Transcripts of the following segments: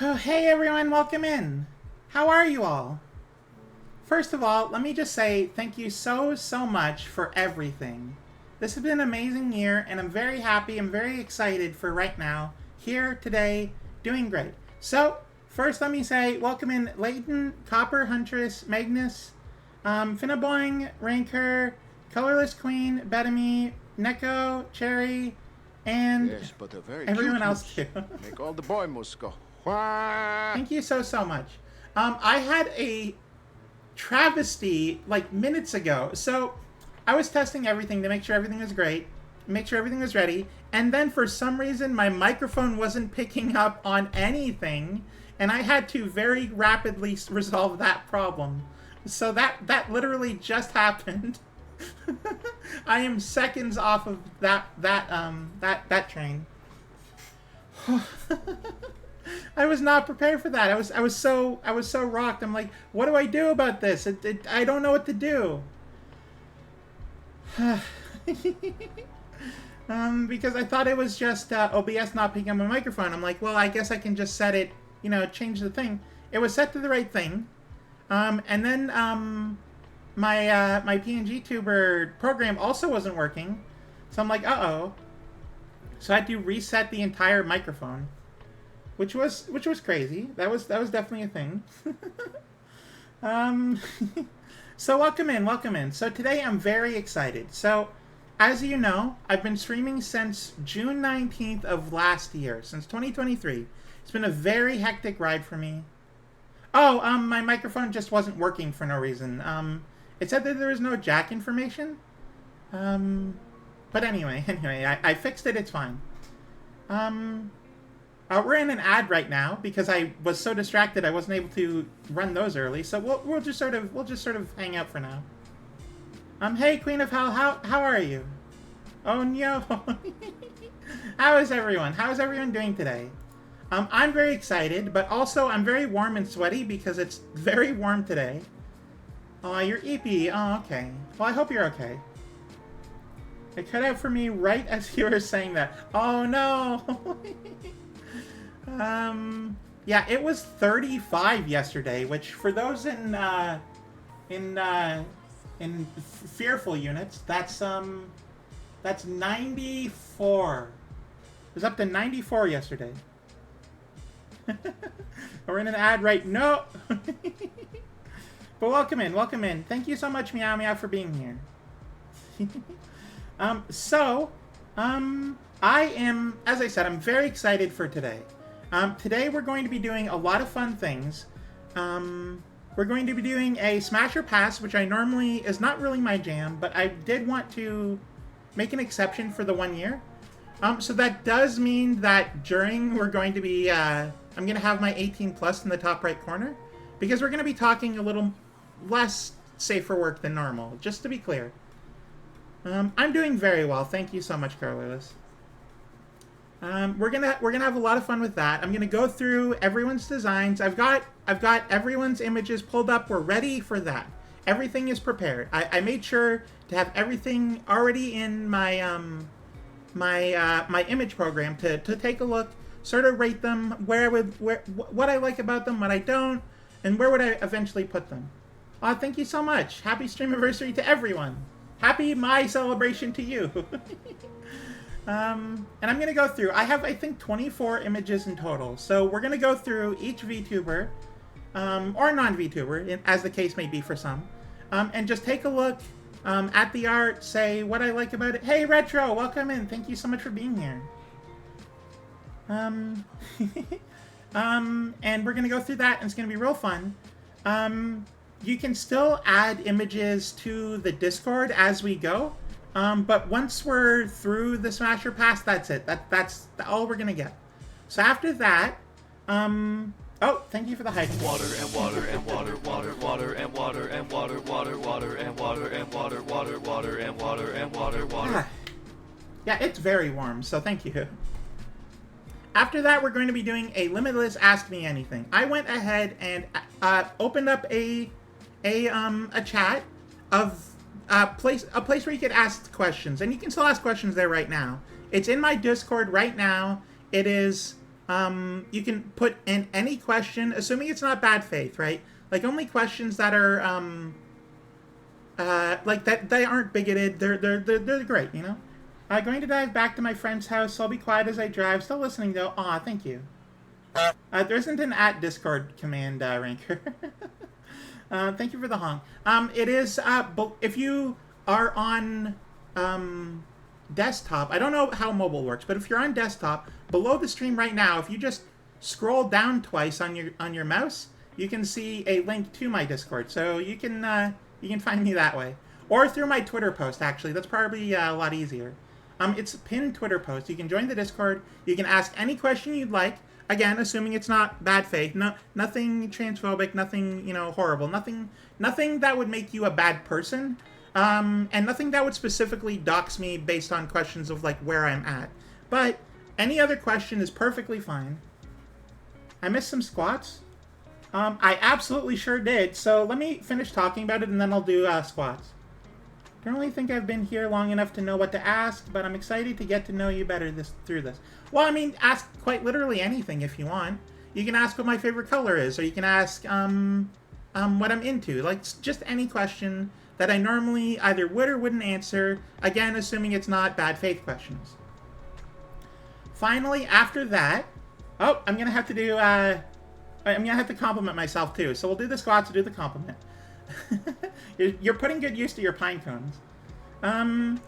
Oh, hey everyone, welcome in. How are you all? First of all, let me just say thank you so much for everything. This has been an amazing year, and I'm very happy, I'm very excited for right now, here, today, doing great. So, first let me say welcome in Leighton, Copper, Huntress, Magnus, Finnaboing, Ranker, Colorless Queen, Betamy, Neko, Cherry, and yes, but a very everyone else too. Make all the boy must go. Wah! Thank you so much. I had a travesty like minutes ago. So I was testing everything to make sure everything was great, make sure everything was ready, and then for some reason my microphone wasn't picking up on anything, and I had to very rapidly resolve that problem. So that literally just happened. I am seconds off of that train. I was not prepared for that. I was so rocked. I'm like, what do I do about this? I don't know what to do. Because I thought it was just OBS not picking up my microphone. I'm like, well, I guess I can just set it, change the thing. It was set to the right thing. And then my PNG tuber program also wasn't working. So I'm like, uh-oh. So I had to reset the entire microphone. Which was crazy. That was definitely a thing. So welcome in. So today I'm very excited. So as you know, I've been streaming since June 19th of last year, since 2023. It's been a very hectic ride for me. Oh, my microphone just wasn't working for no reason. It said that there was no jack information. But anyway, I fixed it. It's fine. We're in an ad right now because I was so distracted I wasn't able to run those early. So we'll just sort of hang out for now. Hey Queen of Hell, how are you? Oh no. How is everyone? How is everyone doing today? I'm very excited, but also I'm very warm and sweaty because it's very warm today. Oh, you're eepy. Oh, okay. Well, I hope you're okay. It cut out for me right as you were saying that. Oh no. Yeah, it was 35 yesterday, which for those in fearful units, that's 94. It was up to 94 yesterday. We're in an ad right. No. But welcome in. Thank you so much, Meow Meow, for being here. I am, as I said, I'm very excited for today. Today we're going to be doing a lot of fun things. We're going to be doing a Smasher Pass, which I normally is not really my jam, but I did want to make an exception for the 1 year. So that does mean that during we're going to be, I'm going to have my 18 plus in the top right corner, because we're going to be talking a little less safe for work than normal, just to be clear. I'm doing very well. Thank you so much, Carlos. We're gonna have a lot of fun with that. I'm gonna go through everyone's designs. I've got everyone's images pulled up. We're ready for that. Everything is prepared. I made sure to have everything already in my my image program to take a look, sort of rate them, what I like about them, what I don't, and where would I eventually put them. Thank you so much. Happy Streamiversary to everyone. Happy my celebration to you. And I'm going to go through, I have, I think, 24 images in total. So we're going to go through each VTuber, or non-VTuber, as the case may be for some, and just take a look at the art, say what I like about it. Hey, Retro, welcome in. Thank you so much for being here. And we're going to go through that, and it's going to be real fun. You can still add images to the Discord as we go. But once we're through the Smasher Pass, that's it. That's all we're gonna get. So after that, oh, thank you for the hype. Water and water and water, water, water and water and water, water, water and water and water, water, water and water and water, water. Yeah, it's very warm, so thank you. After that, we're going to be doing a limitless Ask Me Anything. I went ahead and opened up a chat of a place where you could ask questions, and you can still ask questions there right now. It's in my Discord right now. It is you can put in any question, assuming it's not bad faith, right? Like only questions that are like that they aren't bigoted. They're great, you know. Going to dive back to my friend's house. So I'll be quiet as I drive. Still listening though. Aw, thank you. There isn't an @Discord command, Ranker. Thank you for the honk. It is if you are on desktop. I don't know how mobile works, but if you're on desktop, below the stream right now, if you just scroll down twice on your mouse, you can see a link to my Discord. So you can find me that way, or through my Twitter post. Actually, that's probably a lot easier. It's a pinned Twitter post. You can join the Discord. You can ask any question you'd like. Again, assuming it's not bad faith. No, nothing transphobic. Nothing horrible. Nothing that would make you a bad person. And nothing that would specifically dox me based on questions of like where I'm at. But any other question is perfectly fine. I missed some squats. I absolutely sure did. So let me finish talking about it and then I'll do squats. Don't really think I've been here long enough to know what to ask, but I'm excited to get to know you better through this. Well, I mean, ask quite literally anything if you want. You can ask what my favorite color is, or you can ask what I'm into. Like, just any question that I normally either would or wouldn't answer. Again, assuming it's not bad faith questions. Finally, after that, I'm gonna have to do. I'm gonna have to compliment myself too. So we'll do the squats to do the compliment. You're putting good use to your pine cones.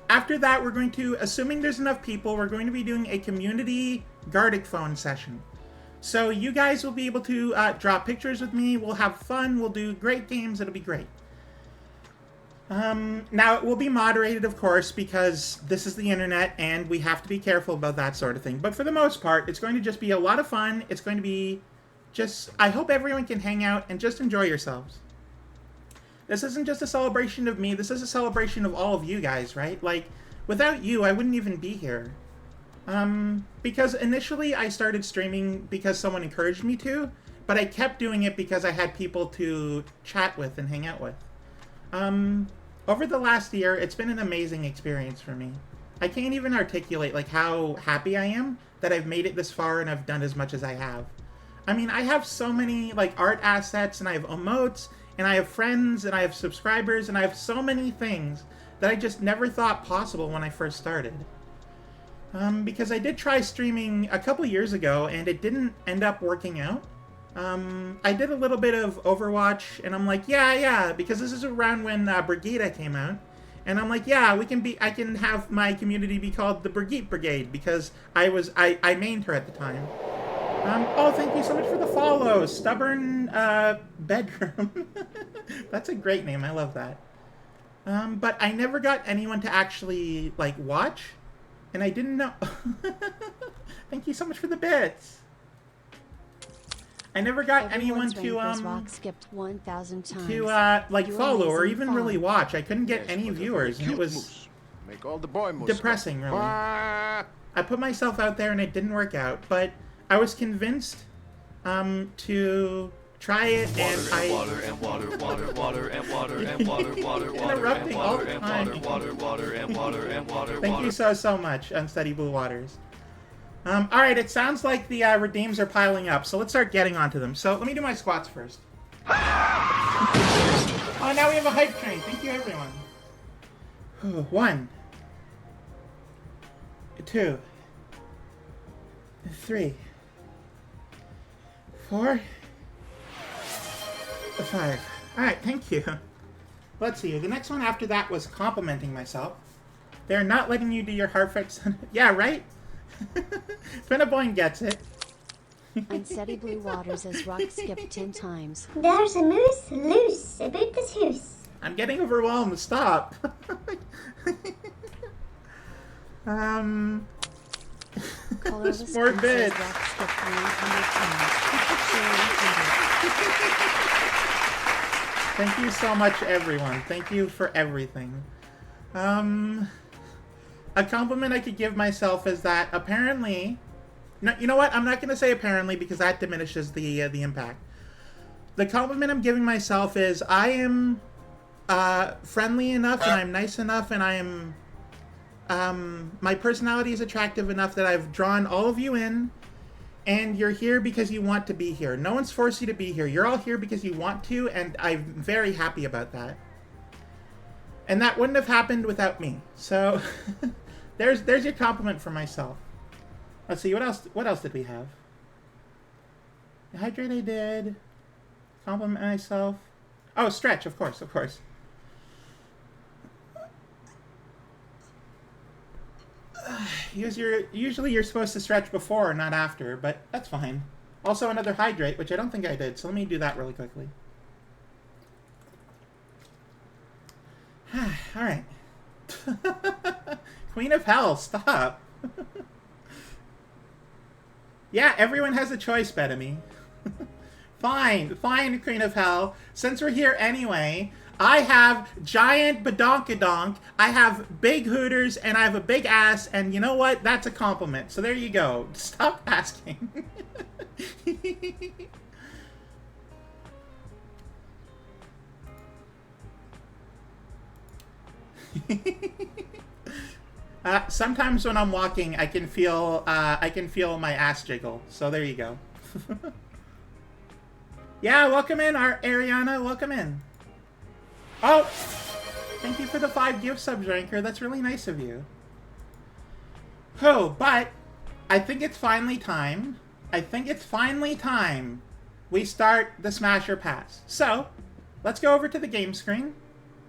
After that, we're going to, assuming there's enough people, we're going to be doing a community Gardic phone session. So you guys will be able to draw pictures with me. We'll have fun. We'll do great games. It'll be great. Now, it will be moderated, of course, because this is the internet and we have to be careful about that sort of thing. But for the most part, it's going to just be a lot of fun. It's going to be just, I hope everyone can hang out and just enjoy yourselves. This isn't just a celebration of me. This is a celebration of all of you guys, right? Like, without you, I wouldn't even be here. Because initially I started streaming because someone encouraged me to, but I kept doing it because I had people to chat with and hang out with. Over the last year, it's been an amazing experience for me. I can't even articulate, like, how happy I am that I've made it this far and I've done as much as I have. I mean, I have so many, like, art assets, and I have emotes, and I have friends, and I have subscribers, and I have so many things that I just never thought possible when I first started. Because I did try streaming a couple years ago, and it didn't end up working out. I did a little bit of Overwatch, and I'm like, yeah, because this is around when Brigitte came out. And I'm like, yeah, I can have my community be called the Brigitte Brigade, because I mained her at the time. Thank you so much for the follow. Stubborn Bedroom. That's a great name. I love that. But I never got anyone to actually, like, watch. And I didn't know. Thank you so much for the bits. I never got anyone to, rock skipped 1,000 times. to, like, You're follow or amazing even fun. really watch. I couldn't get Yes, any but a viewers. very And it cute was moose. Make all the boy moose depressing, go. really. Wah! I put myself out there and it didn't work out, but I was convinced to try it, and I water and water and water and water and water interrupting all the time. Thank you so much, Unsteady Blue Waters. All right, it sounds like the redeems are piling up, so let's start getting onto them. So let me do my squats first. Oh, now we have a hype train. Thank you, everyone. 1, 2, 3, 4, 5. All right, thank you. Let's see. The next one after that was complimenting myself. They're not letting you do your heartfelt. Yeah, right. Finnaboyne gets it. Unsteady Blue Waters as rock skipped 10 times. There's a moose loose about this house. I'm getting overwhelmed. Stop. Colorless More Pink bits. says rock skipped 100 times. Thank you so much, everyone. Thank you for everything. A compliment I could give myself is that apparently No, you know what? I'm not going to say apparently because that diminishes the impact. The compliment I'm giving myself is I am friendly enough and I'm nice enough and I am my personality is attractive enough that I've drawn all of you in, and you're here because you want to be here. No one's forced you to be here. You're all here because you want to, and I'm very happy about that. And that wouldn't have happened without me. So there's your compliment for myself. Let's see, what else did we have? Hydrate I did. Compliment myself. Oh, stretch, of course. Usually you're supposed to stretch before, not after, but that's fine. Also another hydrate, which I don't think I did, so let me do that really quickly. Alright. Queen of Hell, stop. Yeah, everyone has a choice, Betamy. Fine, Queen of Hell. Since we're here anyway, I have giant badonkadonk, I have big hooters, and I have a big ass, and you know what? That's a compliment. So there you go. Stop asking. Sometimes when I'm walking, I can feel my ass jiggle. So there you go. Yeah, welcome in, Ariana. Welcome in. Oh, thank you for the 5 gift subs, Ranker. That's really nice of you. Oh, but I think it's finally time. We start the Smasher Pass. So let's go over to the game screen,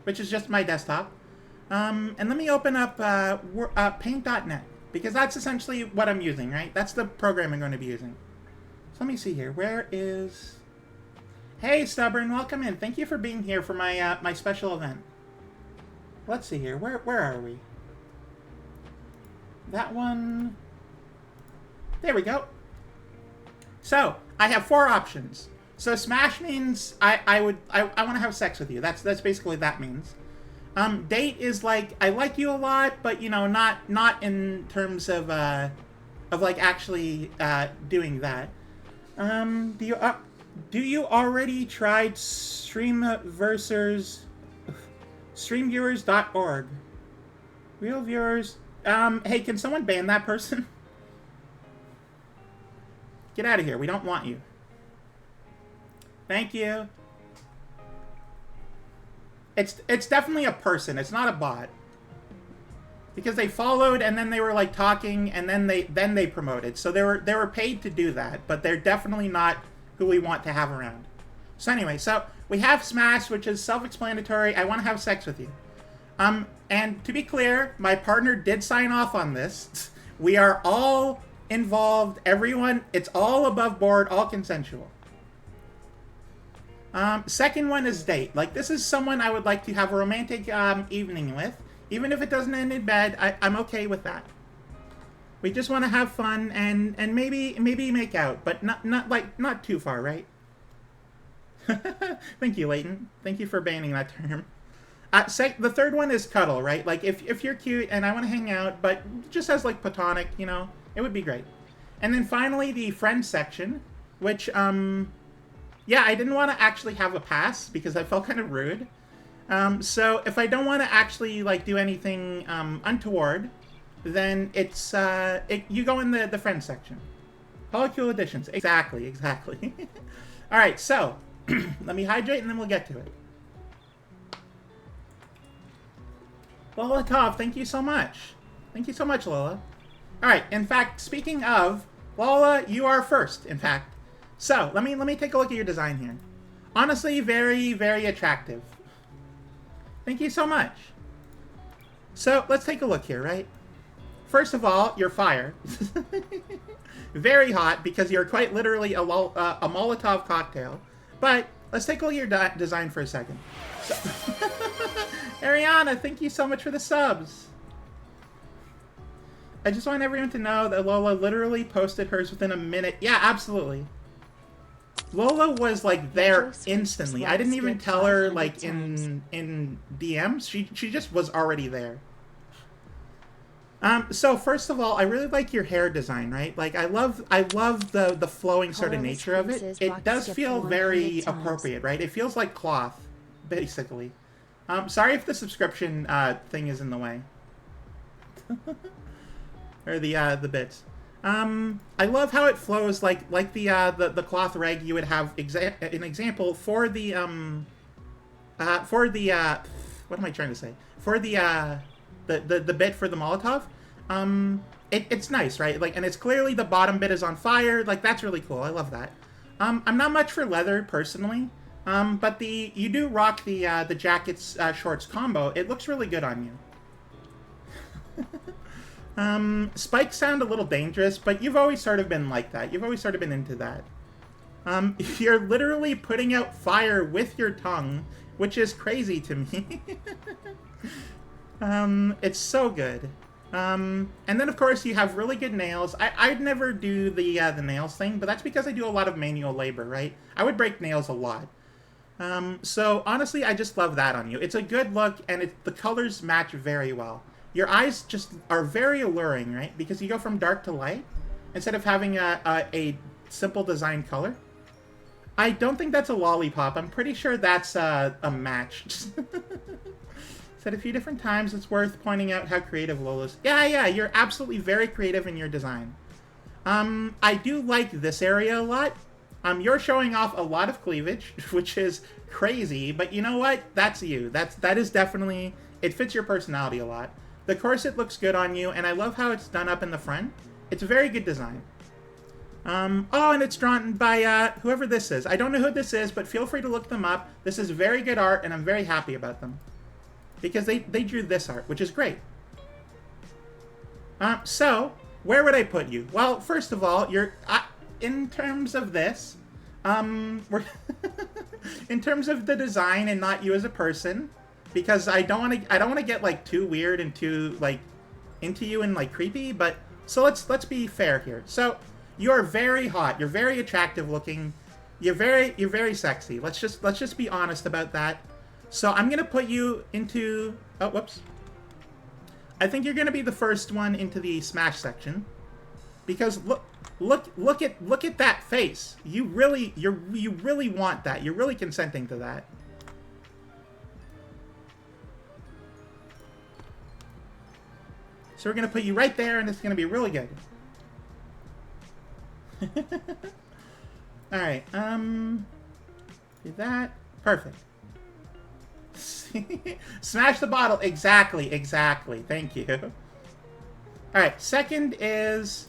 which is just my desktop. And let me open up paint.net, because that's essentially what I'm using, right? That's the program I'm going to be using. So let me see here. Where is... Hey, Stubborn, welcome in. Thank you for being here for my my special event. Let's see here. Where are we? That one... There we go. So, I have 4 options. So, smash means I want to have sex with you. That's basically what that means. Date is like, I like you a lot, but, you know, not in terms of like, actually, doing that. Do you already tried streamviewers.org? Real viewers, hey, can someone ban that person? Get out of here, we don't want you. Thank you. It's definitely a person. It's not a bot. Because they followed and then they were like talking and then they promoted. So they were paid to do that, but they're definitely not who we want to have around. So anyway, so we have Smash, which is self-explanatory. I want to have sex with you. And to be clear, my partner did sign off on this. We are all involved. Everyone, it's all above board, all consensual. Second one is date. Like, this is someone I would like to have a romantic evening with. Even if it doesn't end in bed, I'm okay with that. We just want to have fun and maybe make out, but not too far, right? Thank you, Leighton. Thank you for banning that term. The third one is cuddle, right? Like, if you're cute and I want to hang out, but just as like platonic, you know, it would be great. And then finally, the friend section, which yeah, I didn't want to actually have a pass because I felt kind of rude. So if I don't want to actually like do anything untoward, then it's you go in the friend section. Polycule editions, exactly. All right, so let me hydrate and then we'll get to it. Lola Tov, thank you so much. Thank you so much, Lola. All right, in fact, speaking of, Lola, you are first, in fact. So, let me take a look at your design here. Honestly, very, very attractive. Thank you so much. So, let's take a look here, right? First of all, you're fire. Very hot, because you're quite literally a Molotov cocktail. But, let's take a look at your design for a second. So Ariana, thank you so much for the subs. I just want everyone to know that Lola literally posted hers within a minute. Yeah, absolutely. Lola was like there instantly. I didn't even tell her like in DMs. She just was already there. So first of all, I really like your hair design, right? Like I love the flowing sort of Colorless nature of it. princes It rock does skipped feel 100 very times. appropriate, right? It feels like cloth, basically. Sorry if the subscription thing is in the way. Or the bits. I love how it flows like the cloth rag you would have an example for the what am I trying to say? For the bit for the Molotov. It's nice, right? Like, and it's clearly the bottom bit is on fire. Like, that's really cool. I love that. I'm not much for leather personally. But you do rock the jackets shorts combo. It looks really good on you. Spikes sound a little dangerous, but you've always sort of been like that. You've always sort of been into that. You're literally putting out fire with your tongue, which is crazy to me. It's so good. And then of course you have really good nails. I'd never do the nails thing, but that's because I do a lot of manual labor, right? I would break nails a lot. So honestly, I just love that on you. It's a good look, and the colors match very well. Your eyes just are very alluring, right? Because you go from dark to light instead of having a simple design color. I don't think that's a lollipop. I'm pretty sure that's a match. Said a few different times. It's worth pointing out how creative Lola's. Yeah, you're absolutely very creative in your design. I do like this area a lot. You're showing off a lot of cleavage, which is crazy, but you know what? That's you. That is definitely, it fits your personality a lot. The corset looks good on you, and I love how it's done up in the front. It's a very good design. Oh, and it's drawn by whoever this is. I don't know who this is, but feel free to look them up. This is very good art, and I'm very happy about them. Because they drew this art, which is great. So, where would I put you? Well, first of all, in terms of this, we're in terms of the design and not you as a person, because I don't want to get like too weird and too like into you and like creepy. But so let's be fair here. So you are very hot. You're very attractive looking. You're very sexy. Let's just be honest about that. So I'm gonna put you into. Oh, whoops. I think you're gonna be the first one into the Smash section, because look at that face. You really want that. You're really consenting to that. So we're gonna put you right there, and it's gonna be really good. All right. Do that. Perfect. Smash the bottle. Exactly. Thank you. All right. Second is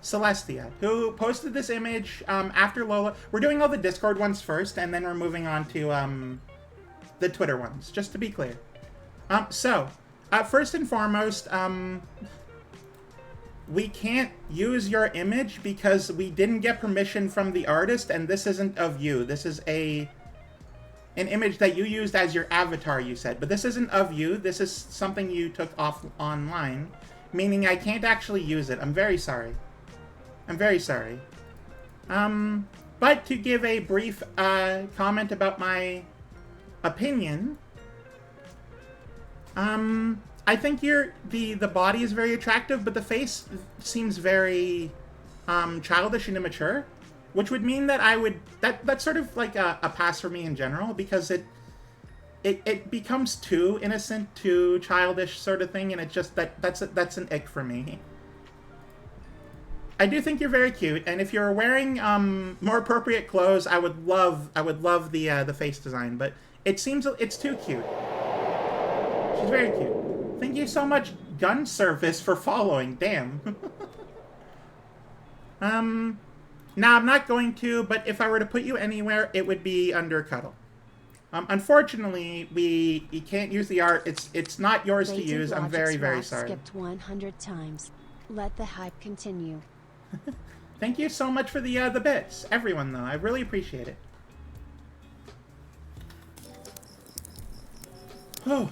Celestia, who posted this image after Lola. We're doing all the Discord ones first, and then we're moving on to the Twitter ones, just to be clear. First and foremost, we can't use your image because we didn't get permission from the artist, and this isn't of you. This is an image that you used as your avatar, you said. But this isn't of you. This is something you took off online, meaning I can't actually use it. I'm very sorry. But to give a brief comment about my opinion, I think the body is very attractive, but the face seems very childish and immature, which would mean that that's sort of like a pass for me in general, because it becomes too innocent, too childish sort of thing, and it just that's an ick for me. I do think you're very cute, and if you're wearing more appropriate clothes, I would love the face design, but it seems it's too cute. She's very cute. Thank you so much, Gun Service, for following. Damn. Now I'm not going to, but if I were to put you anywhere, it would be under Cuddle. Unfortunately, you can't use the art. It's not yours to use. I'm very sorry. Skipped 100 times. Let the hype continue. Thank you so much for the bits, everyone. Though I really appreciate it. Oh.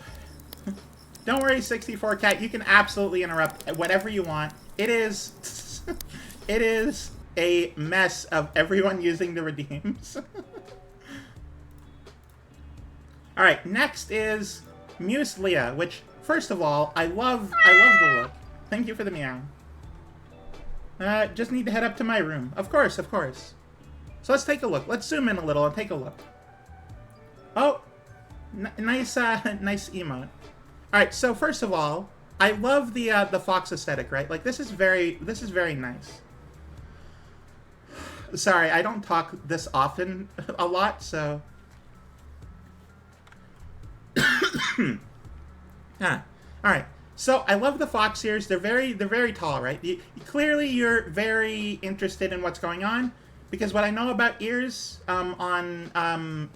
Don't worry, 64 Cat. You can absolutely interrupt whatever you want. It is a mess of everyone using the redeems. All right, next is Muse Leah, which, first of all, I love the look. Thank you for the meow. Just need to head up to my room. Of course, of course. So let's take a look. Let's zoom in a little and take a look. Oh, nice, nice emote. All right. So first of all, I love the fox aesthetic, right? Like this is very nice. Sorry, I don't talk this often a lot, so. All right. So I love the fox ears. They're very tall, right? Clearly, you're very interested in what's going on, because what I know about ears on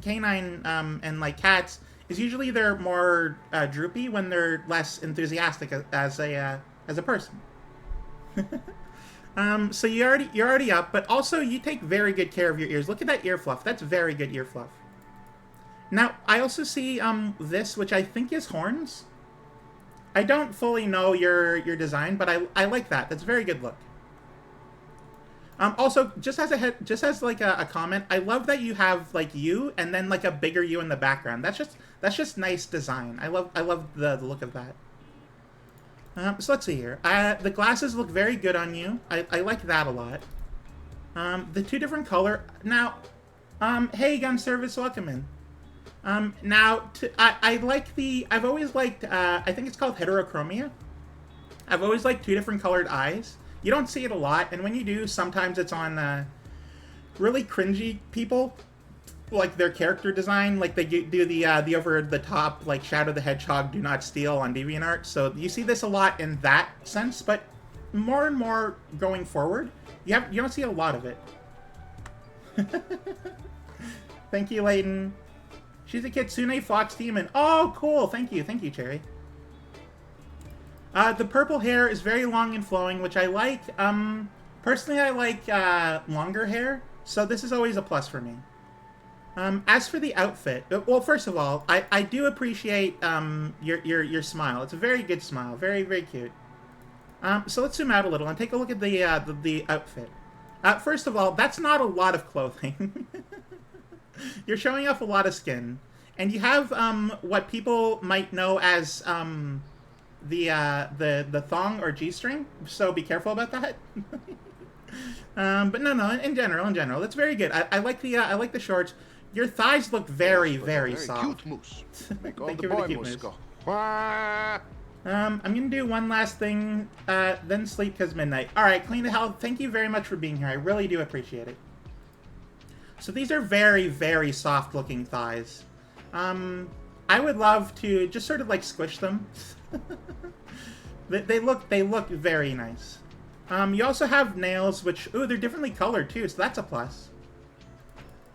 canine and like cats is usually they're more droopy when they're less enthusiastic as a person. So you're already up, but also you take very good care of your ears. Look at that ear fluff. That's very good ear fluff. Now I also see this, which I think is horns. I don't fully know your design, but I like that. That's a very good look. Also, just as like a comment, I love that you have like you and then like a bigger you in the background. That's just nice design. I love the look of that. So let's see here. The glasses look very good on you. I like that a lot. The two different color. Now, hey Gun Service, welcome in. Now, I like I've always liked, I think it's called heterochromia. I've always liked two different colored eyes. You don't see it a lot, and when you do, sometimes it's on really cringy people, like their character design, like they do the over-the-top, like Shadow the Hedgehog, Do Not Steal on DeviantArt. So you see this a lot in that sense, but more and more going forward, you don't see a lot of it. Thank you, Layden. She's a Kitsune Fox Demon. Oh, cool. Thank you, Cherry. The purple hair is very long and flowing, which I like. Personally, I like longer hair, so this is always a plus for me. As for the outfit, well, first of all, I do appreciate your smile. It's a very good smile, very cute. So let's zoom out a little and take a look at the outfit. First of all, that's not a lot of clothing. You're showing off a lot of skin, and you have what people might know as the thong or G-string. So be careful about that. But no. In general, it's very good. I like the shorts. Your thighs look very soft. Cute moose. Make all Thank the you for boy the cute moose moose. go. Wah! I'm gonna do one last thing, then sleep because midnight. All right, Clean the Hell. Thank you very much for being here. I really do appreciate it. So these are very soft looking thighs. I would love to just sort of like squish them. they look very nice. You also have nails, which they're differently colored too, so that's a plus.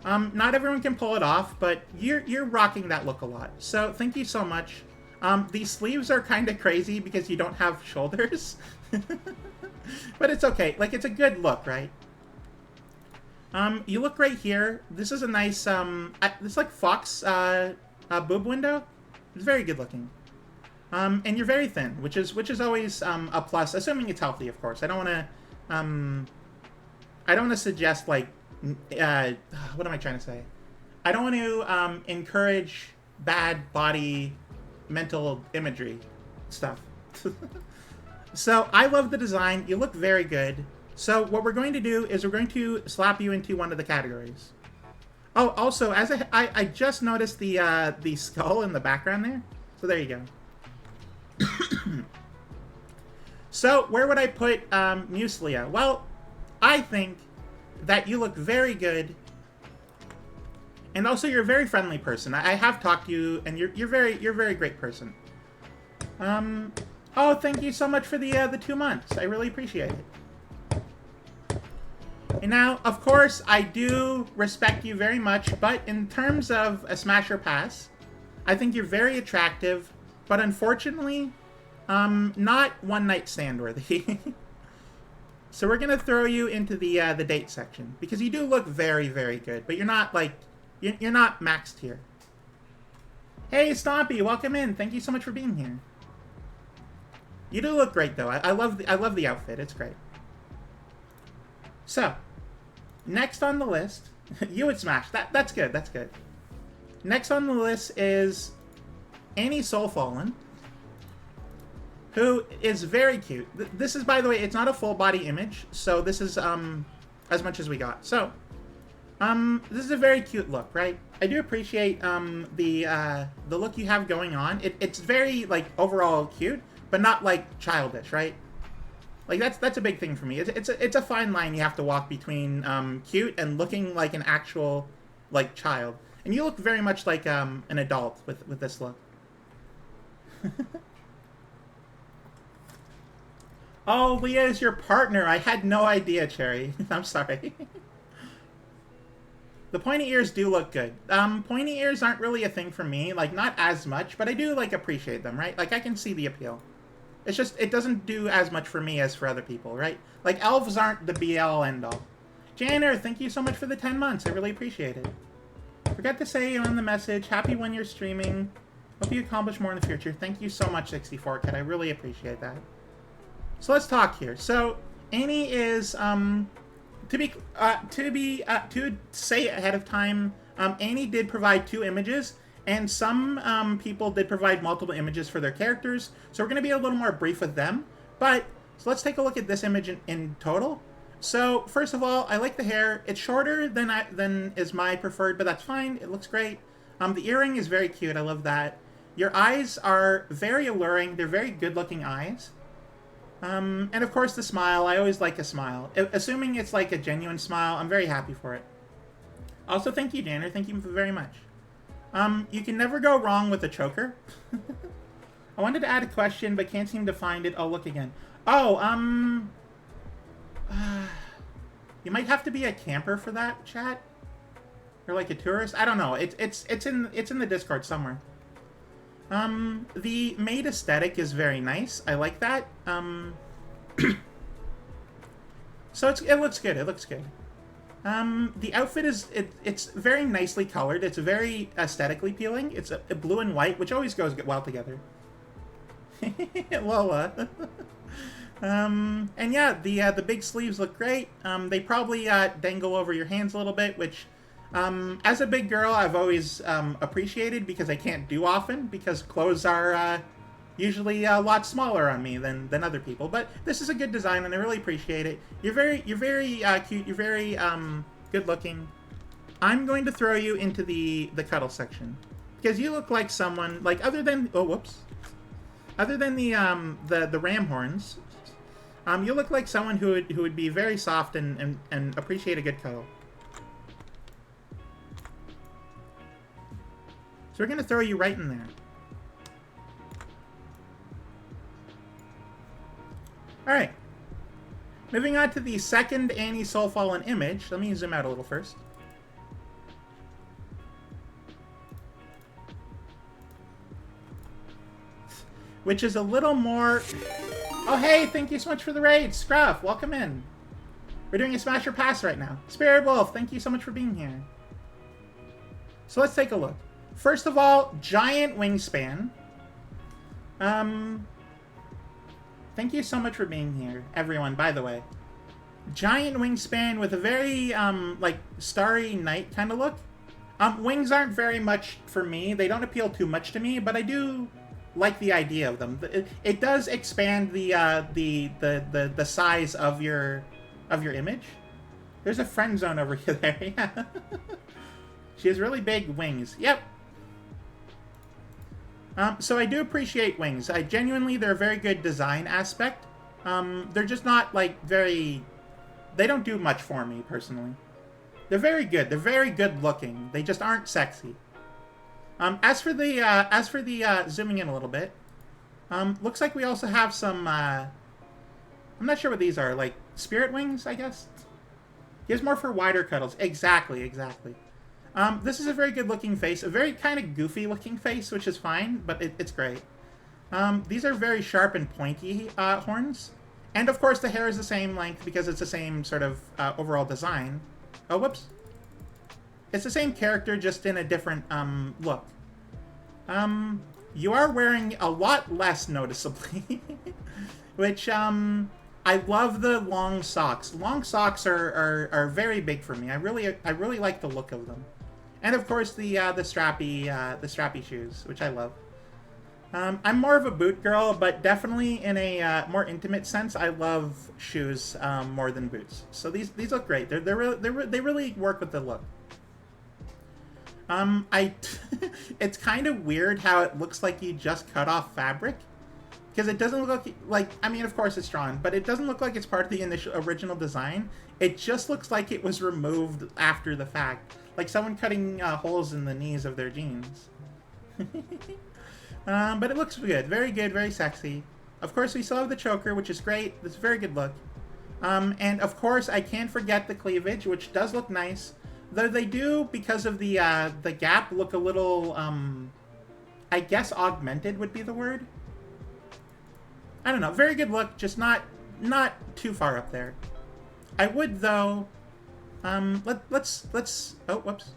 Not everyone can pull it off, but you're rocking that look a lot. So thank you so much. These sleeves are kind of crazy because you don't have shoulders, but it's okay. Like it's a good look, right? You look right here. This is a nice, this like fox, boob window. It's very good looking. And you're very thin, which is always, a plus, assuming it's healthy, of course. I don't want to suggest, like, what am I trying to say? I don't want to, encourage bad body, mental imagery stuff. So, I love the design. You look very good. So what we're going to do is we're going to slap you into one of the categories. Oh, also, as I just noticed the skull in the background there. So there you go. So where would I put Mueslia? Well, I think that you look very good, and also you're a very friendly person. I have talked to you, and you're a very great person. Oh, thank you so much for the 2 months. I really appreciate it. And now, of course, I do respect you very much, but in terms of a Smasher Pass, I think you're very attractive, but unfortunately, not one-night stand worthy. So we're gonna throw you into the date section, because you do look very good, but you're not, like, you're not maxed here. Hey, Stompy, welcome in. Thank you so much for being here. You do look great, though. I love the outfit. It's great. So, next on the list, you would smash. That's good. That's good. Next on the list is Annie Soulfallen. who is very cute. This is, by the way, it's not a full body image, so this is as much as we got. So, this is a very cute look, right? I do appreciate the look you have going on. It's very like overall cute, but not like childish, right? Like that's a big thing for me. It's a fine line you have to walk between cute and looking like an actual like child. And you look very much like an adult with this look. Oh, Leah is your partner. I had no idea, Cherry. I'm sorry. The pointy ears do look good. Pointy ears aren't really a thing for me. Like, not as much, but I do, like, appreciate them, right? Like, I can see the appeal. It's just, it doesn't do as much for me as for other people, right? Like, elves aren't the be-all, end-all. Janner, thank you so much for the 10 months. I really appreciate it. Forgot to say on the message, happy when you're streaming. Hope you accomplish more in the future. Thank you so much, 64Cat. I really appreciate that. So let's talk here. So, Annie is, to say ahead of time, Annie did provide 2 images, and some people did provide multiple images for their characters, so we're going to be a little more brief with them. But, so let's take a look at this image in total. So, first of all, I like the hair. It's shorter than is my preferred, but that's fine. It looks great. The earring is very cute. I love that. Your eyes are very alluring. They're very good-looking eyes. And of course the smile. I always like a smile. Assuming it's like a genuine smile, I'm very happy for it. Also, thank you, Danner. Thank you very much. You can never go wrong with a choker. I wanted to add a question, but can't seem to find it. I'll look again. Oh, you might have to be a camper for that, chat? Or like a tourist? I don't know. It's in the Discord somewhere. The maid aesthetic is very nice. I like that. So it looks good. It looks good. The outfit is, it's very nicely colored. It's very aesthetically appealing. It's a blue and white, which always goes well together. Lola. And yeah, the big sleeves look great. They probably dangle over your hands a little bit, which as a big girl, I've always appreciated because I can't do often because clothes are usually a lot smaller on me than other people. But this is a good design, and I really appreciate it. You're very cute. You're very good looking. I'm going to throw you into the cuddle section because you look like someone like other than the ram horns. You look like someone who would be very soft and appreciate a good cuddle. So we're going to throw you right in there. Alright. Moving on to the second Annie Soulfallen image. Let me zoom out a little first. Which is a little more... Oh, hey! Thank you so much for the raid! Scruff, welcome in. We're doing a Smash or Pass right now. Spirit Wolf, thank you so much for being here. So let's take a look. First of all, giant wingspan. Thank you so much for being here, everyone, by the way. Giant wingspan with a very, like, Starry Night kind of look. Wings aren't very much for me. They don't appeal too much to me, but I do like the idea of them. It does expand the size of your image. There's a friend zone over here there, yeah. She has really big wings. Yep. So I do appreciate wings. They're a very good design aspect. They're just not, like, very... They don't do much for me, personally. They're very good. They're very good looking. They just aren't sexy. As for the zooming in a little bit, looks like we also have some, I'm not sure what these are, like, spirit wings, I guess? Here's more for wider cuddles. Exactly. This is a very good looking face, a very kind of goofy looking face, which is fine, but it's great. These are very sharp and pointy horns. And of course the hair is the same length because it's the same sort of overall design. Oh, whoops. It's the same character, just in a different look. You are wearing a lot less noticeably, which I love the long socks. Long socks are very big for me. I really like the look of them. And of course the strappy shoes, which I love. I'm more of a boot girl, but definitely in a more intimate sense, I love shoes more than boots. So these look great. They really work with the look. It's kind of weird how it looks like you just cut off fabric, because it doesn't look like, I mean, of course it's drawn, but it doesn't look like it's part of the original design. It just looks like it was removed after the fact, like someone cutting holes in the knees of their jeans. But it looks good, very sexy. Of course, we still have the choker, which is great. It's a very good look. And of course, I can't forget the cleavage, which does look nice. Though they do, because of the gap, look a little, I guess augmented would be the word. I don't know. Very good look, just not too far up there. I would, though, let's, oh, whoops.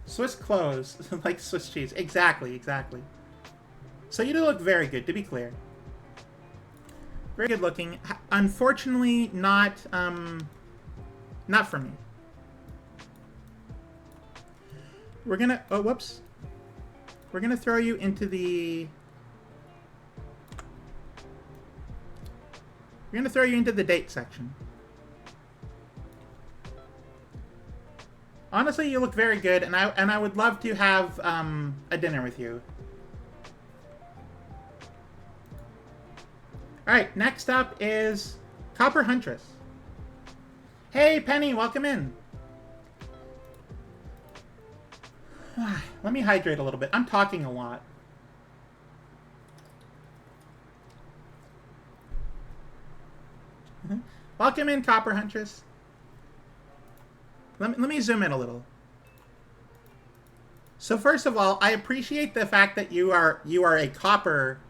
Swiss clothes, like Swiss cheese. Exactly. So you do look very good, to be clear. Very good looking. Unfortunately, not for me. We're gonna, oh, whoops. We're gonna throw you into the... We're gonna throw you into the date section. Honestly, you look very good, and I would love to have a dinner with you. All right, next up is Copper Huntress. Hey, Penny, welcome in. Let me hydrate a little bit. I'm talking a lot. Welcome in, Copper Huntress. Let me zoom in a little. So first of all, I appreciate the fact that you are a copper,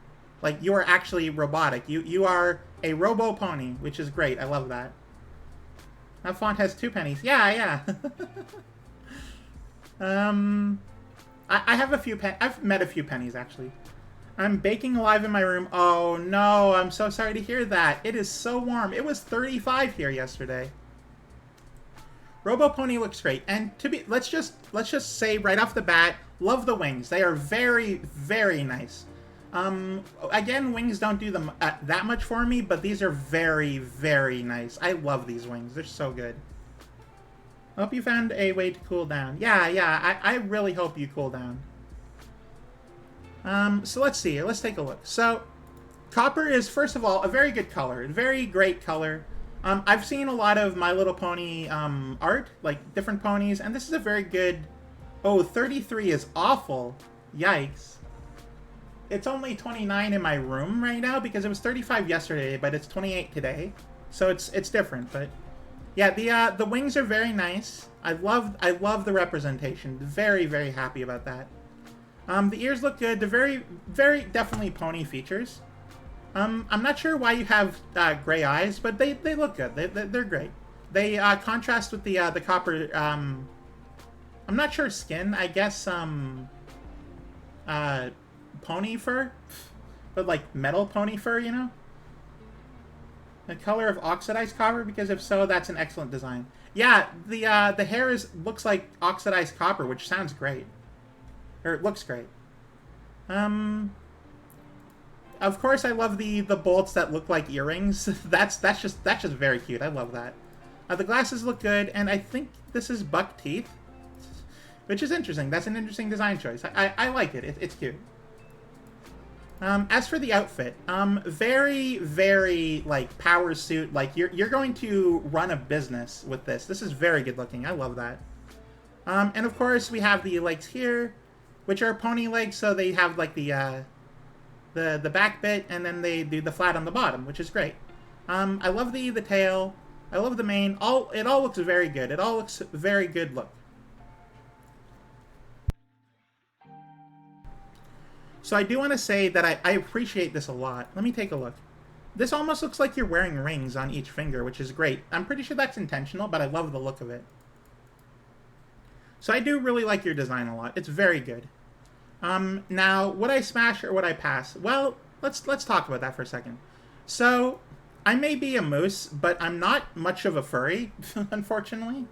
like you are actually robotic. You are a robo pony, which is great. I love that. That font has 2 pennies. Yeah. I have a few I've met a few pennies actually. I'm baking alive in my room. Oh no, I'm so sorry to hear that. It is so warm. It was 35 here yesterday. Robo Pony looks great, and let's just say right off the bat, love the wings. They are very nice. Again, wings don't do them that much for me, but these are very nice. I love these wings. They're so good. I hope you found a way to cool down. Yeah. I really hope you cool down. So let's see. Let's take a look. So, copper is, first of all, a very good color. Very great color. I've seen a lot of My Little Pony art, like different ponies, and this is a very good... Oh, 33 is awful. Yikes. It's only 29 in my room right now because it was 35 yesterday, but it's 28 today. So it's different, but... Yeah, the wings are very nice. I love the representation. Very happy about that. The ears look good. They're very definitely pony features. I'm not sure why you have gray eyes, but they look good. They're great. They contrast with the copper. I'm not sure skin. I guess pony fur, but like metal pony fur, you know. The color of oxidized copper, because if so, that's an excellent design. Yeah, the hair looks like oxidized copper, which sounds great. Or it looks great. Of course, I love the bolts that look like earrings. that's just very cute. I love that. The glasses look good, and I think this is buck teeth, which is interesting. That's an interesting design choice. I like it. It's cute. As for the outfit, very like power suit. Like you're going to run a business with this. This is very good looking. I love that. And of course we have the legs here, which are pony legs, so they have like the back bit, and then they do the flat on the bottom, which is great. I love the tail. I love the mane. It all looks very good. It all looks very good look. So I do want to say that I appreciate this a lot. Let me take a look. This almost looks like you're wearing rings on each finger, which is great. I'm pretty sure that's intentional, but I love the look of it. So I do really like your design a lot. It's very good. Now, would I smash or would I pass? Well, let's talk about that for a second. So, I may be a moose, but I'm not much of a furry, unfortunately.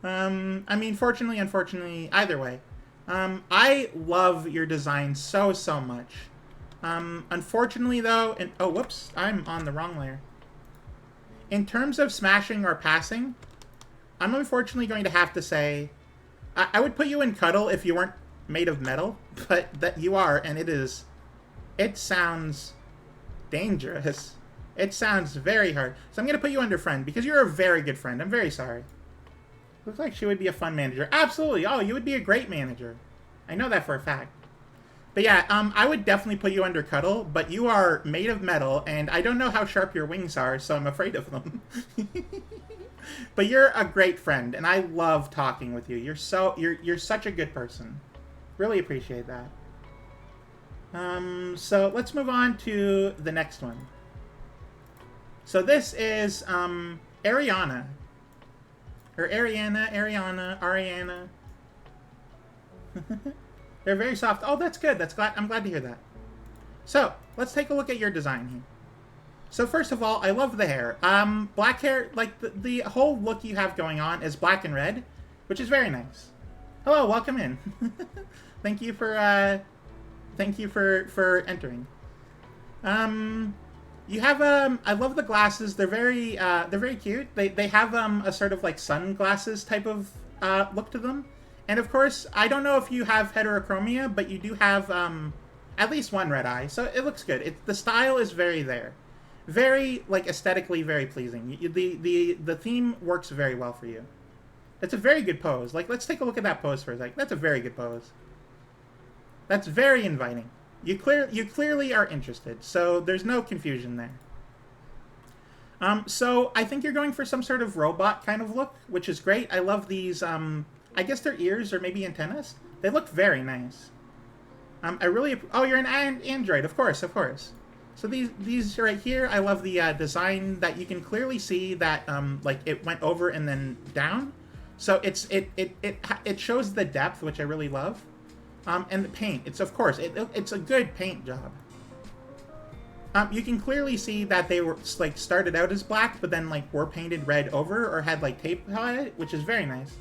I mean, fortunately, unfortunately, either way. I love your design so much. Unfortunately, though, and oh, whoops, I'm on the wrong layer. In terms of smashing or passing, I'm unfortunately going to have to say, I would put you in cuddle if you weren't made of metal, but that you are, and it sounds dangerous. It sounds very hard. So I'm going to put you under friend, because you're a very good friend. I'm very sorry. Looks like she would be a fun manager. Absolutely. Oh, you would be a great manager. I know that for a fact. But yeah, I would definitely put you under cuddle, but you are made of metal, and I don't know how sharp your wings are, so I'm afraid of them. But you're a great friend, and I love talking with you. You're such a good person. Really appreciate that. So let's move on to the next one. So this is Ariana. Or Ariana. They're very soft. Oh, that's good. I'm glad to hear that. So, let's take a look at your design here. So first of all, I love the hair. Black hair, like the whole look you have going on is black and red, which is very nice. Hello, welcome in. Thank you for entering. You have I love the glasses. They're very cute. They have a sort of like sunglasses type of look to them. And of course, I don't know if you have heterochromia, but you do have at least one red eye, so it looks good. The style is very there, very like aesthetically very pleasing. The theme works very well for you. It's a very good pose. Like, let's take a look at that pose for a sec. That's a very good pose. That's very inviting. You clearly are interested, so there's no confusion there. So I think you're going for some sort of robot kind of look, which is great. I love these. I guess they're ears or maybe antennas. They look very nice. Oh, you're an android, of course. So these right here, I love the design that you can clearly see that like it went over and then down. So it shows the depth, which I really love. And the paint, it's a good paint job. You can clearly see that they were like started out as black, but then like were painted red over or had like tape on it, which is very nice.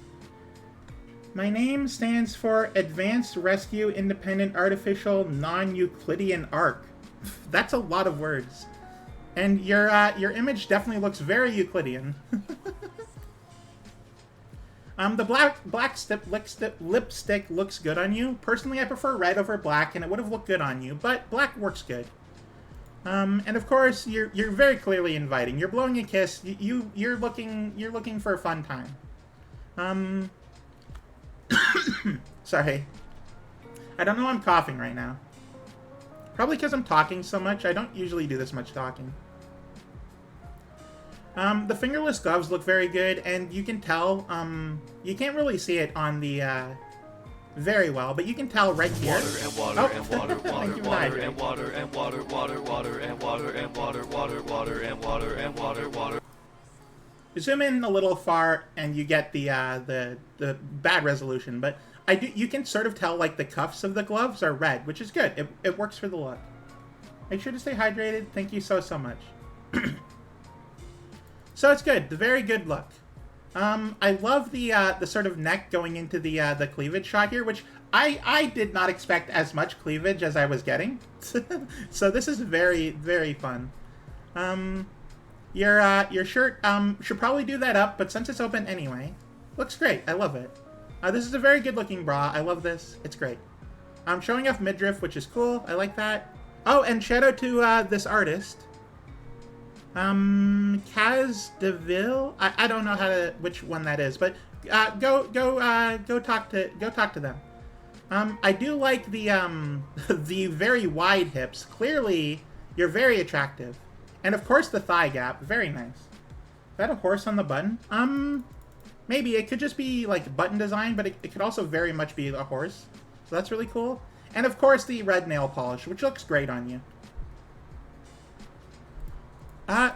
My name stands for Advanced Rescue Independent Artificial Non-Euclidean Arc. That's a lot of words. And your image definitely looks very Euclidean. The black lipstick looks good on you. Personally, I prefer red over black, and it would have looked good on you, but black works good. And of course, you're very clearly inviting. You're blowing a kiss. You're looking for a fun time. Sorry. I don't know why I'm coughing right now. Probably because I'm talking so much. I don't usually do this much talking. The fingerless gloves look very good, and you can tell, you can't really see it on the, very well, but you can tell right here. Water and water and water, water and water and water, water and water and water, water and water. Zoom in a little far, and you get the bad resolution, but you can sort of tell like the cuffs of the gloves are red, which is good. It works for the look. Make sure to stay hydrated. Thank you so much. So it's good. The very good look. I love the sort of neck going into the cleavage shot here, which I did not expect as much cleavage as I was getting. So this is very, very fun. Your shirt should probably do that up, but since it's open anyway, looks great. I love it. This is a very good looking bra. I love this. It's great. I'm showing off midriff, which is cool. I like that. Oh, and shout out to this artist. Kaz DeVille. I don't know which one that is, but go talk to them. I do like the the very wide hips. Clearly, you're very attractive, and of course the thigh gap. Very nice. Is that a horse on the button? Maybe it could just be like button design, but it could also very much be a horse. So that's really cool. And of course the red nail polish, which looks great on you.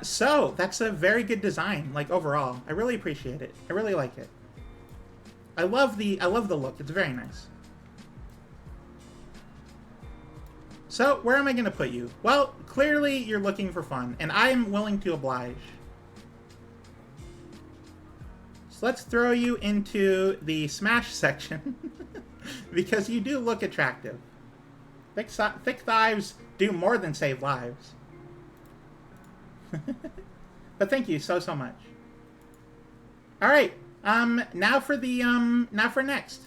So that's a very good design, like overall. I really appreciate it. I really like it. I love the look. It's very nice. So where am I going to put you? Well, clearly you're looking for fun, and I'm willing to oblige. So let's throw you into the Smash section. because you do look attractive. Thick thighs do more than save lives. But thank you so much. All right. Now for next.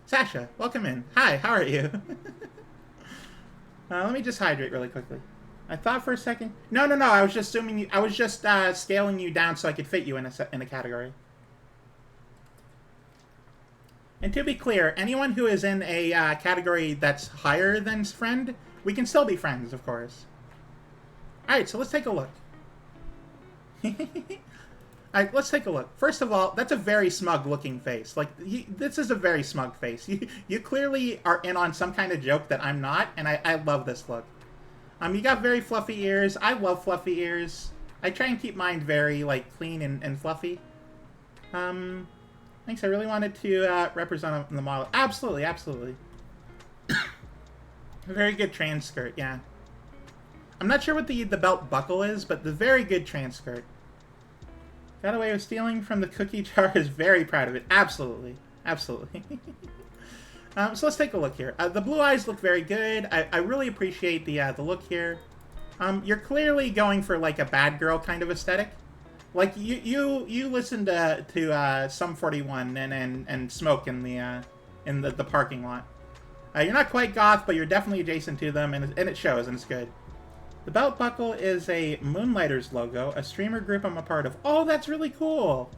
Sasha, welcome in. Hi, how are you? Let me just hydrate really quickly. I thought for a second. No. I was just assuming you. I was just scaling you down so I could fit you in a category. And to be clear, anyone who is in a category that's higher than friend, we can still be friends, of course. All right, so let's take a look. All right, let's take a look. First of all, that's a very smug-looking face. Like, this is a very smug face. You clearly are in on some kind of joke that I'm not, and I love this look. You got very fluffy ears. I love fluffy ears. I try and keep mine very, like, clean and fluffy. Thanks, I really wanted to represent the model. Absolutely, absolutely. Very good trans skirt, yeah. I'm not sure what the belt buckle is, but the very good trans skirt. Got away with stealing from the cookie jar is very proud of it. Absolutely. Absolutely. So let's take a look here. The blue eyes look very good. I really appreciate the look here. You're clearly going for like a bad girl kind of aesthetic. Like you listen to Sum 41 and smoke in the parking lot. You're not quite goth, but you're definitely adjacent to them, and it shows, and it's good. The belt buckle is a Moonlighters logo, a streamer group I'm a part of. Oh, that's really cool.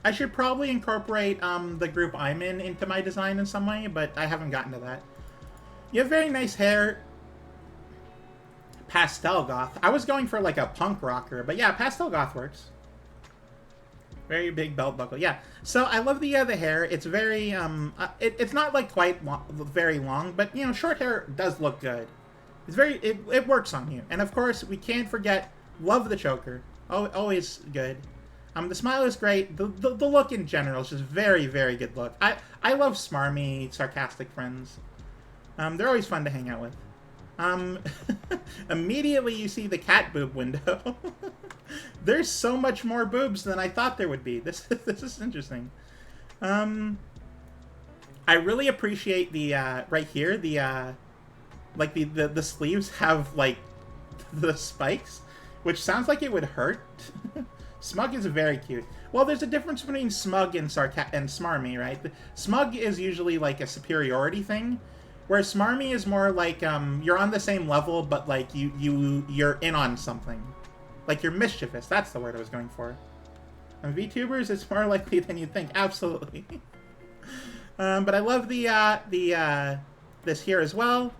I should probably incorporate the group I'm in into my design in some way, but I haven't gotten to that. You have very nice hair. Pastel goth. I was going for like a punk rocker, but yeah, pastel goth works. Very big belt buckle. Yeah. So I love the hair. It's very it's not like quite very long, but you know, short hair does look good. It's very it works on you. And of course, we can't forget love the choker. Oh, always good. The smile is great. The look in general is just very, very good look. I love smarmy, sarcastic friends. They're always fun to hang out with. Immediately you see the cat boob window. There's so much more boobs than I thought there would be. This is interesting. I really appreciate the right here the like the sleeves have like the spikes, which sounds like it would hurt. Smug is very cute. Well, there's a difference between smug and smarmy, right? Smug is usually like a superiority thing. Whereas smarmy is more like you're on the same level, but like you're in on something, like you're mischievous. That's the word I was going for. On VTubers, it's more likely than you think. Absolutely. But I love the this here as well.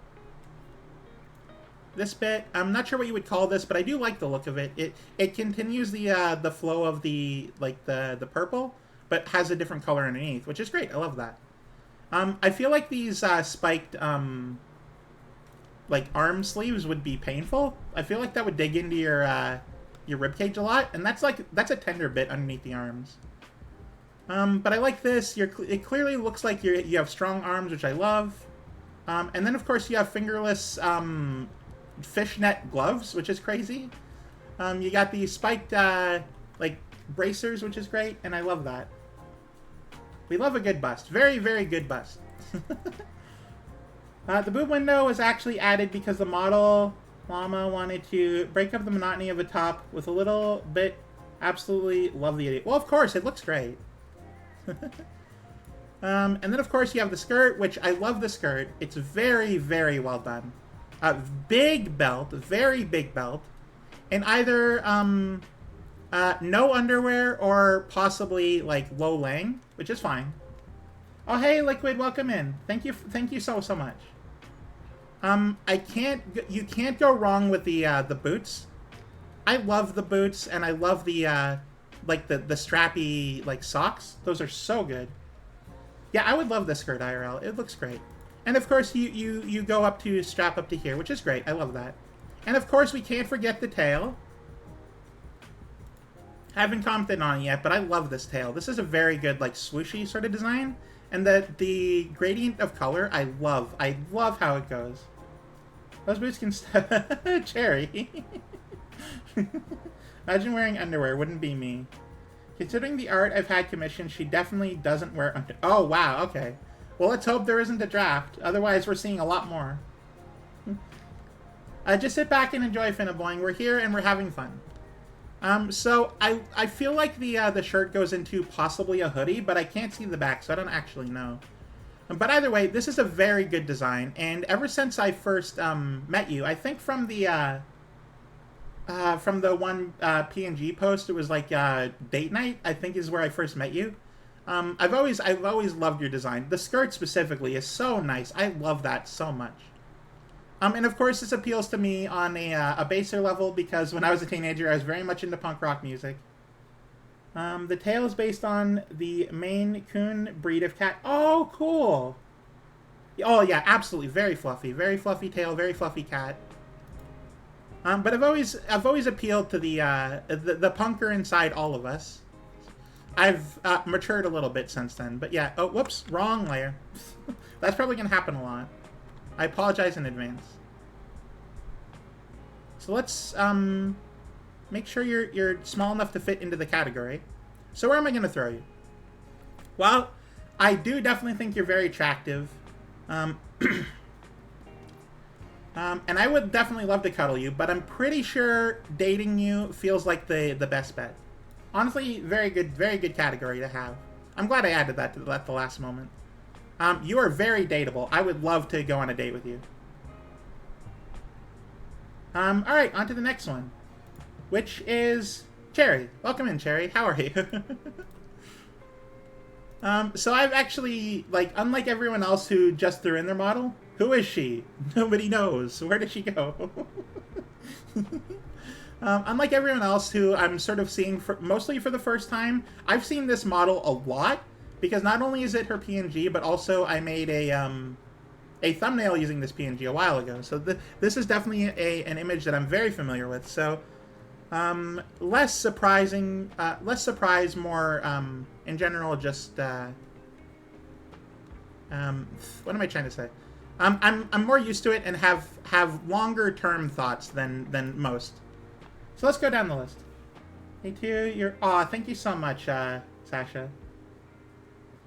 This bit, I'm not sure what you would call this, but I do like the look of it. It continues the flow of the purple, but has a different color underneath, which is great. I love that. I feel like these spiked like arm sleeves would be painful. I feel like that would dig into your ribcage a lot, and that's a tender bit underneath the arms. But I like this. It clearly looks like you have strong arms, which I love. And then of course you have fingerless fishnet gloves, which is crazy. You got the spiked like bracers, which is great, and I love that. We love a good bust. Very, very good bust. The boob window was actually added because the model llama wanted to break up the monotony of a top with a little bit. Absolutely love the idiot. Well, of course, it looks great. And then, of course, you have the skirt, which I love the skirt. It's very, very well done. Big belt, very big belt. And either no underwear or possibly like low lang, which is fine. Oh hey Liquid, welcome in. Thank you so much. You can't go wrong with the boots. I love the boots, and I love the like the strappy like socks. Those are so good. Yeah, I would love this skirt IRL. It looks great. And of course you go up to strap up to here, which is great. I love that. And of course we can't forget the tail. Haven't commented on it yet, but I love this tail. This is a very good, like, swooshy sort of design. And the gradient of color, I love. I love how it goes. Those boots can Cherry. Imagine wearing underwear. Wouldn't be me. Considering the art I've had commissioned, she definitely doesn't wear Oh, wow. Okay. Well, let's hope there isn't a draft. Otherwise, we're seeing a lot more. Just sit back and enjoy Finnaboing. We're here and we're having fun. So I feel like the shirt goes into possibly a hoodie, but I can't see the back, so I don't actually know. But either way, this is a very good design, and ever since I first met you, I think from the one PNG post, it was like date night, I think is where I first met you. I've always loved your design. The skirt specifically is so nice. I love that so much. And of course, this appeals to me on a baser level because when I was a teenager, I was very much into punk rock music. The tail is based on the Maine Coon breed of cat. Oh, cool! Oh yeah, absolutely, very fluffy tail, very fluffy cat. But I've always appealed to the punker inside all of us. I've matured a little bit since then, but yeah. Oh, whoops, wrong layer. That's probably gonna happen a lot. I apologize in advance. So let's make sure you're small enough to fit into the category. So where am I going to throw you? Well, I do definitely think you're very attractive. And I would definitely love to cuddle you, but I'm pretty sure dating you feels like the best bet. Honestly, very good category to have. I'm glad I added that to the last moment. You are very dateable. I would love to go on a date with you. Alright, on to the next one. Which is Cherry. Welcome in, Cherry. How are you? So I've actually, like, unlike everyone else who just threw in their model, who is she? Nobody knows. Where did she go? Unlike everyone else who I'm sort of seeing mostly for the first time, I've seen this model a lot. Because not only is it her PNG, but also I made a thumbnail using this PNG a while ago. So this is definitely an image that I'm very familiar with. So less surprise, more in general, just what am I trying to say? I'm more used to it and have longer term thoughts than most. So let's go down the list. Hey, too, thank you so much, Sasha.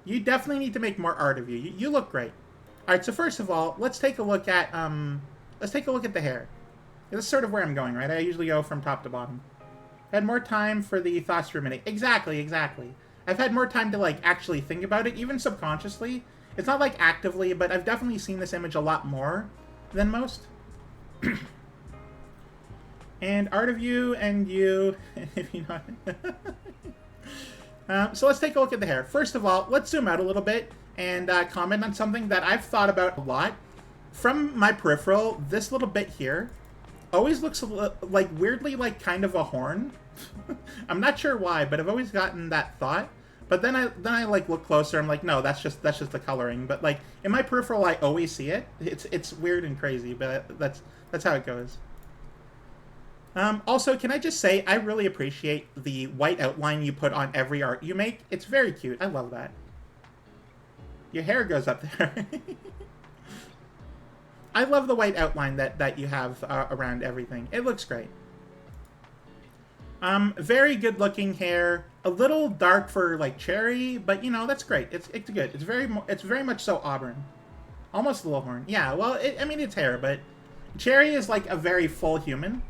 You definitely need to make more art of you. You look great. All right, so first of all, let's take a look at the hair. This is sort of where I'm going, right? I usually go from top to bottom. I had more time for the thoughts to ruminate. Exactly. I've had more time to like actually think about it, even subconsciously. It's not like actively, but I've definitely seen this image a lot more than most. And art of you and you, if you know. So let's take a look at the hair. First of all, let's zoom out a little bit and comment on something that I've thought about a lot. From my peripheral, this little bit here always looks like weirdly like kind of a horn. I'm not sure why, but I've always gotten that thought. But then I like look closer. I'm like, no, that's just the coloring. But like in my peripheral, I always see it. It's weird and crazy, but that's how it goes. Also, can I just say, I really appreciate the white outline you put on every art you make. It's very cute. I love that. Your hair goes up there. I love the white outline that you have around everything. It looks great. Very good looking hair. A little dark for like cherry, but you know, that's great. It's good. It's very much so auburn. Almost a little horn. Yeah, well, I mean, it's hair, but cherry is like a very full human.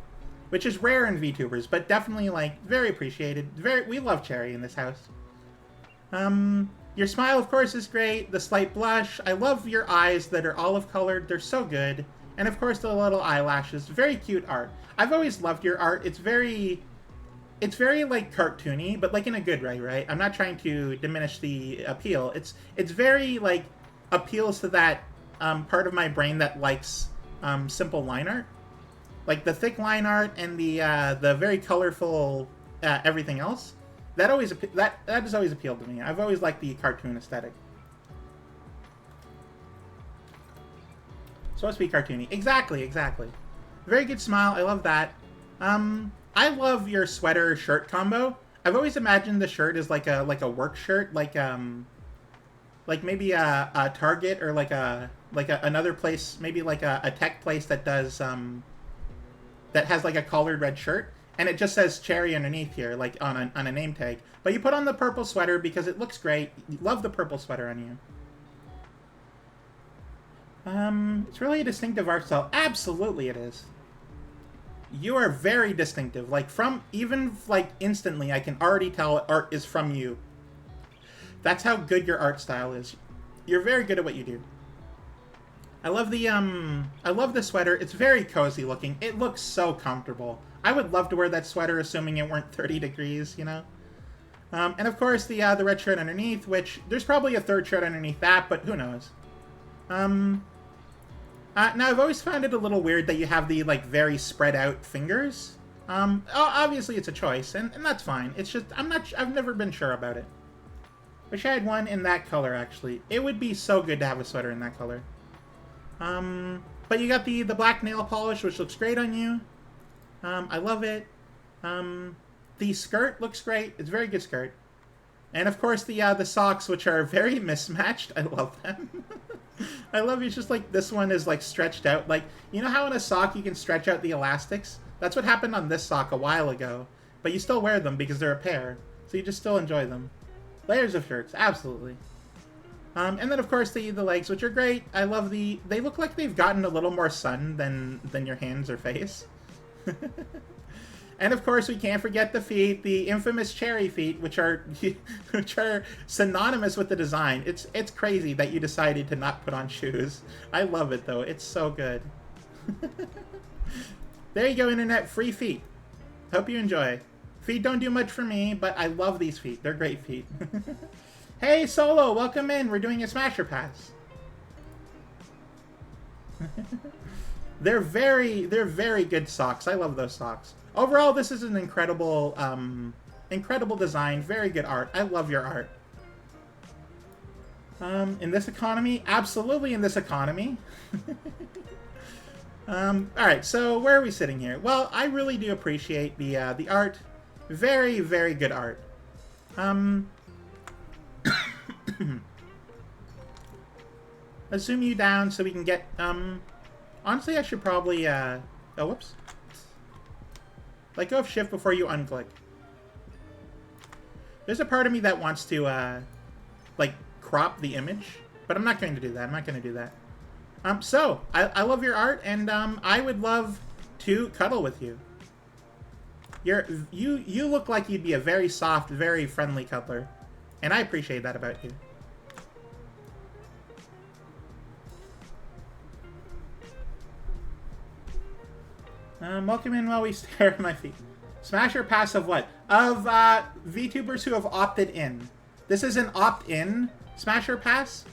Which is rare in VTubers, but definitely, like, very appreciated. We love Cherry in this house. Your smile, of course, is great. The slight blush. I love your eyes that are olive-colored. They're so good. And, of course, the little eyelashes. Very cute art. I've always loved your art. It's very, like, cartoony, but, like, in a good way, right? I'm not trying to diminish the appeal. It's very, like, appeals to that part of my brain that likes simple line art. Like the thick line art and the very colorful everything else, that has always appealed to me. I've always liked the cartoon aesthetic. Supposed to be cartoony. Exactly. Very good smile. I love that. I love your sweater shirt combo. I've always imagined the shirt as like a work shirt, like maybe a Target or like another place, maybe like a tech place that does that has like a collared red shirt, and it just says Cherry underneath here, like on a name tag. But you put on the purple sweater because it looks great. You love the purple sweater on you. It's really a distinctive art style. Absolutely it is. You are very distinctive. Like, even, like, instantly, I can already tell art is from you. That's how good your art style is. You're very good at what you do. I love the sweater. It's very cozy looking. It looks so comfortable. I would love to wear that sweater, assuming it weren't 30 degrees, you know? And of course, the red shirt underneath, which, there's probably a third shirt underneath that, but who knows? Now, I've always found it a little weird that you have the, like, very spread out fingers. Obviously it's a choice, and that's fine. It's just, I've never been sure about it. Wish I had one in that color, actually. It would be so good to have a sweater in that color. But you got the black nail polish, which looks great on you. I love it. The skirt looks great. It's a very good skirt. And of course the socks, which are very mismatched. I love them. I love it's just like this one is like stretched out. Like, you know how in a sock you can stretch out the elastics? That's what happened on this sock a while ago. But you still wear them because they're a pair. So you just still enjoy them. Layers of shirts, absolutely. And then of course the legs, which are great. I love they look like they've gotten a little more sun than your hands or face. And of course we can't forget the feet, the infamous cherry feet, which are synonymous with the design. It's crazy that you decided to not put on shoes. I love it though. It's so good. There you go, internet, free feet. Hope you enjoy. Feet don't do much for me, but I love these feet. They're great feet. Hey, Solo, welcome in. We're doing a Smasher Pass. They're very good socks. I love those socks. Overall, this is an incredible design. Very good art. I love your art. In this economy? Absolutely in this economy. Alright, so where are we sitting here? Well, I really do appreciate the art. Very, very good art. Let's zoom you down so we can get, honestly, I should probably, oh, whoops. Let go of shift before you unclick. There's a part of me that wants to, like, crop the image, but I'm not going to do that. I'm not going to do that. So, I love your art, and, I would love to cuddle with you. You look like you'd be a very soft, very friendly cuddler, and I appreciate that about you. Welcome in while we stare at my feet. Smasher pass of what? Of VTubers who have opted in. This is an opt-in Smasher pass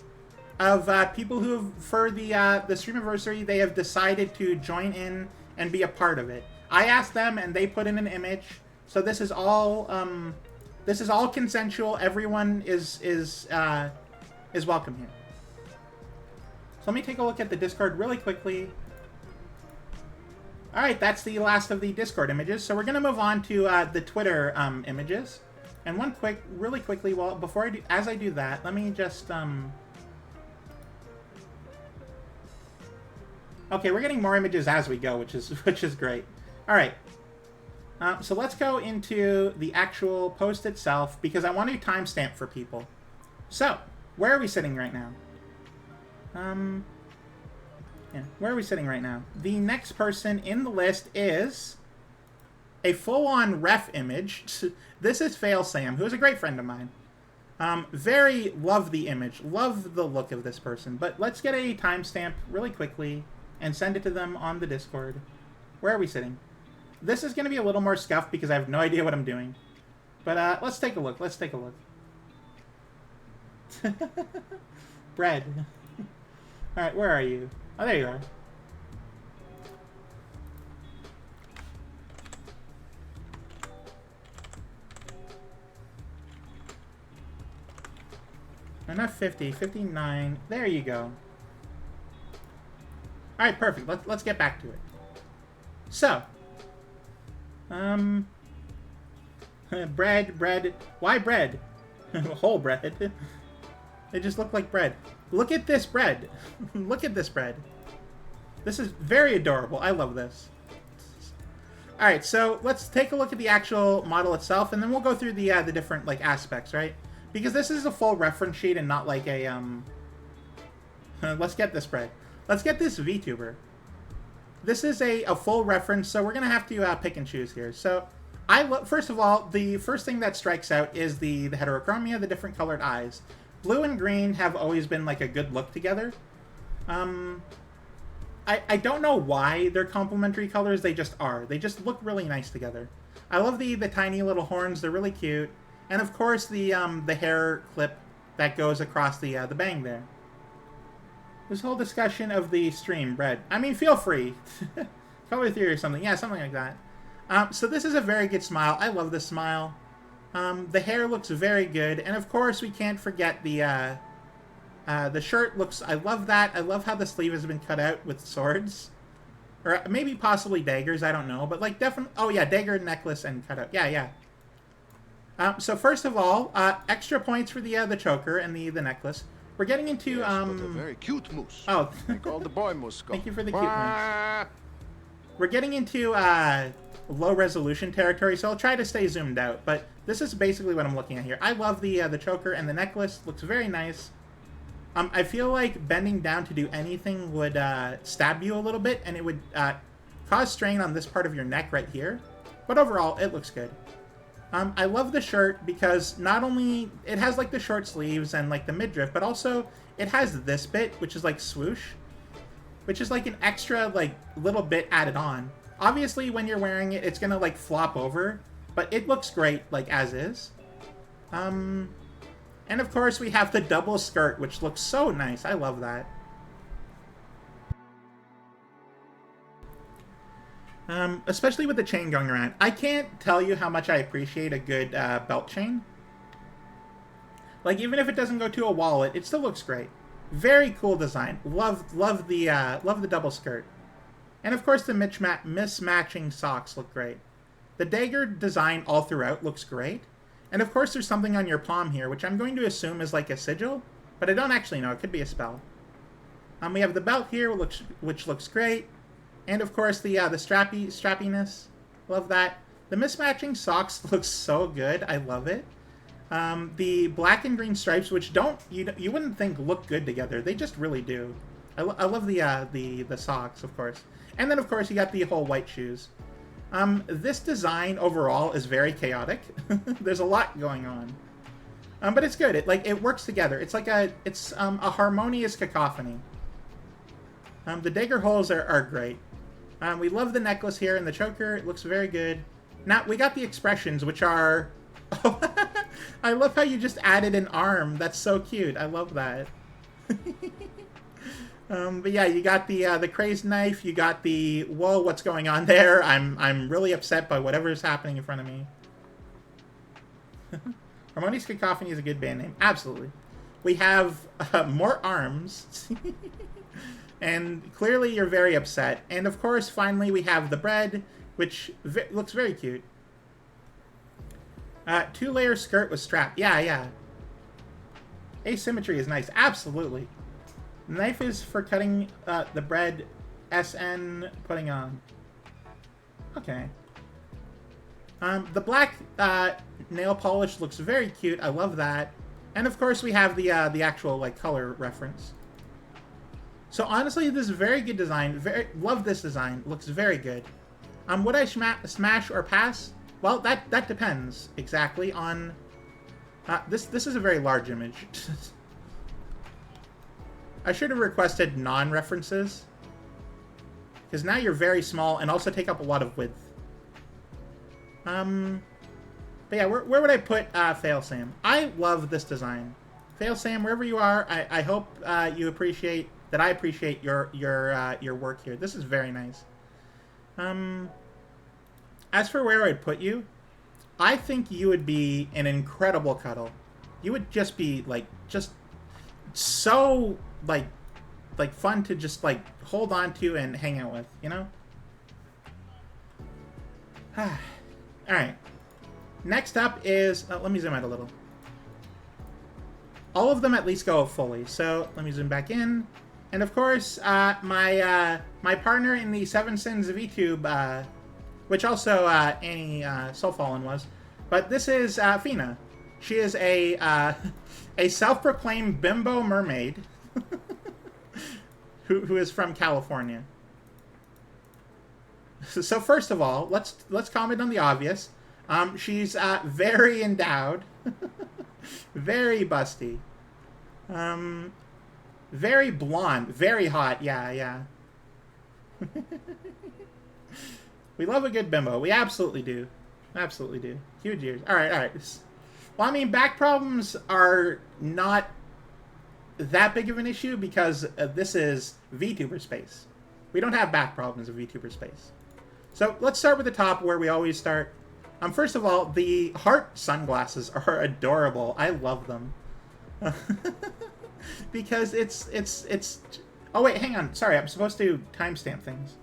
of people who have, for the Steramiversary, they have decided to join in and be a part of it. I asked them and they put in an image. So this is all consensual. Everyone is welcome here. So let me take a look at the Discord really quickly. Alright, that's the last of the Discord images. So we're going to move on to the Twitter images. And really quickly, as I do that, let me just... Okay, we're getting more images as we go, which is great. Alright. So let's go into the actual post itself, because I want to timestamp for people. So, where are we sitting right now? Yeah, where are we sitting right now? The next person in the list is a full-on ref image. This is Fail Sam, who is a great friend of mine. Love the image, love the look of this person. But let's get a timestamp really quickly and send it to them on the Discord. Where are we sitting? This is going to be a little more scuffed because I have no idea what I'm doing. But let's take a look. Let's take a look. Bread. Alright, where are you? Oh, there you are. No, not 50. 59. There you go. Alright, perfect. Let's get back to it. So. Bread. Why bread? Whole bread. They just look like bread. Look at this bread. Look at this bread. This is very adorable. I love this. Alright, so let's take a look at the actual model itself, and then we'll go through the different, like, aspects, right? Because this is a full reference sheet and not like a, let's get this bread. let's get this VTuber. This is a full reference, so we're gonna have to pick and choose here. So, first of all, the first thing that strikes out is the heterochromia, the different colored eyes. Blue and green have always been like a good look together. I don't know why they're complementary colors. They just are. They just look really nice together. I love the tiny little horns. They're really cute, and of course the hair clip that goes across the bang there. This whole discussion of the stream, Brett. I mean, feel free. Color theory or something. Yeah, something like that. So this is a very good smile. I love this smile. The hair looks very good. And of course, we can't forget the shirt looks... I love that. I love how the sleeve has been cut out with swords. Or maybe possibly daggers, I don't know. But like definitely... Oh yeah, dagger, necklace, and cut out. Yeah. So first of all, extra points for the choker and the necklace. We're getting into... Yes, but a very cute moose. Oh. They call the boy moose. Thank you for the cute moose. We're getting into low resolution territory, so I'll try to stay zoomed out. But this is basically what I'm looking at here. I love the choker and the necklace. Looks very nice. I feel like bending down to do anything would stab you a little bit, and it would cause strain on this part of your neck right here. But overall, it looks good. I love the shirt because not only it has like the short sleeves and like the midriff, but also it has this bit, which is like swoosh, which is like an extra like little bit added on. Obviously, when you're wearing it, it's gonna like flop over, but it looks great like as is. And of course, we have the double skirt, which looks so nice. I love that. Especially with the chain going around. I can't tell you how much I appreciate a good belt chain. Like, even if it doesn't go to a wallet, it still looks great. Very cool design. Love the double skirt. And of course, the mismatching socks look great. The dagger design all throughout looks great. And of course, there's something on your palm here, which I'm going to assume is like a sigil, but I don't actually know. It could be a spell. We have the belt here, which looks great. And of course, the strappiness. Love that. The mismatching socks looks so good. I love it. The black and green stripes, which you wouldn't think look good together. They just really do. I love the socks, of course. And then, of course, you got the whole white shoes. This design overall is very chaotic. There's a lot going on. But it's good. It works together. It's like a harmonious cacophony. The dagger holes are great. We love the necklace here and the choker. It looks very good. Now, we got the expressions, which are... I love how you just added an arm. That's so cute. I love that. But yeah, you got the crazed knife. You got the, whoa, what's going on there? I'm really upset by whatever is happening in front of me. Harmonious Cacophony is a good band name. Absolutely. We have more arms. And clearly you're very upset. And of course, finally, we have the bread, which looks very cute. 2-layer skirt with strap. Yeah. Asymmetry is nice. Absolutely. The knife is for cutting the bread. SN putting on. Okay. The black nail polish looks very cute. I love that. And of course, we have the actual like color reference. So honestly, this is very good design. Love this design. Looks very good. Would I smash or pass? Well, that depends exactly on. This is a very large image. I should have requested non-references, because now you're very small and also take up a lot of width. But yeah, where would I put Fail Sam? I love this design. Fail Sam, wherever you are, I hope you appreciate that. I appreciate your work here. This is very nice. As for where I'd put you, I think you would be an incredible cuddle. You would just be just so fun to just hold on to and hang out with, you know? All right. Next up is let me zoom out a little. All of them at least go fully. So let me zoom back in. And of course, my partner in the Seven Sins of VTube, which also Annie Soulfallen was, but this is Fina. She is a self-proclaimed bimbo mermaid. who is from California. So first of all, let's comment on the obvious. She's very endowed, very busty, very blonde, very hot. Yeah. We love a good bimbo. We absolutely do. Absolutely do. Huge ears. All right. Well, I mean, back problems are not that big of an issue because this is VTuber space. We don't have back problems in VTuber space. So let's start with the top where we always start. First of all, the heart sunglasses are adorable. I love them. Because it's... Oh, wait, hang on. Sorry, I'm supposed to timestamp things.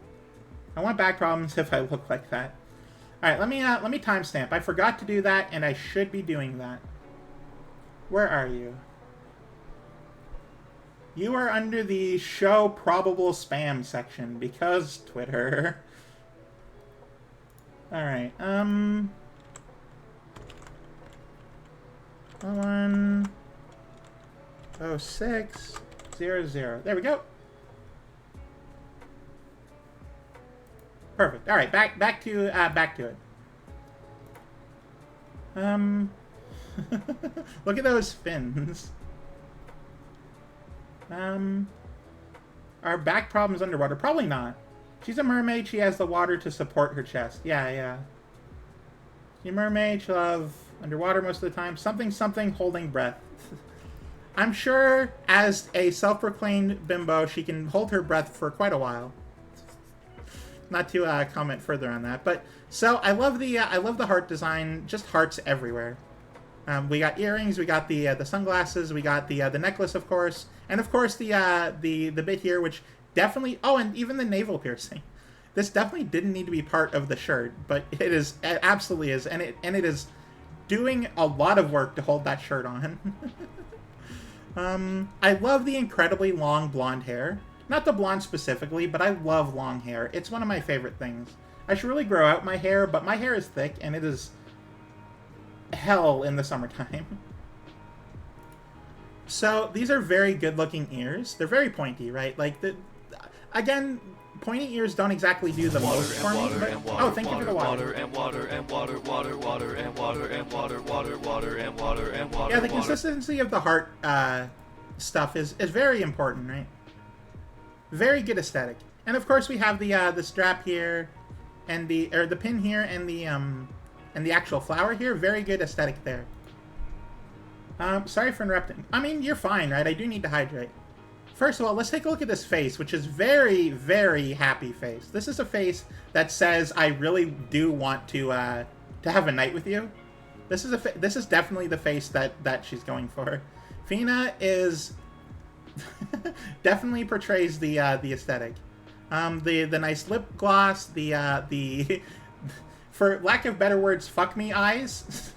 I want back problems if I look like that. All right, let me timestamp. I forgot to do that, and I should be doing that. Where are you? You are under the show probable spam section because Twitter. All right. 10600. There we go. Perfect. All right, back to it. Look at those fins. Are back problems underwater? Probably not. She's a mermaid. She has the water to support her chest. Yeah. She's a mermaid. She'll have underwater most of the time. Something holding breath. I'm sure as a self-proclaimed bimbo, she can hold her breath for quite a while. Not to comment further on that, but so I love the heart design. Just hearts everywhere. We got earrings, we got the sunglasses, we got the necklace, of course, and of course the bit here, which definitely. Oh, and even the navel piercing. This definitely didn't need to be part of the shirt, but it absolutely is, and it is doing a lot of work to hold that shirt on. I love the incredibly long blonde hair. Not the blonde specifically, but I love long hair. It's one of my favorite things. I should really grow out my hair, but my hair is thick, and it is hell in the summertime. So these are very good-looking ears. They're very pointy, right? Like, again, pointy ears don't exactly do the most for me. But, oh, thank you for the water. Yeah, the consistency of the heart stuff is very important, right? Very good aesthetic. And of course we have the strap here, and the pin here, and the actual flower here. Very good aesthetic there. Sorry for interrupting. I mean, you're fine, right? I do need to hydrate. First of all, let's take a look at this face, which is very, very happy face. This is a face that says, "I really do want to have a night with you." This is definitely the face that she's going for. Fina is definitely portrays the aesthetic. The nice lip gloss, the for lack of better words, fuck me eyes.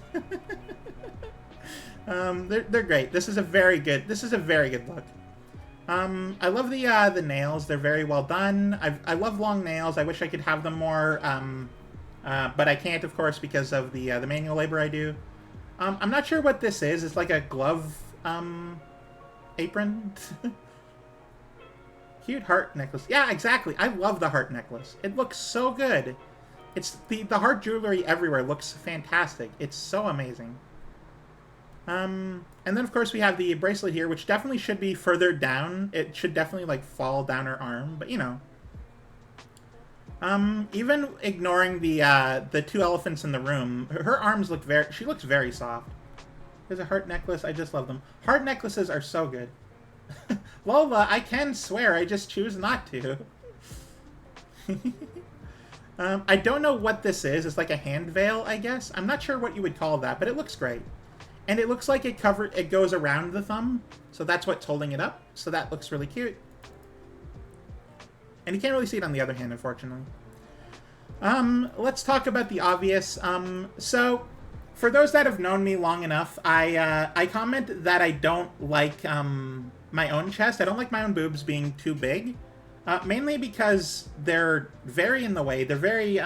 They're great. This is a very good look. I love the nails. They're very well done. I love long nails. I wish I could have them more, but I can't, of course, because of the manual labor I do. I'm not sure what this is. It's like a glove apron. Cute heart necklace. Yeah, exactly. I love the heart necklace. It looks so good. It's the heart jewelry everywhere looks fantastic. It's so amazing. And then of course we have the bracelet here, which definitely should be further down. It should definitely like fall down her arm, but you know. Even ignoring the two elephants in the room, her arms look she looks very soft. There's a heart necklace. I just love them. Heart necklaces are so good. Lola, I can swear, I just choose not to. I don't know what this is. It's like a hand veil, I guess. I'm not sure what you would call that, but it looks great. And it looks like it goes around the thumb, so that's what's holding it up. So that looks really cute. And you can't really see it on the other hand, unfortunately. Let's talk about the obvious. So, for those that have known me long enough, I comment that I don't like my own chest. I don't like my own boobs being too big. Mainly because they're very in the way. They're very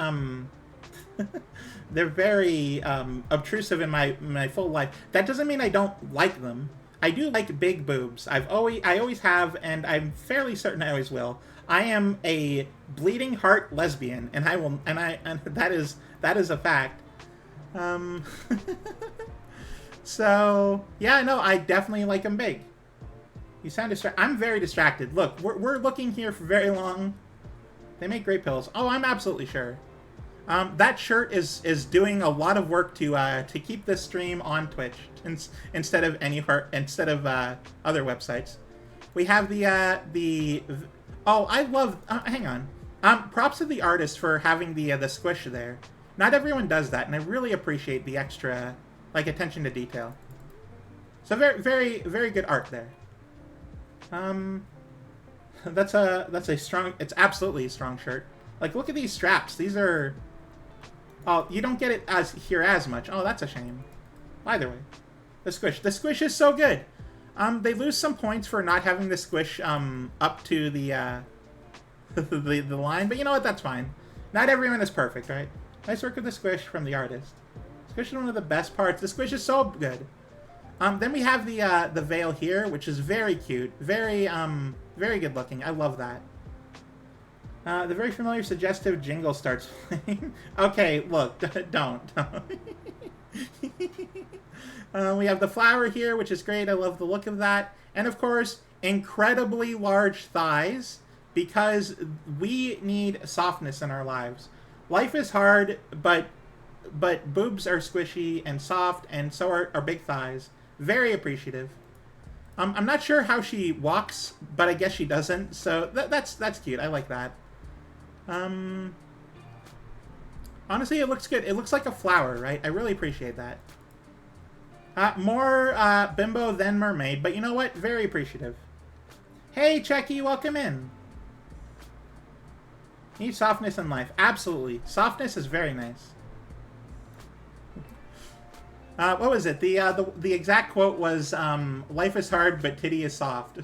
they're very obtrusive in my full life. That doesn't mean I don't like them. I do like big boobs. I always have, and I'm fairly certain I always will. I am a bleeding heart lesbian, and that is a fact. So yeah, no, I definitely like them big. You sound distracted. I'm very distracted. Look, we're looking here for very long. They make great pills. Oh, I'm absolutely sure. That shirt is doing a lot of work to keep this stream on Twitch instead of other websites. We have the oh, I love. Hang on. Props to the artist for having the squish there. Not everyone does that, and I really appreciate the extra attention to detail. So very very good art there. That's a strong. It's absolutely a strong shirt. Like, look at these straps. These are. Oh, you don't get it as much. Oh, that's a shame. Either way, the squish is so good. They lose some points for not having the squish up to the the line, but you know what? That's fine. Not everyone is perfect, right? Nice work with the squish from the artist. Squish is one of the best parts. The squish is so good. Then we have the veil here, which is very cute, very good looking. I love that. The very familiar suggestive jingle starts playing. Okay, look, don't. We have the flower here, which is great. I love the look of that. And of course, incredibly large thighs, because we need softness in our lives. Life is hard, but boobs are squishy and soft, and so are big thighs. Very appreciative. I'm not sure how she walks, but I guess she doesn't. So that's cute. I like that. Honestly, it looks good. It looks like a flower, right? I really appreciate that. More bimbo than mermaid, but you know what? Very appreciative. Hey, Checky, welcome in. Need softness in life. Absolutely. Softness is very nice. What was it? The exact quote was, life is hard, but titty is soft.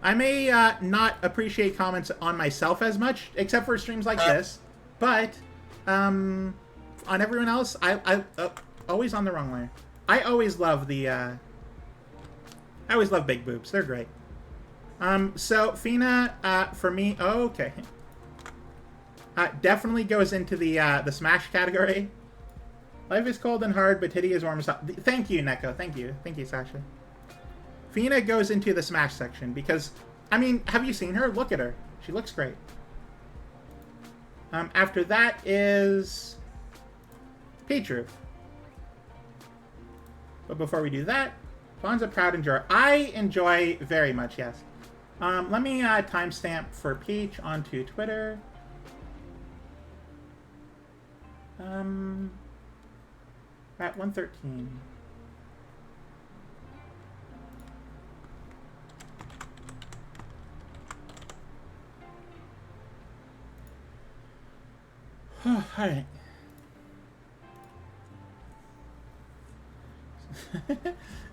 I may not appreciate comments on myself as much, except for streams like this, but on everyone else, I always on the wrong way. I always love I always love big boobs. They're great. So Fina, for me, okay, definitely goes into the smash category. Life is cold and hard, but titty is warm and soft. Thank you, Neko. Thank you, Sasha. Fina goes into the smash section because, I mean, have you seen her? Look at her. She looks great. After that is Peach Roof. But before we do that, Fawn's a proud enjoyer. I enjoy very much, yes. Let me timestamp for Peach onto Twitter. At 1:13. Alright.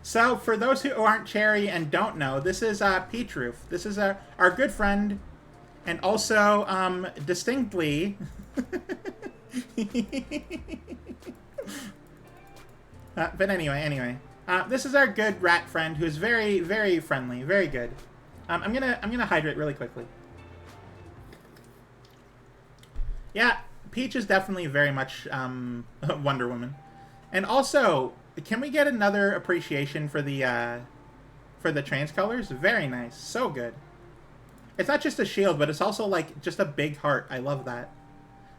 So, for those who aren't Cherry and don't know, this is Peach Roof. This is our good friend, and also distinctly... but anyway, this is our good rat friend who's very, very friendly, very good. I'm gonna hydrate really quickly. Yeah, Peach is definitely very much Wonder Woman, and also, can we get another appreciation for the trans colors? Very nice, so good. It's not just a shield, but it's also like just a big heart. I love that.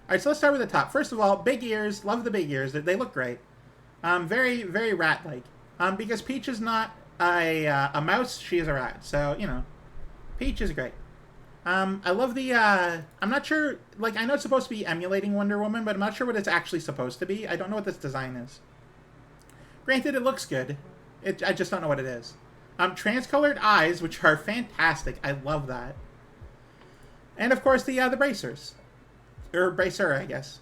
All right, so let's start with the top. First of all, big ears. Love the big ears. They look great. Very, very rat-like. Because Peach is not a mouse, she is a rat. So, you know, Peach is great. I love the, I'm not sure, like, I know it's supposed to be emulating Wonder Woman, but I'm not sure what it's actually supposed to be. I don't know what this design is. Granted, it looks good. I just don't know what it is. Trans-colored eyes, which are fantastic. I love that. And, of course, the bracers. Or bracer, I guess.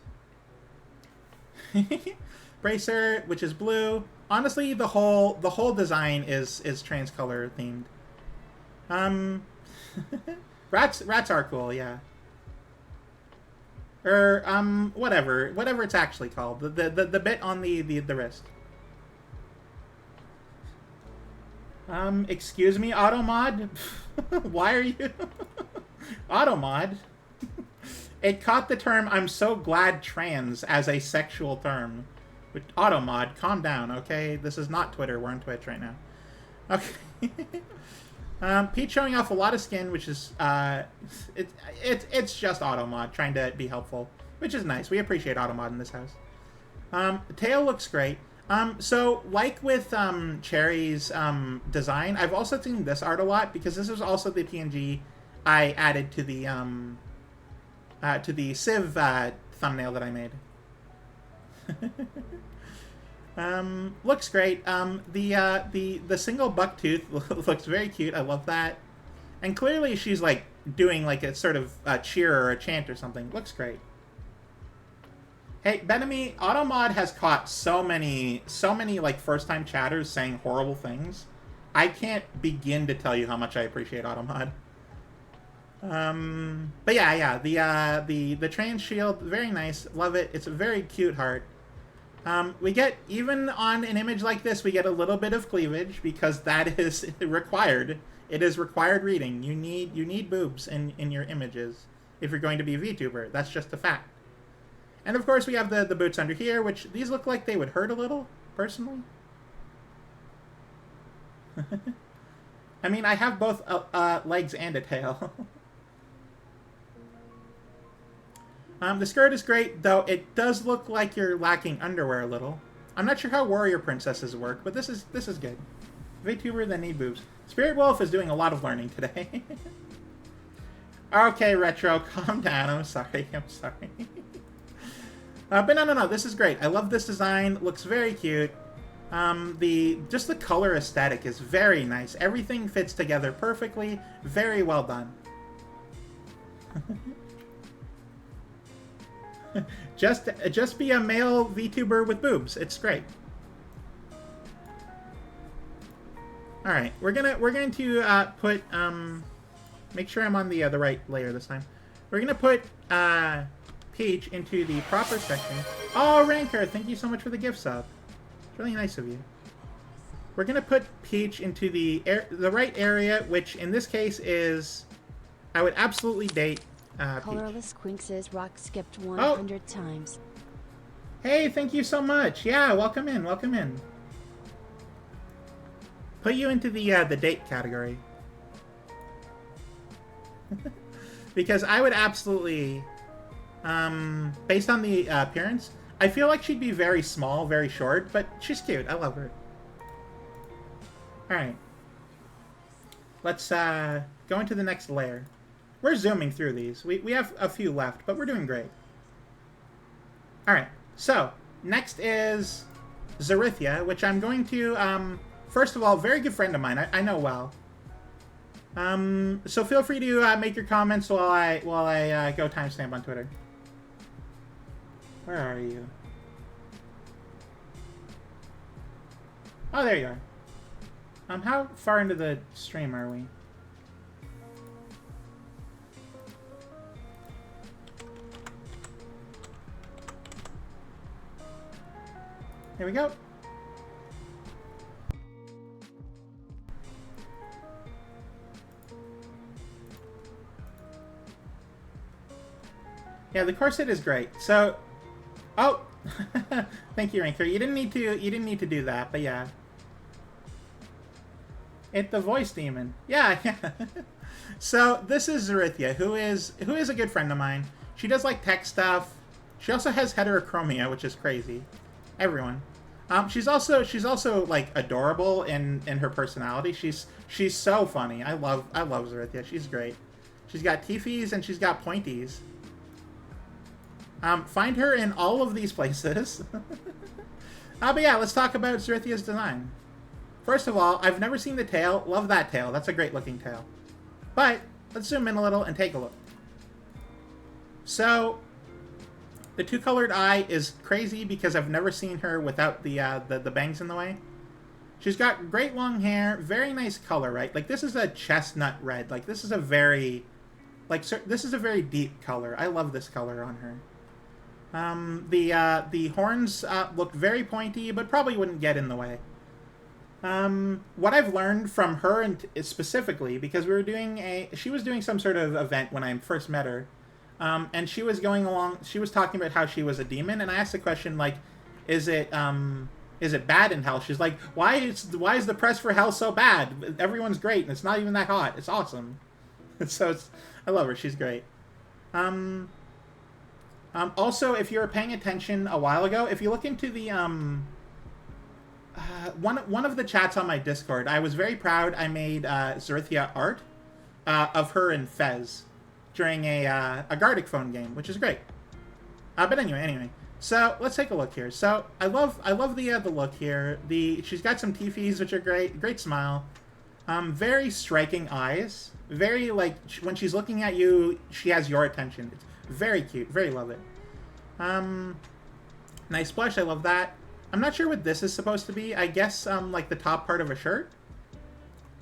Bracer, which is blue. Honestly, the whole design is trans-color themed. Rats are cool, yeah. Or, whatever it's actually called. The bit on the wrist. Excuse me, Automod? Why are you... Automod? It caught the term "I'm so glad trans" as a sexual term. But Automod, calm down, okay? This is not Twitter. We're on Twitch right now. Okay. Pete showing off a lot of skin, which is it's just Automod trying to be helpful, which is nice. We appreciate Automod in this house. The tail looks great. So like with Cherry's design, I've also seen this art a lot because this was also the PNG I added to the Civ thumbnail that I made. Looks great. The single buck tooth looks very cute. I love that. And clearly she's like doing like a sort of cheer or a chant or something. Looks great. Hey, Benemy, Automod has caught so many like first-time chatters saying horrible things. I can't begin to tell you how much I appreciate Automod. But yeah, the trans shield, very nice. Love it. It's a very cute heart. We get, even on an image like this, we get a little bit of cleavage because that is required. It is required reading. You need boobs in your images if you're going to be a VTuber. That's just a fact. And of course we have the boots under here, which these look like they would hurt a little, personally. I mean, I have both legs and a tail. The skirt is great, though it does look like you're lacking underwear a little. I'm not sure how warrior princesses work, but this is good. VTuber that need boobs. Spirit Wolf is doing a lot of learning today. Okay, Retro, calm down. I'm sorry. But no, this is great. I love this design. Looks very cute. Just the color aesthetic is very nice. Everything fits together perfectly. Very well done. Just be a male VTuber with boobs. It's great. All right, we're going to put make sure I'm on the right layer this time. We're gonna put Peach into the proper section. Oh, Ranker, thank you so much for the gift sub. It's really nice of you. We're gonna put Peach into the right area, which in this case is, I would absolutely date. Colorless Quinx's rock skipped 100 times. Hey, thank you so much. Yeah, welcome in. Put you into the date category. Because I would absolutely, based on the appearance, I feel like she'd be very small, very short, but she's cute. I love her. Alright. Let's go into the next layer. We're zooming through these. We have a few left, but we're doing great. Alright, so next is Zarithia, which I'm going to, first of all, very good friend of mine. I know well. So feel free to make your comments while I go timestamp on Twitter. Where are you? Oh, there you are. How far into the stream are we? Here we go. Yeah, the corset is great. So, oh, thank you, Ranker. You didn't need to do that, but yeah. It's the voice demon. Yeah. So this is Zarithia, who is a good friend of mine. She does like tech stuff. She also has heterochromia, which is crazy. Everyone. She's also like adorable in her personality. She's so funny. I love Zarithia. She's great. She's got teefies and she's got pointies. Find her in all of these places. But yeah, let's talk about Zarithia's design. First of all, I've never seen the tail. Love that tail. That's a great looking tail. But let's zoom in a little and take a look. So the two-colored eye is crazy because I've never seen her without the bangs in the way. She's got great long hair, very nice color, right? Like this is a chestnut red. Like this is a very Like, this is a very deep color. I love this color on her. The horns look very pointy, but probably wouldn't get in the way. What I've learned from her and specifically, because she was doing some sort of event when I first met her, and she was talking about how she was a demon, and I asked the question, like, is it bad in hell? She's like, why is the press for hell so bad? Everyone's great, and it's not even that hot. It's awesome. So I love her. She's great. Also, if you were paying attention a while ago, if you look into the one of the chats on my Discord, I was very proud. I made Zerithia art of her in Fez during a Gardic phone game, which is great. But anyway. So let's take a look here. So I love the look here. She's got some teefies, which are great smile. Very striking eyes. Very, like, when she's looking at you, she has your attention. It's very cute. Very love it. Nice blush. I love that. I'm not sure what this is supposed to be. I guess, like, the top part of a shirt.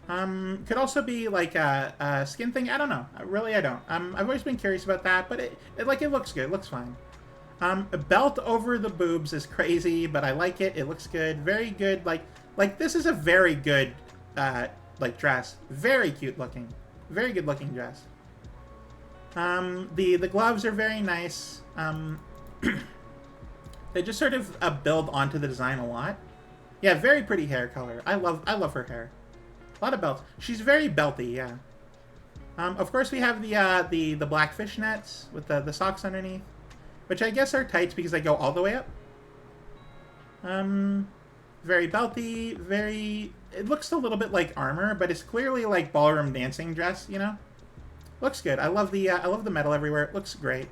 Could also be, like, a skin thing. I don't know. Really, I don't. I've always been curious about that, but it looks good. It looks fine. A belt over the boobs is crazy, but I like it. It looks good. Very good. Like this is a very good, like, dress. Very cute looking. Very good looking dress. The gloves are very nice. They just sort of build onto the design a lot. Yeah, very pretty hair color. I love her hair. A lot of belts. She's very belty, yeah. Of course, we have the black fishnets with the socks underneath, which I guess are tights because they go all the way up. Very belty, very... It looks a little bit like armor, but it's clearly like ballroom dancing dress, you know? Looks good. I love the metal everywhere. It looks great.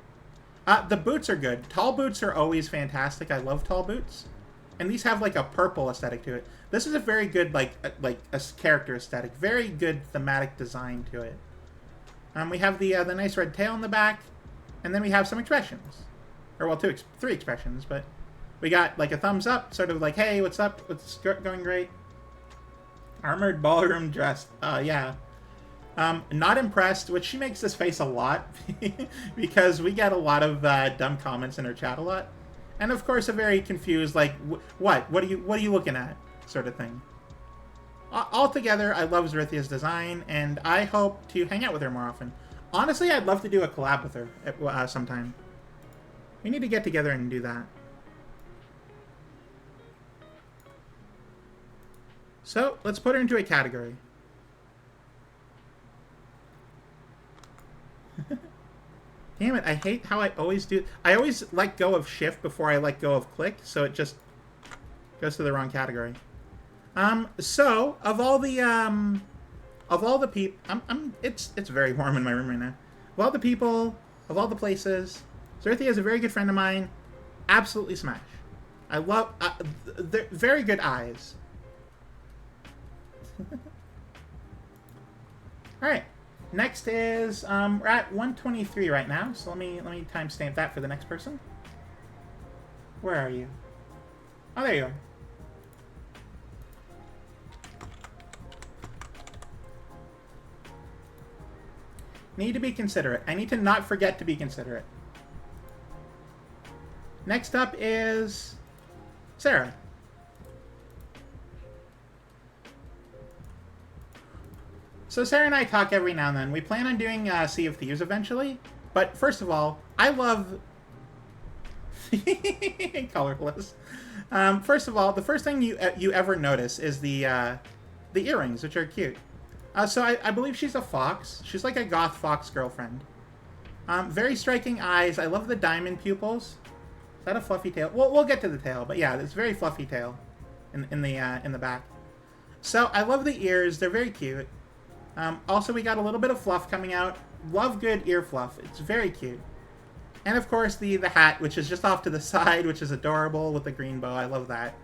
The boots are good. Tall boots are always fantastic. I love tall boots. And these have like a purple aesthetic to it. This is a very good like a character aesthetic. Very good thematic design to it. We have the nice red tail in the back, and then we have some expressions. Or, well, three expressions, but we got, like, a thumbs up, sort of like, hey, what's up? What's going great? Armored ballroom dress. Yeah. Not impressed, which she makes this face a lot, because we get a lot of dumb comments in her chat a lot. And, of course, a very confused, like, what? What are you looking at? Sort of thing. Altogether, I love Zerithia's design, and I hope to hang out with her more often. Honestly, I'd love to do a collab with her at sometime. We need to get together and do that. So, let's put her into a category. Damn it, I hate how I always do... I always let go of shift before I let go of click, so it just goes to the wrong category. So, of all the people... it's very warm in my room right now. Of all the people, of all the places... Zerithia is a very good friend of mine. Absolutely smash. I love... they're very good eyes. Alright. Next is... we're at 123 right now, so let me timestamp that for the next person. Where are you? Oh, there you are. Need to be considerate. I need to not forget to be considerate. Next up is Sarah. So Sarah and I talk every now and then. We plan on doing Sea of Thieves eventually. But first of all, I love... colorless. First of all, the first thing you ever notice is the earrings, which are cute. So I believe she's a fox. She's like a goth fox girlfriend. Very striking eyes. I love the diamond pupils. Is that a fluffy tail? We'll get to the tail, but yeah, it's very fluffy tail in the back. So I love the ears. They're very cute. Also, we got a little bit of fluff coming out. Love good ear fluff. It's very cute. And of course, the hat, which is just off to the side, which is adorable with the green bow. I love that.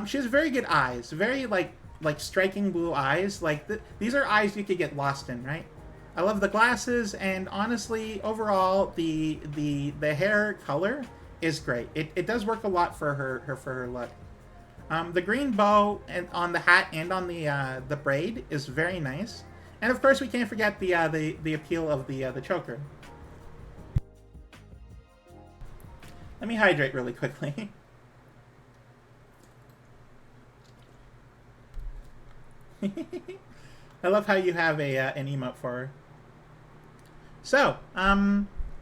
She has very good eyes. Very like striking blue eyes. Like these are eyes you could get lost in, right? I love the glasses, and honestly, overall, the hair color is great. It does work a lot for her look. The green bow and on the hat and on the braid is very nice. And of course, we can't forget the appeal of the choker. Let me hydrate really quickly. I love how you have an emote for her. So,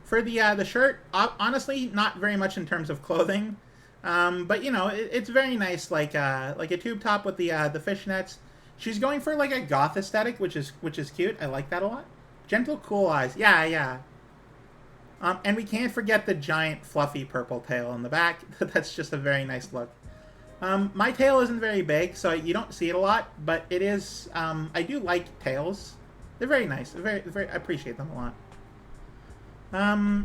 for the shirt, honestly, not very much in terms of clothing, but you know, it's very nice, like a tube top with the fishnets. She's going for like a goth aesthetic, which is cute. I like that a lot. Gentle, cool eyes. Yeah, yeah. And we can't forget the giant fluffy purple tail in the back. That's just a very nice look. My tail isn't very big, so you don't see it a lot, but it is. I do like tails. They're very nice. They're very. I appreciate them a lot.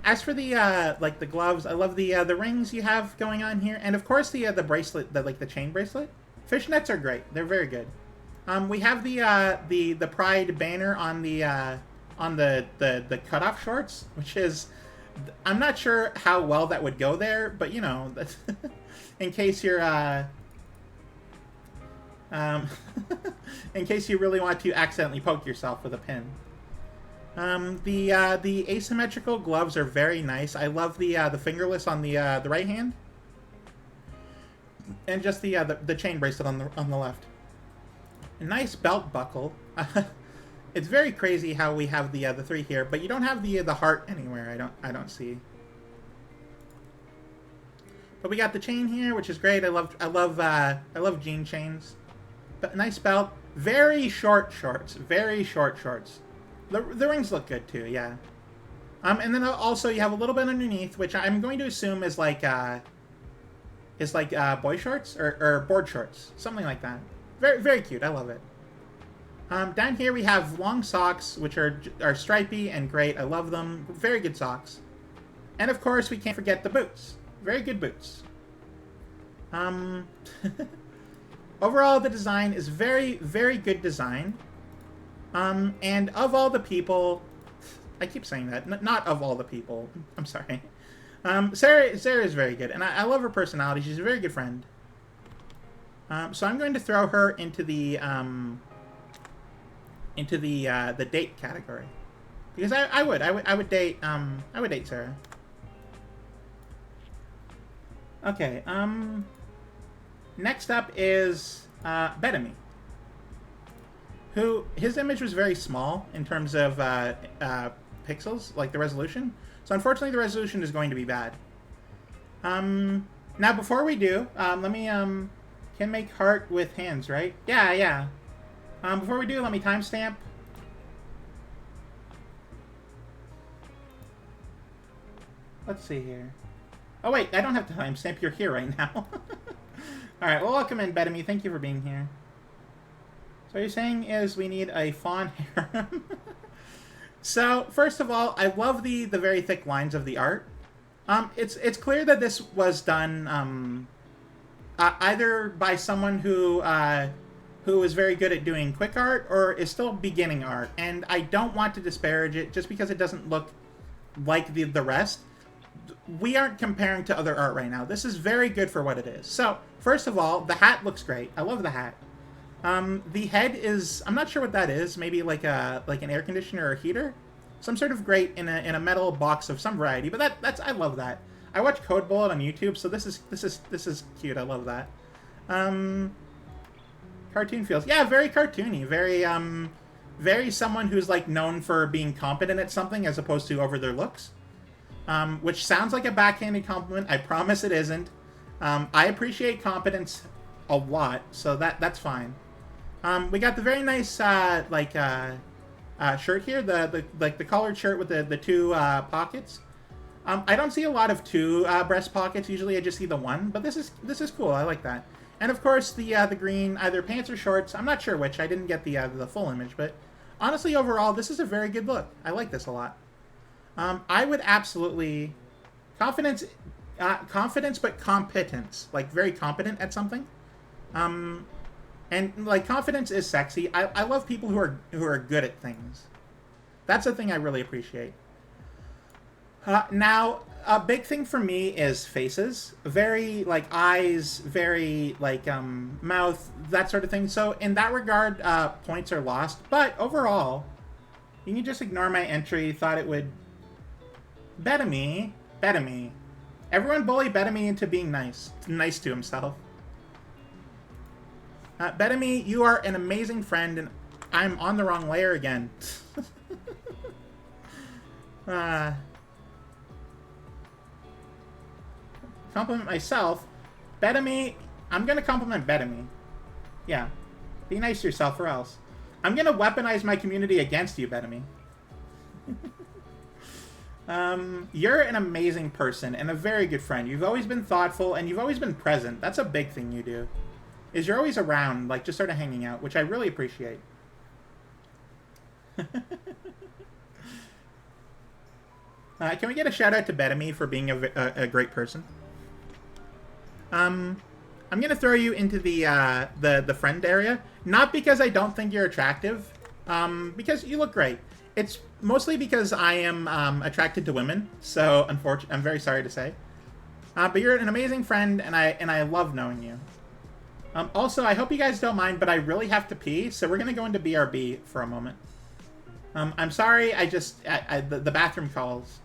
As for the like the gloves, I love the rings you have going on here, and of course the bracelet, the chain bracelet. Fishnets are great. They're very good. We have the Pride banner on the cutoff shorts, which is, I'm not sure how well that would go there, but you know, that's in case you're in case you really want to accidentally poke yourself with a pin. The asymmetrical gloves are very nice. I love the fingerless on the right hand, and just the chain bracelet on the left. A nice belt buckle. It's very crazy how we have the three here, but you don't have the heart anywhere. I don't see. But we got the chain here, which is great. I love jean chains. But nice belt. Very short shorts. Very short shorts. The rings look good too. Yeah. And then also you have a little bit underneath, which I'm going to assume is like boy shorts or board shorts, something like that. Very very cute. I love it. Down here we have long socks, which are stripy and great. I love them. Very good socks. And of course, we can't forget the boots. Very good boots. Overall, the design is very, very good design. And of all the people, I keep saying that. Not of all the people. I'm sorry. Sarah is very good, and I love her personality. She's a very good friend. So I'm going to throw her into the date category, because I would date Sarah. Okay. Next up is Bedami, who his image was very small in terms of pixels, like the resolution. So unfortunately, the resolution is going to be bad. Now before we do, let me can make heart with hands, right? Yeah, yeah. Before we do, let me timestamp. Let's see here. Oh wait, I don't have to timestamp. You're here right now. All right. Well, welcome in, Bedami. Thank you for being here. So what you're saying is we need a fawn harem. So first of all, I love the very thick lines of the art. It's clear that this was done either by someone who is very good at doing quick art or is still beginning art. And I don't want to disparage it just because it doesn't look like the rest. We aren't comparing to other art right now. This is very good for what it is. So first of all, the hat looks great. I love the hat. The head is, I'm not sure what that is. Maybe like an air conditioner or a heater, some sort of grate in a metal box of some variety. But that's I love that. I watch Code Bullet on YouTube, so this is cute. I love that. Cartoon feels, yeah, very cartoony, very someone who's like known for being competent at something as opposed to over their looks. Which sounds like a backhanded compliment. I promise it isn't. I appreciate competence a lot, so that's fine. We got the very nice shirt here, the collared shirt with the two pockets. I don't see a lot of two breast pockets. Usually, I just see the one, but this is cool. I like that. And of course, the green either pants or shorts. I'm not sure which. I didn't get the full image, but honestly, overall, this is a very good look. I like this a lot. I would absolutely confidence, but competence, like very competent at something. And like confidence is sexy. I love people who are good at things. That's the thing I really appreciate. Now, a big thing for me is faces. Very, like, eyes, very, like, mouth, that sort of thing. So, in that regard, points are lost. But, overall, you can just ignore my entry. Thought it would... Betamy. Betamy. Everyone bully Betamy into being nice. Nice to himself. Betamy, you are an amazing friend, and I'm on the wrong layer again. Compliment myself. Betamy, I'm gonna compliment Betamy. Yeah. Be nice to yourself or else. I'm gonna weaponize my community against you, Betamy. You're an amazing person and a very good friend. You've always been thoughtful and you've always been present. That's a big thing you do. Is you're always around, like, just sort of hanging out, which I really appreciate. Can we get a shout out to Betamy for being a great person? I'm gonna throw you into the friend area, not because I don't think you're attractive, because you look great. It's mostly because I am attracted to women, so unfortunately, I'm very sorry to say. But you're an amazing friend, and I love knowing you. Also, I hope you guys don't mind, but I really have to pee, so we're gonna go into BRB for a moment. I'm sorry, the bathroom calls.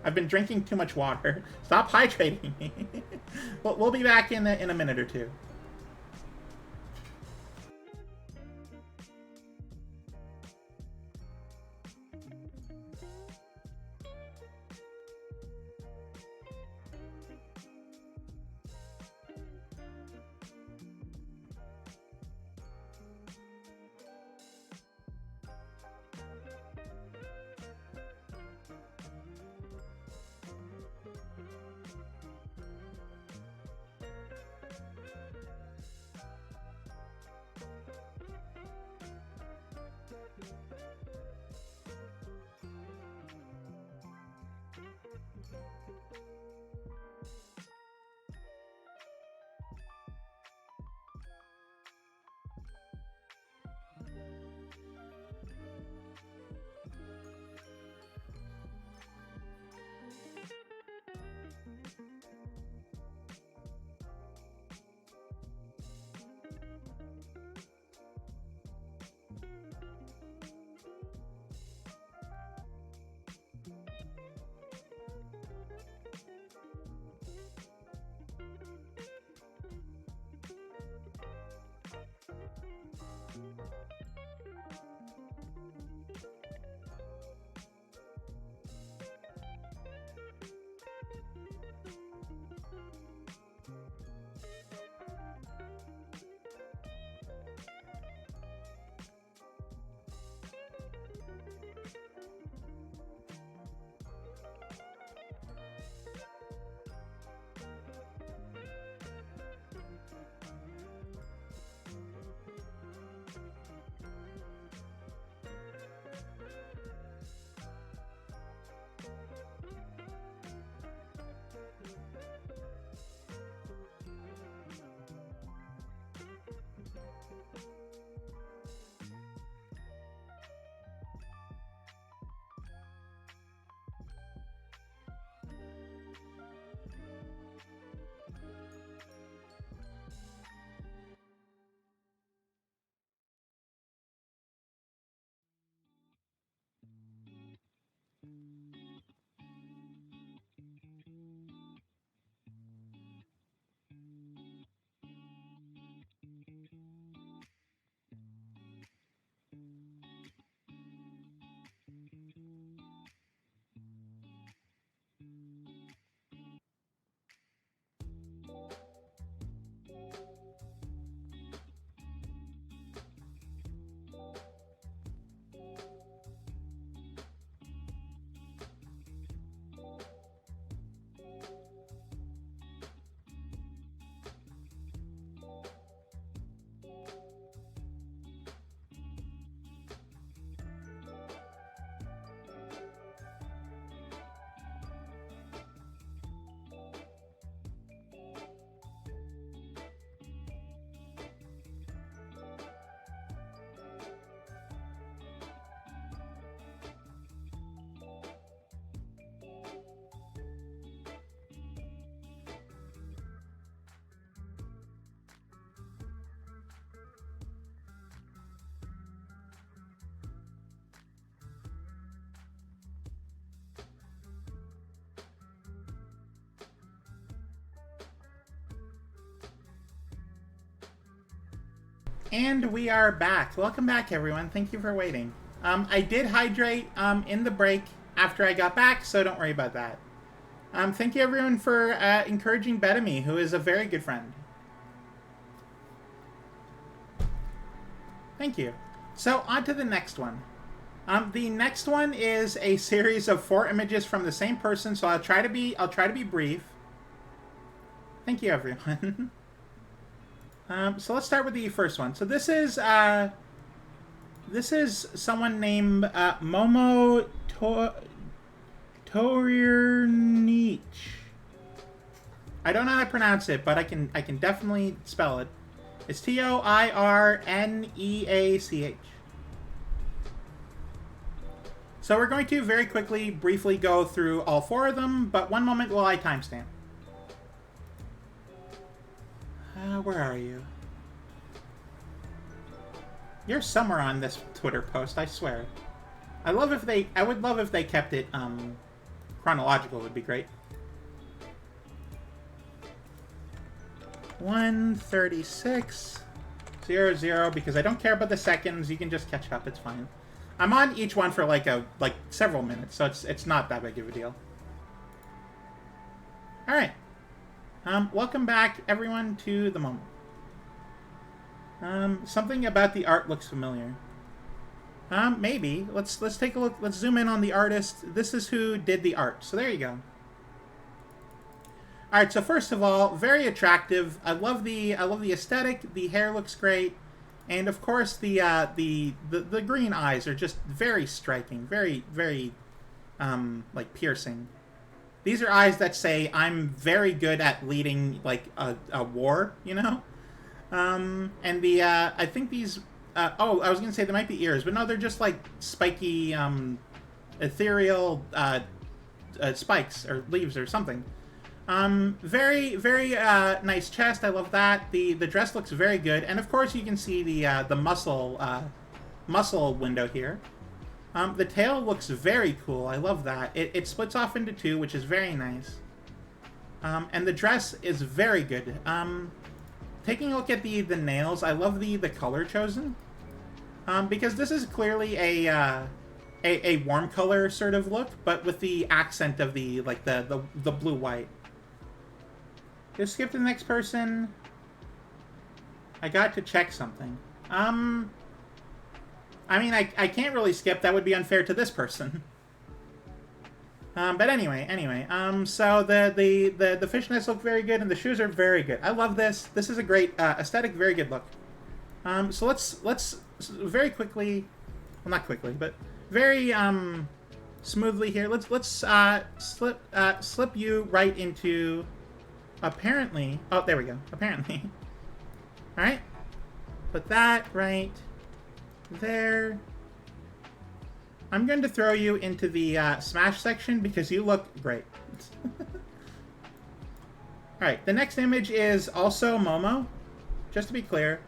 I've been drinking too much water. Stop hydrating me. We'll be back in a minute or two. And we are back. Welcome back, everyone. Thank you for waiting. I did hydrate in the break after I got back, so don't worry about that. Thank you, everyone, for encouraging Betamy, who is a very good friend. Thank you. So, on to the next one. The next one is a series of 4 images from the same person, so I'll try to be brief. Thank you, everyone. So let's start with the first one. So this is someone named Momo Torirnich. I don't know how to pronounce it, but I can definitely spell it. It's Toirneach. So we're going to very quickly, briefly go through all 4 of them, but one moment while I timestamp. Where are you? You're somewhere on this Twitter post, I swear. I would love if they kept it chronological. Would be great. 1:36:00 because I don't care about the seconds. You can just catch up. It's fine. I'm on each one for like several minutes, so it's not that big of a deal. All right. Welcome back, everyone, to the moment. Something about the art looks familiar. Maybe. Let's take a look. Let's zoom in on the artist. This is who did the art. So there you go. All right. So first of all, very attractive. I love the aesthetic. The hair looks great, and of course the green eyes are just very striking. Very like piercing. These are eyes that say, I'm very good at leading, like, a war, you know? And I think these, I was going to say they might be ears, but no, they're just, like, spiky, ethereal, spikes, or leaves, or something. Very nice chest, I love that. The dress looks very good, and of course you can see the muscle window here. The tail looks very cool. I love that. It splits off into 2, which is very nice. And the dress is very good. Taking a look at the nails, I love the color chosen. Because this is clearly a warm color sort of look, but with the accent of the blue-white. Just skip to the next person. I got to check something. I mean, I can't really skip. That would be unfair to this person. But anyway. So the fishnets look very good, and the shoes are very good. I love this. This is a great aesthetic, very good look. So let's very quickly, well, not quickly, but very smoothly here. Let's slip you right into apparently. Oh, there we go. Apparently. All right. Put that right there. I'm going to throw you into the Smash section because you look great. Alright, the next image is also Momo. Just to be clear,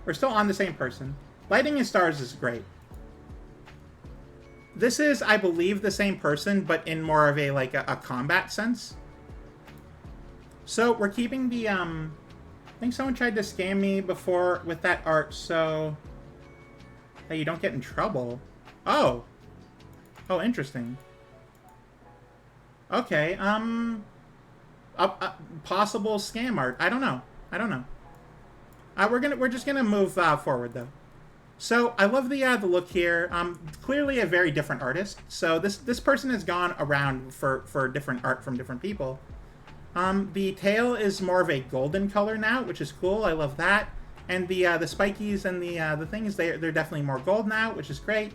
we're still on the same person. Lighting and Stars is great. This is, I believe, the same person, but in more of a combat sense. So we're keeping the, I think someone tried to scam me before with that art, so that you don't get in trouble. Oh, interesting. Okay, a possible scam art. I don't know. We're just gonna move forward though. So I love the look here. Clearly a very different artist. So this person has gone around for different art from different people. The tail is more of a golden color now, which is cool. I love that. And the spikies and the things, they're definitely more gold now, which is great.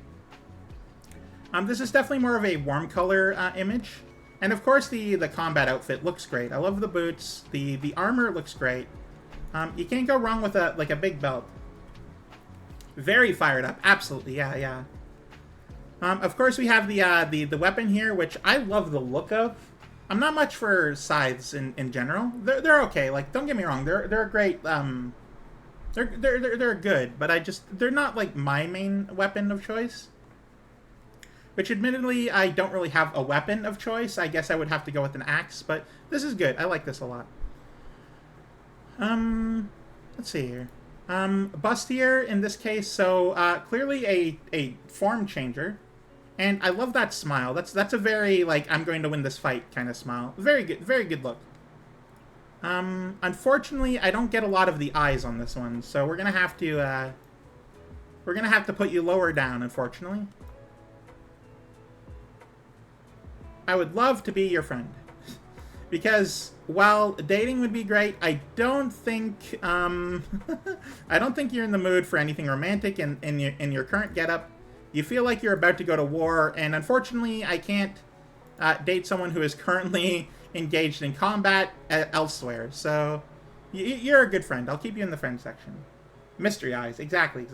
This is definitely more of a warm color image. And of course the combat outfit looks great. I love the boots. The armor looks great. You can't go wrong with a big belt. Very fired up. Absolutely, yeah. Of course we have the weapon here, which I love the look of. I'm not much for scythes in general. They're okay. Like, don't get me wrong. They're a great. They're good, but they're not like my main weapon of choice. Which, admittedly, I don't really have a weapon of choice. I guess I would have to go with an axe, but this is good. I like this a lot. Let's see here. Bustier in this case, so clearly a form changer. And I love that smile. That's a very, like, I'm going to win this fight kind of smile. Very good look. Unfortunately, I don't get a lot of the eyes on this one, so we're gonna have to put you lower down, unfortunately. I would love to be your friend. Because while dating would be great, I don't think I don't think you're in the mood for anything romantic in your current getup. You feel like you're about to go to war, and unfortunately, I can't date someone who is currently engaged in combat elsewhere. So you're a good friend. I'll keep you in the friend section. Mystery eyes, exactly.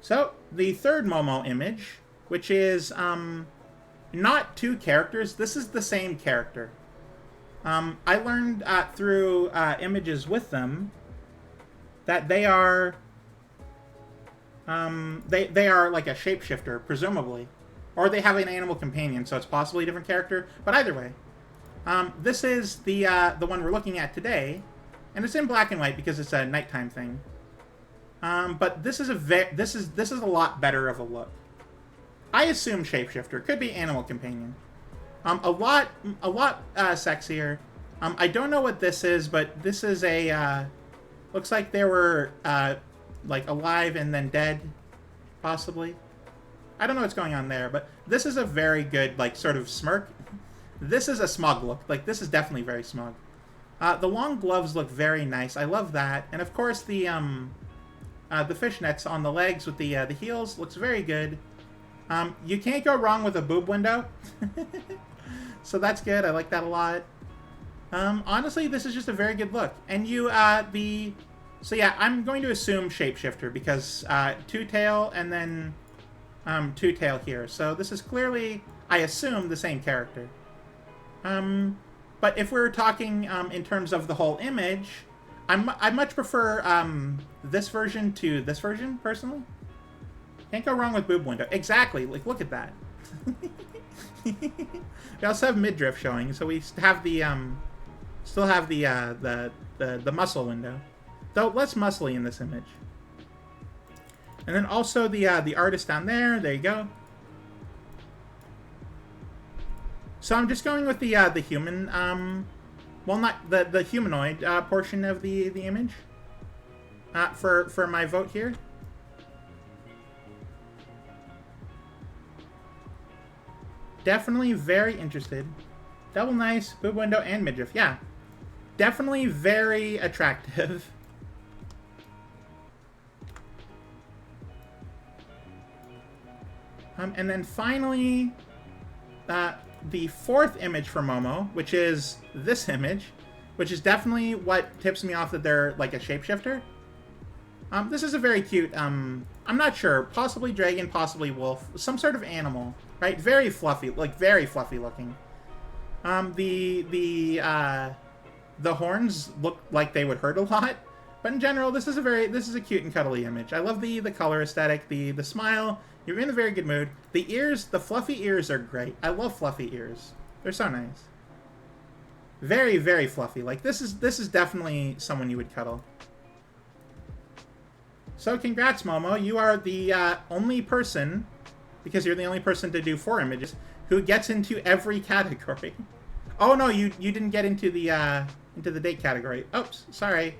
So the third Momo image, which is not two characters. This is the same character. I learned through images with them that they are they are like a shapeshifter, presumably, or they have an animal companion, so it's possibly a different character. But either way, this is the one we're looking at today, and it's in black and white because it's a nighttime thing. But this is a lot better of a look. I assume shapeshifter, could be animal companion. A lot sexier. I don't know what this is, but this is a looks like they were like alive and then dead, possibly. I don't know what's going on there, but this is a very good, like, sort of smirk. This is a smug look. Like, this is definitely very smug. The long gloves look very nice. I love that, and of course the fishnets on the legs with the heels looks very good. You can't go wrong with a boob window. So that's good. I like that a lot. Honestly, this is just a very good look. And so yeah, I'm going to assume shapeshifter because two-tail and then two-tail here. So this is clearly, I assume, the same character. But if we're talking in terms of the whole image, I much prefer this version to this version, personally. Can't go wrong with boob window. Exactly. Like, look at that. We also have midriff showing, so we have the still have the muscle window, though less muscly in this image. And then also the artist down there. There you go. So I'm just going with the human, well, not the humanoid portion of the image for my vote here. Definitely very interested. Double nice, boob window, and midriff. Yeah. Definitely very attractive. And then finally, the fourth image for Momo, which is this image, which is definitely what tips me off that they're like a shapeshifter. This is a very cute, I'm not sure, possibly dragon, possibly wolf, some sort of animal, right? Very fluffy, like very fluffy looking. The horns look like they would hurt a lot, but in general, this is a cute and cuddly image. I love the color aesthetic, the smile. You're in a very good mood. The ears, the fluffy ears are great. I love fluffy ears. They're so nice. Very, very fluffy. Like, this is definitely someone you would cuddle. So congrats, Momo. You are the only person, because you're the only person to do 4 images, who gets into every category. Oh no, you didn't get into the date category. Oops, sorry.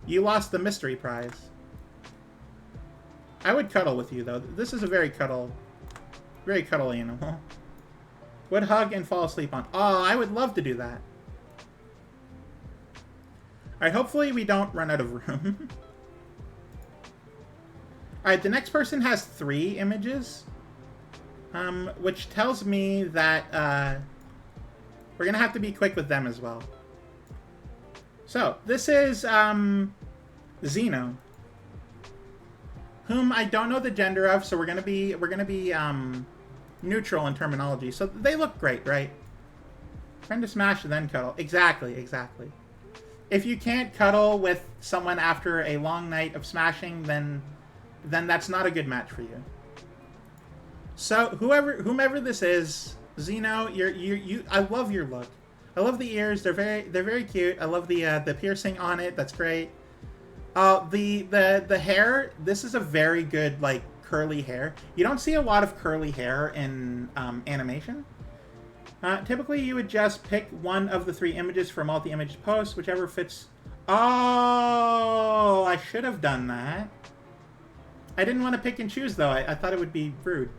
You lost the mystery prize. I would cuddle with you though. This is a very cuddle animal. Would hug and fall asleep on. Oh, I would love to do that. Alright, hopefully we don't run out of room. Alright, the next person has 3 images. Which tells me that we're gonna have to be quick with them as well. So, this is Zeno, whom I don't know the gender of, so we're gonna be neutral in terminology. So they look great, right? Trying to smash then cuddle. Exactly. If you can't cuddle with someone after a long night of smashing, then that's not a good match for you. So whomever this is, Zeno, I love your look. I love the ears. They're very cute. I love the piercing on it. That's great. The hair. This is a very good like curly hair. You don't see a lot of curly hair in animation. Typically, you would just pick one of the 3 images for multi-image post, whichever fits. Oh, I should have done that. I didn't want to pick and choose though. I thought it would be rude.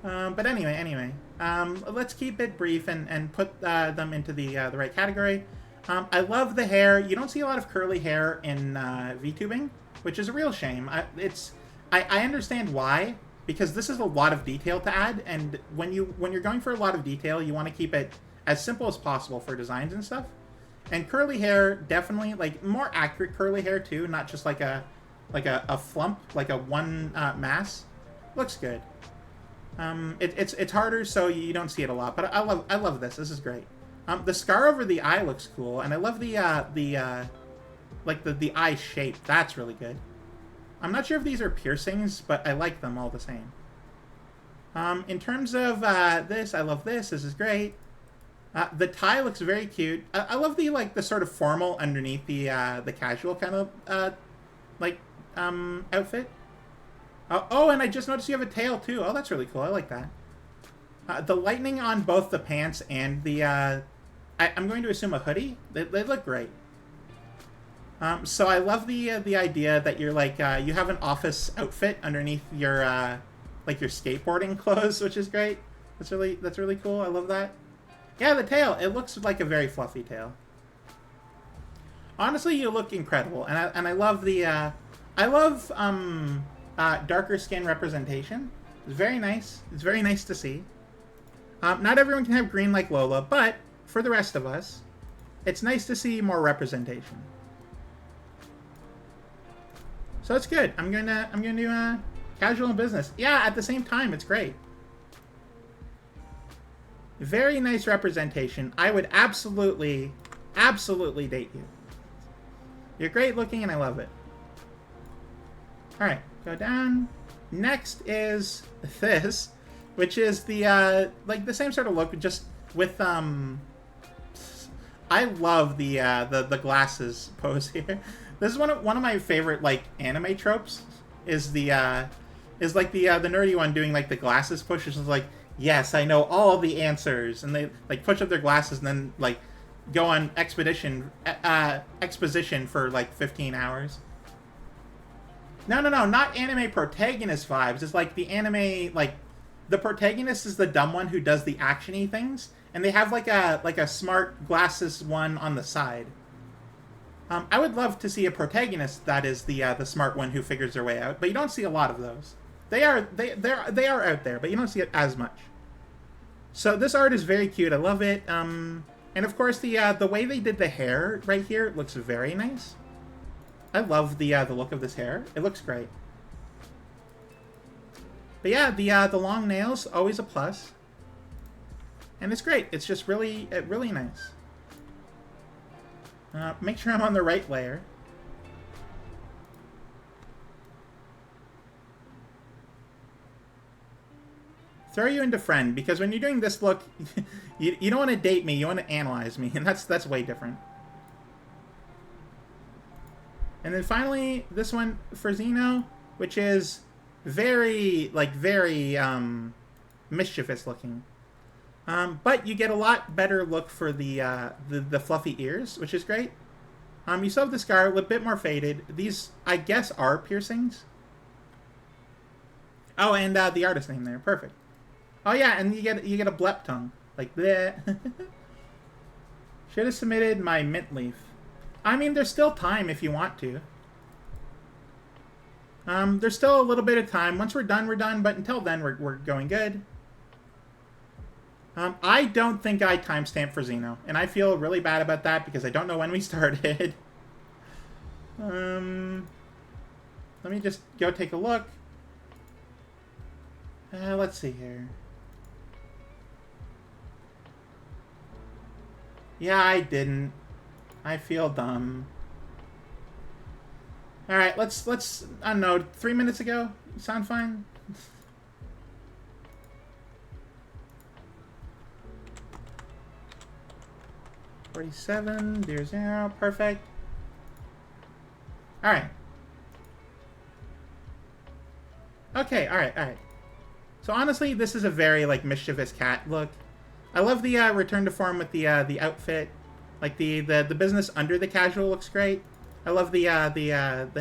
But anyway. Let's keep it brief and put them into the right category. I love the hair. You don't see a lot of curly hair in VTubing, which is a real shame. I understand why, because this is a lot of detail to add, and when you're going for a lot of detail, you want to keep it as simple as possible for designs and stuff. And curly hair, definitely, like, more accurate curly hair too, not just like a flump, like a one mass. Looks good. It's harder, so you don't see it a lot, but I love this. This is great. The scar over the eye looks cool, and I love the eye shape. That's really good. I'm not sure if these are piercings, but I like them all the same. In terms of this, I love this. This is great. The tie looks very cute. I love the sort of formal underneath the casual kind of outfit. Oh, and I just noticed you have a tail too. Oh, that's really cool. I like that. The lightning on both the pants and the I'm going to assume a hoodie. They look great. So I love the idea that you're like you have an office outfit underneath your your skateboarding clothes, which is great. That's really cool. I love that. Yeah, the tail. It looks like a very fluffy tail. Honestly, you look incredible, and I love the darker skin representation. It's very nice. It's very nice to see. Not everyone can have green like Lola, but for the rest of us, it's nice to see more representation. So it's good. I'm gonna do casual and business. Yeah, at the same time, it's great. Very nice representation. I would absolutely date you. You're great looking, and I love it. All right, go down. Next is this, which is the the same sort of look, just with I love the glasses pose here. This is one of my favorite anime tropes. Is the nerdy one doing the glasses push, which is yes, I know all the answers, and they push up their glasses and then go on exposition for 15 hours. No, not anime protagonist vibes. It's the anime the protagonist is the dumb one who does the actiony things, and they have a smart glasses one on the side. I would love to see a protagonist that is the smart one who figures their way out, but you don't see a lot of those. They are out there, but you don't see it as much. So this art is very cute. I love it. And of course the way they did the hair right here looks very nice. I love the look of this hair. It looks great. But yeah, the long nails, always a plus. And it's great. It's just really nice. Make sure I'm on the right layer. Throw you into friend, because when you're doing this look, you don't want to date me, you want to analyze me, and that's way different. And then finally, this one for Xeno, which is very mischievous looking. But you get a lot better look for the fluffy ears, which is great. You still have the scar, a bit more faded. These, I guess, are piercings. Oh, and the artist name there, perfect. Oh yeah, and you get a blep tongue, like that. Should have submitted my mint leaf. I mean, there's still time if you want to. There's still a little bit of time. Once we're done, we're done. But until then, we're going good. I don't think I timestamped for Xeno, and I feel really bad about that because I don't know when we started. Let me just go take a look. Let's see here. Yeah, I didn't. I feel dumb. All right, let's I don't know, 3 minutes ago. Sound fine? $47, dear Xeno, perfect. Alright. Okay, alright. So honestly, this is a very, like, mischievous cat look. I love the return to form with the outfit. Like, the business under the casual looks great. I love the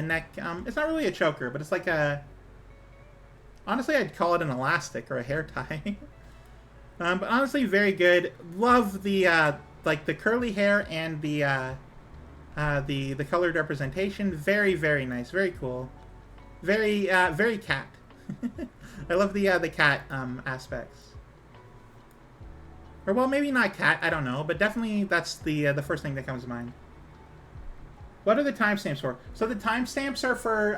neck. It's not really a choker, but it's like a... Honestly, I'd call it an elastic or a hair tie. But honestly, very good. Love the, like, the curly hair and the colored representation. Very, very nice. Very cool. Very, very cat. I love the cat, aspects. Or, well, maybe not cat, I don't know. But definitely that's the first thing that comes to mind. What are the timestamps for? So the timestamps are for,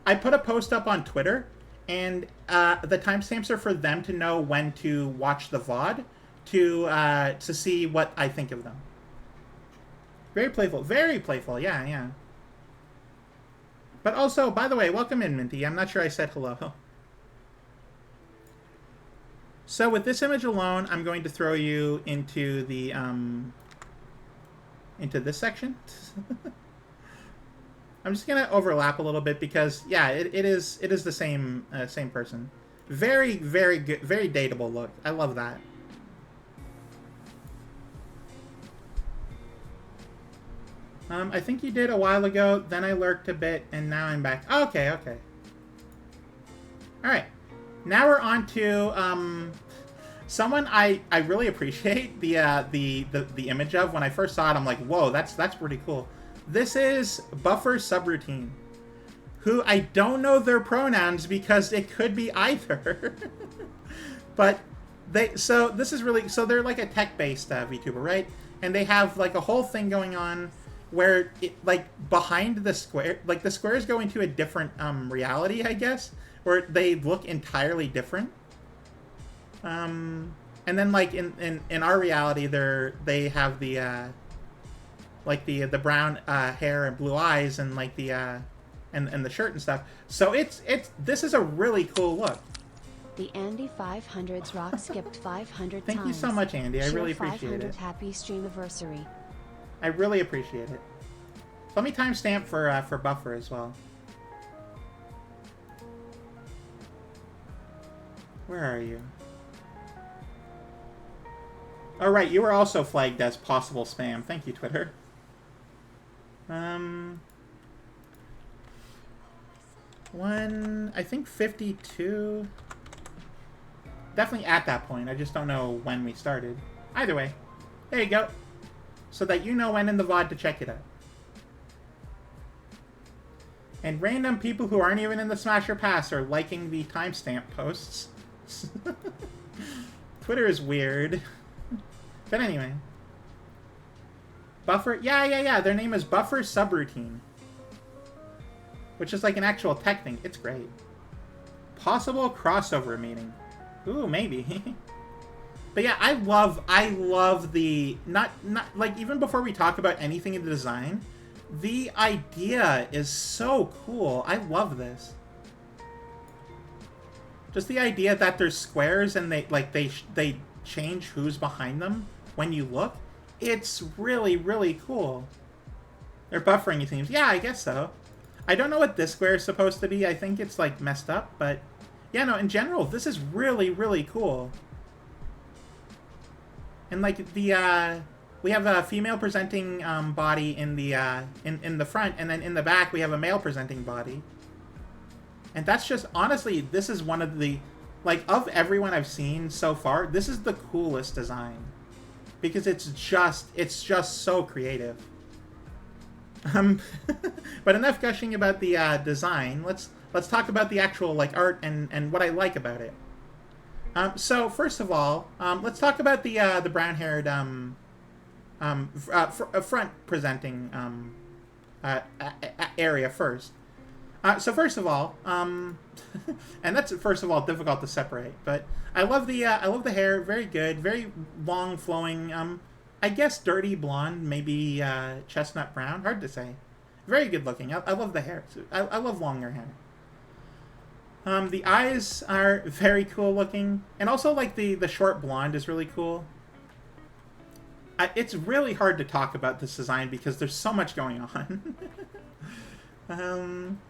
I put a post up on Twitter, and the timestamps are for them to know when to watch the VOD to see what I think of them. Very playful, yeah. But also, by the way, welcome in, Minty. I'm not sure I said hello. So with this image alone, I'm going to throw you into the, into this section. I'm just gonna overlap a little bit because, yeah, it is the same same person. Very, very good, very dateable look. I love that. I think you did a while ago. Then I lurked a bit, and now I'm back. Oh, okay. All right. Now we're on to someone I really appreciate the image of. When I first saw it, I'm like, whoa, that's pretty cool. This is Buffer Subroutine, who I don't know their pronouns because it could be either. But this is really, so they're like a tech-based VTuber, right? And they have like a whole thing going on where it, like, behind the square, like the squares go into a different reality, I guess, where they look entirely different. And then like in our reality, they have the like the brown hair and blue eyes and like the and the shirt and stuff. So this is a really cool look. The Andy 500's rock skipped 500 Thank times. you so much, Andy. I really Share appreciate 500 it. Happy Streamiversary. I really appreciate it. Let me timestamp for Buffer as well. Where are you? Oh, right, you were also flagged as possible spam. Thank you, Twitter. I think 52. Definitely at that point. I just don't know when we started. Either way, there you go. So that you know when in the VOD to check it out. And random people who aren't even in the Smasher Pass are liking the timestamp posts. Twitter is weird. But anyway. Buffer, yeah, their name is Buffer Subroutine. Which is like an actual tech thing. It's great. Possible crossover meeting. Ooh, maybe. But yeah, I love the, not like, even before we talk about anything in the design, the idea is so cool. I love this. Just the idea that there's squares and they change who's behind them when you look. It's really, really cool. They're buffering, it seems. Yeah, I guess so. I don't know what this square is supposed to be. I think it's, like, messed up, but... Yeah, no, in general, this is really, really cool. And, like, the, we have a female-presenting, body in the, in the front, and then in the back, we have a male-presenting body. And that's just... Honestly, this is one of the... Like, of everyone I've seen so far, this is the coolest design. Because it's just so creative. But enough gushing about the design. Let's talk about the actual like art and what I like about it. So first of all, let's talk about the brown-haired front presenting area first. So first of all, and that's first of all difficult to separate, but I love the hair, very good, very long flowing. I guess dirty blonde, maybe chestnut brown, hard to say. Very good looking. I love the hair. I love longer hair. The eyes are very cool looking, and also like the short blonde is really cool. It's really hard to talk about this design because there's so much going on.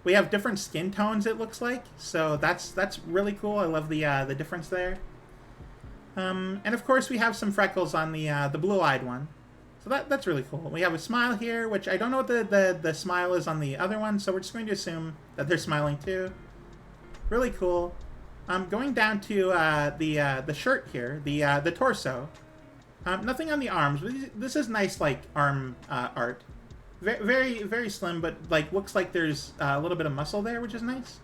We have different skin tones, it looks like, so that's really cool. I love the difference there. And of course we have some freckles on the blue-eyed one, so that's really cool. We have a smile here, which I don't know what the smile is on the other one, so we're just going to assume that they're smiling too. Really cool. Going down to the shirt here, the torso. Nothing on the arms. This is nice, like arm art. Very, very slim, but like looks like there's a little bit of muscle there, which is nice.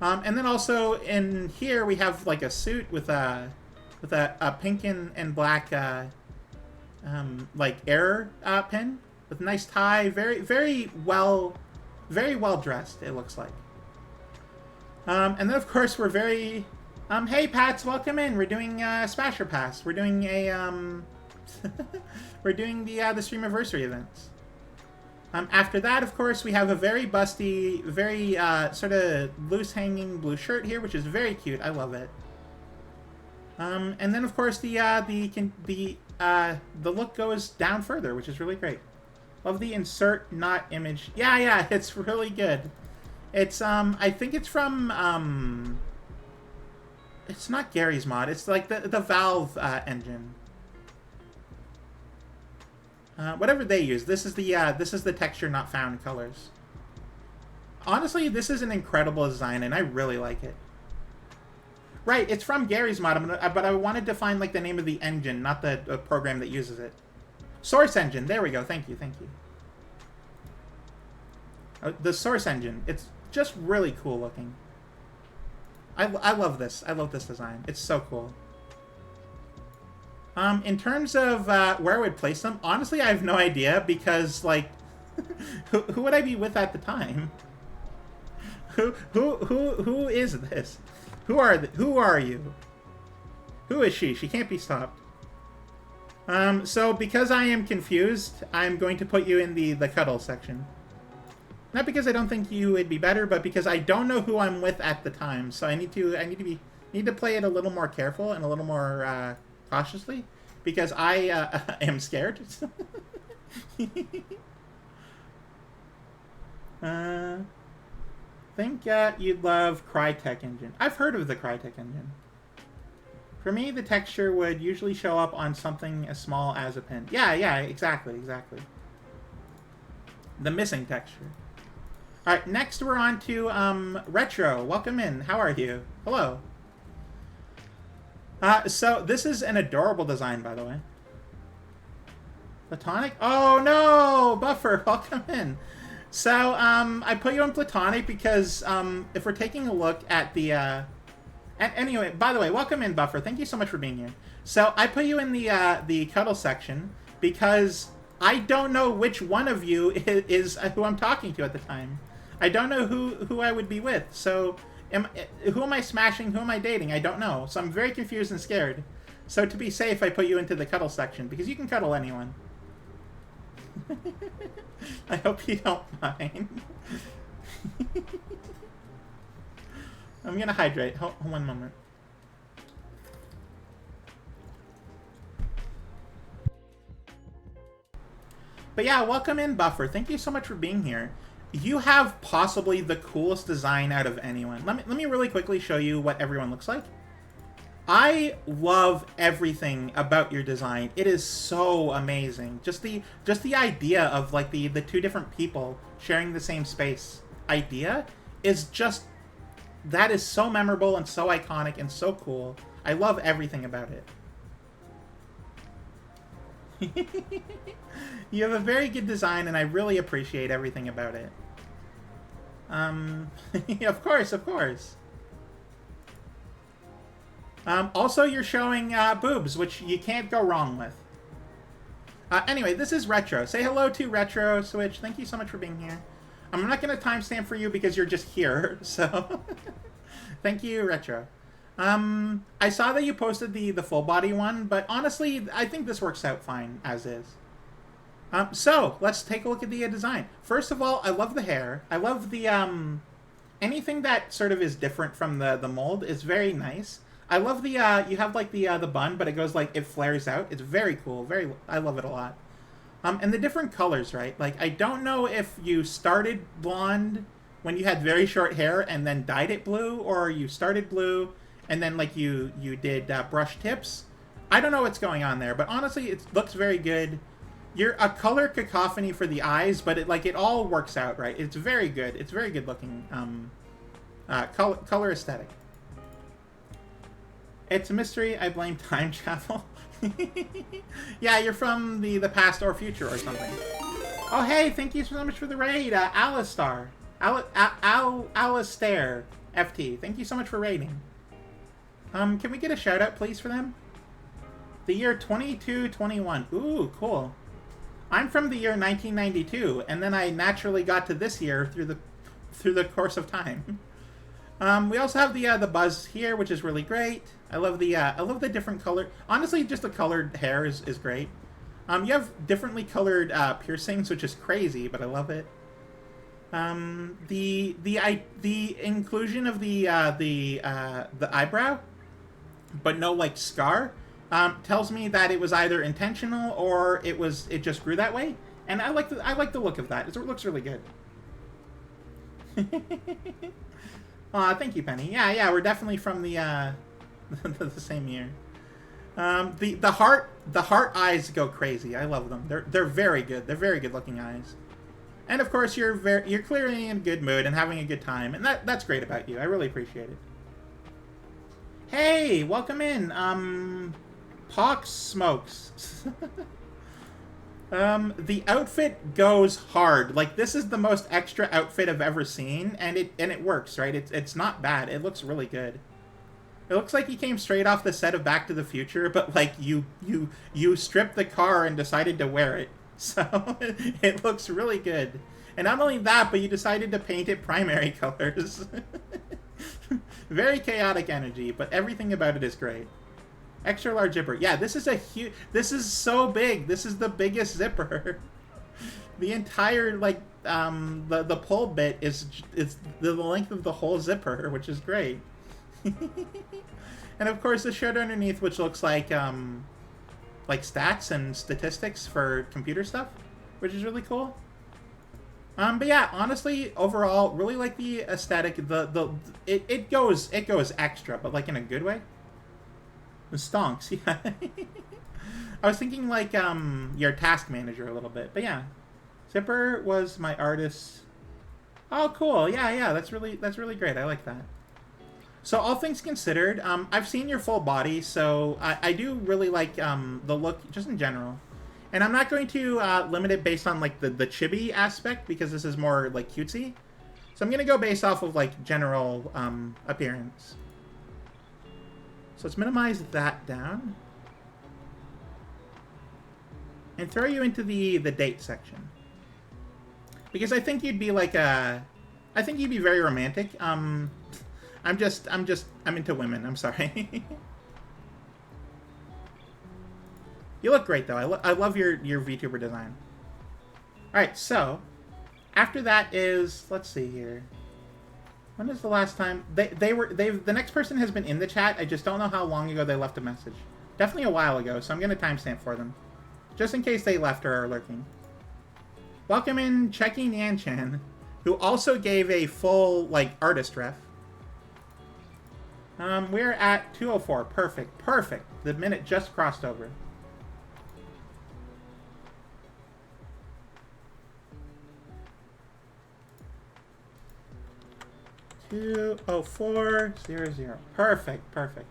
And then also in here we have like a suit with a pink and black like error pin with a nice tie. Very well dressed. It looks like. And then of course we're very. Hey Pats, welcome in. We're doing Smasher Pass. We're doing a we're doing the Steramiversary events. After that, of course, we have a very busty, very sort of loose-hanging blue shirt here, which is very cute. I love it. And then, of course, the look goes down further, which is really great. Love the insert not image. Yeah, it's really good. It's I think it's from it's not Gary's mod. It's like the Valve engine. Whatever they use. This is the texture not found colors. Honestly, this is an incredible design, and I really like it. Right, it's from Gary's mod, but I wanted to find like the name of the engine, not the program that uses it. Source engine. There we go. Thank you. The Source engine. It's just really cool looking. I love this. I love this design. It's so cool. In terms of where I would place them, honestly, I have no idea because, like, who would I be with at the time? Who is this? Who are you? Who is she? She can't be stopped. So because I am confused, I'm going to put you in the cuddle section. Not because I don't think you would be better, but because I don't know who I'm with at the time. So I need to play it a little more careful and a little more cautiously, because I am scared. Think you'd love Crytek engine. I've heard of the Crytek engine. For me, the texture would usually show up on something as small as a pin. Yeah, exactly. The missing texture. Alright, next we're on to Retro. Welcome in. How are you? Hello. So this is an adorable design, by the way. Platonic? Oh no! Buffer, welcome in. So, I put you on Platonic because, if we're taking a look at the, anyway, by the way, welcome in, Buffer. Thank you so much for being here. So, I put you in the cuddle section because I don't know which one of you is who I'm talking to at the time. I don't know who I would be with. So, who am I smashing? Who am I dating? I don't know. So, I'm very confused and scared. So, to be safe, I put you into the cuddle section because you can cuddle anyone. I hope you don't mind. I'm gonna hydrate. Hold one moment. But yeah, welcome in, Buffer. Thank you so much for being here. You have possibly the coolest design out of anyone. Let me really quickly show you what everyone looks like. I love everything about your design. It is so amazing. Just the idea of like the two different people sharing the same space idea is just, that is so memorable and so iconic and so cool. I love everything about it. You have a very good design and I really appreciate everything about it. Of course. Also, you're showing boobs, which you can't go wrong with. Anyway, this is Retro. Say hello to Retro Switch. Thank you so much for being here. I'm not going to timestamp for you because you're just here, so... Thank you, Retro. I saw that you posted the full body one, but honestly, I think this works out fine as is. So, let's take a look at the design. First of all, I love the hair. I love the... anything that sort of is different from the mold is very nice. I love the, you have like the bun, but it goes like, it flares out. It's very cool. I love it a lot. And the different colors, right? Like, I don't know if you started blonde when you had very short hair and then dyed it blue, or you started blue and then, like, you did brush tips. I don't know what's going on there, but honestly, it looks very good. You're a color cacophony for the eyes, but it all works out, right? It's very good. It's very good looking color aesthetic. It's a mystery. I blame time travel. Yeah, you're from the past or future or something. Oh, hey, thank you so much for the raid, Alistar. Alistair FT. Thank you so much for raiding. Can we get a shout out, please, for them? The year 2221. Ooh, cool. I'm from the year 1992, and then I naturally got to this year through the course of time. We also have the buzz here, which is really great. I love the different color. Honestly, just the colored hair is great. You have differently colored piercings, which is crazy, but I love it. The inclusion of the eyebrow, but no like scar, tells me that it was either intentional or it just grew that way. And I like the look of that. It looks really good. Aw, thank you, Penny. Yeah, we're definitely from the the same year. The heart eyes go crazy. I love them. They're very good. They're very good looking eyes. And of course, you're clearly in a good mood and having a good time, and that's great about you. I really appreciate it. Hey, welcome in. Pox Smokes. The outfit goes hard. Like, this is the most extra outfit I've ever seen, and it works, right? It's not bad. It looks really good. It looks like he came straight off the set of Back to the Future, but like you stripped the car and decided to wear it. So it looks really good. And not only that, but you decided to paint it primary colors. Very chaotic energy, but everything about it is great. Extra large zipper. Yeah, this is this is so big. This is the biggest zipper. The entire, like, the pull bit is the length of the whole zipper, which is great. And of course the shirt underneath, which looks like stats and statistics for computer stuff, which is really cool. But yeah, honestly, overall, really like the aesthetic. It goes extra, but like in a good way. The stonks, yeah. I was thinking like your task manager a little bit, but yeah. Zipper was my artist. Oh, cool. Yeah, that's really great. I like that. So all things considered, I've seen your full body, so I do really like the look just in general. And I'm not going to limit it based on like the chibi aspect, because this is more like cutesy. So I'm going to go based off of like general appearance. So let's minimize that down. And throw you into the date section. Because I think you'd be like I think you'd be very romantic. I'm into women. I'm sorry. You look great though. I love your VTuber design. All right, so after that is, let's see here. When is the last time the next person has been in the chat? I just don't know how long ago they left a message. Definitely a while ago, so I'm gonna timestamp for them, just in case they left or are lurking. Welcome in, Checky Nanchan, who also gave a full like artist ref. We're at 2:04. Perfect. The minute just crossed over. $2:04.00. Perfect.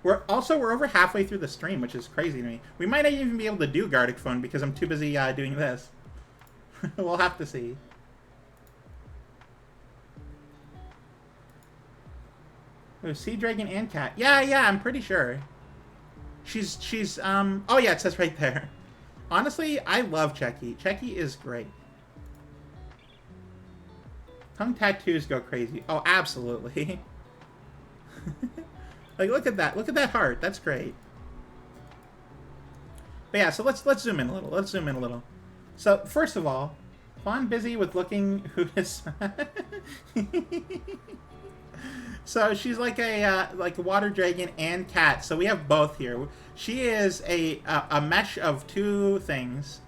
We're over halfway through the stream, which is crazy to me. We might not even be able to do Gardic Phone because I'm too busy doing this. We'll have to see. Oh, Sea Dragon and Cat. Yeah, I'm pretty sure. She's oh yeah, it says right there. Honestly, I love Checky. Checky is great. Tongue tattoos go crazy. Oh, absolutely. Like, look at that. Look at that heart. That's great. But yeah, so let's zoom in a little. So, first of all, Fawn busy with looking who is... So she's like a water dragon and cat. So we have both here. She is a mesh of two things.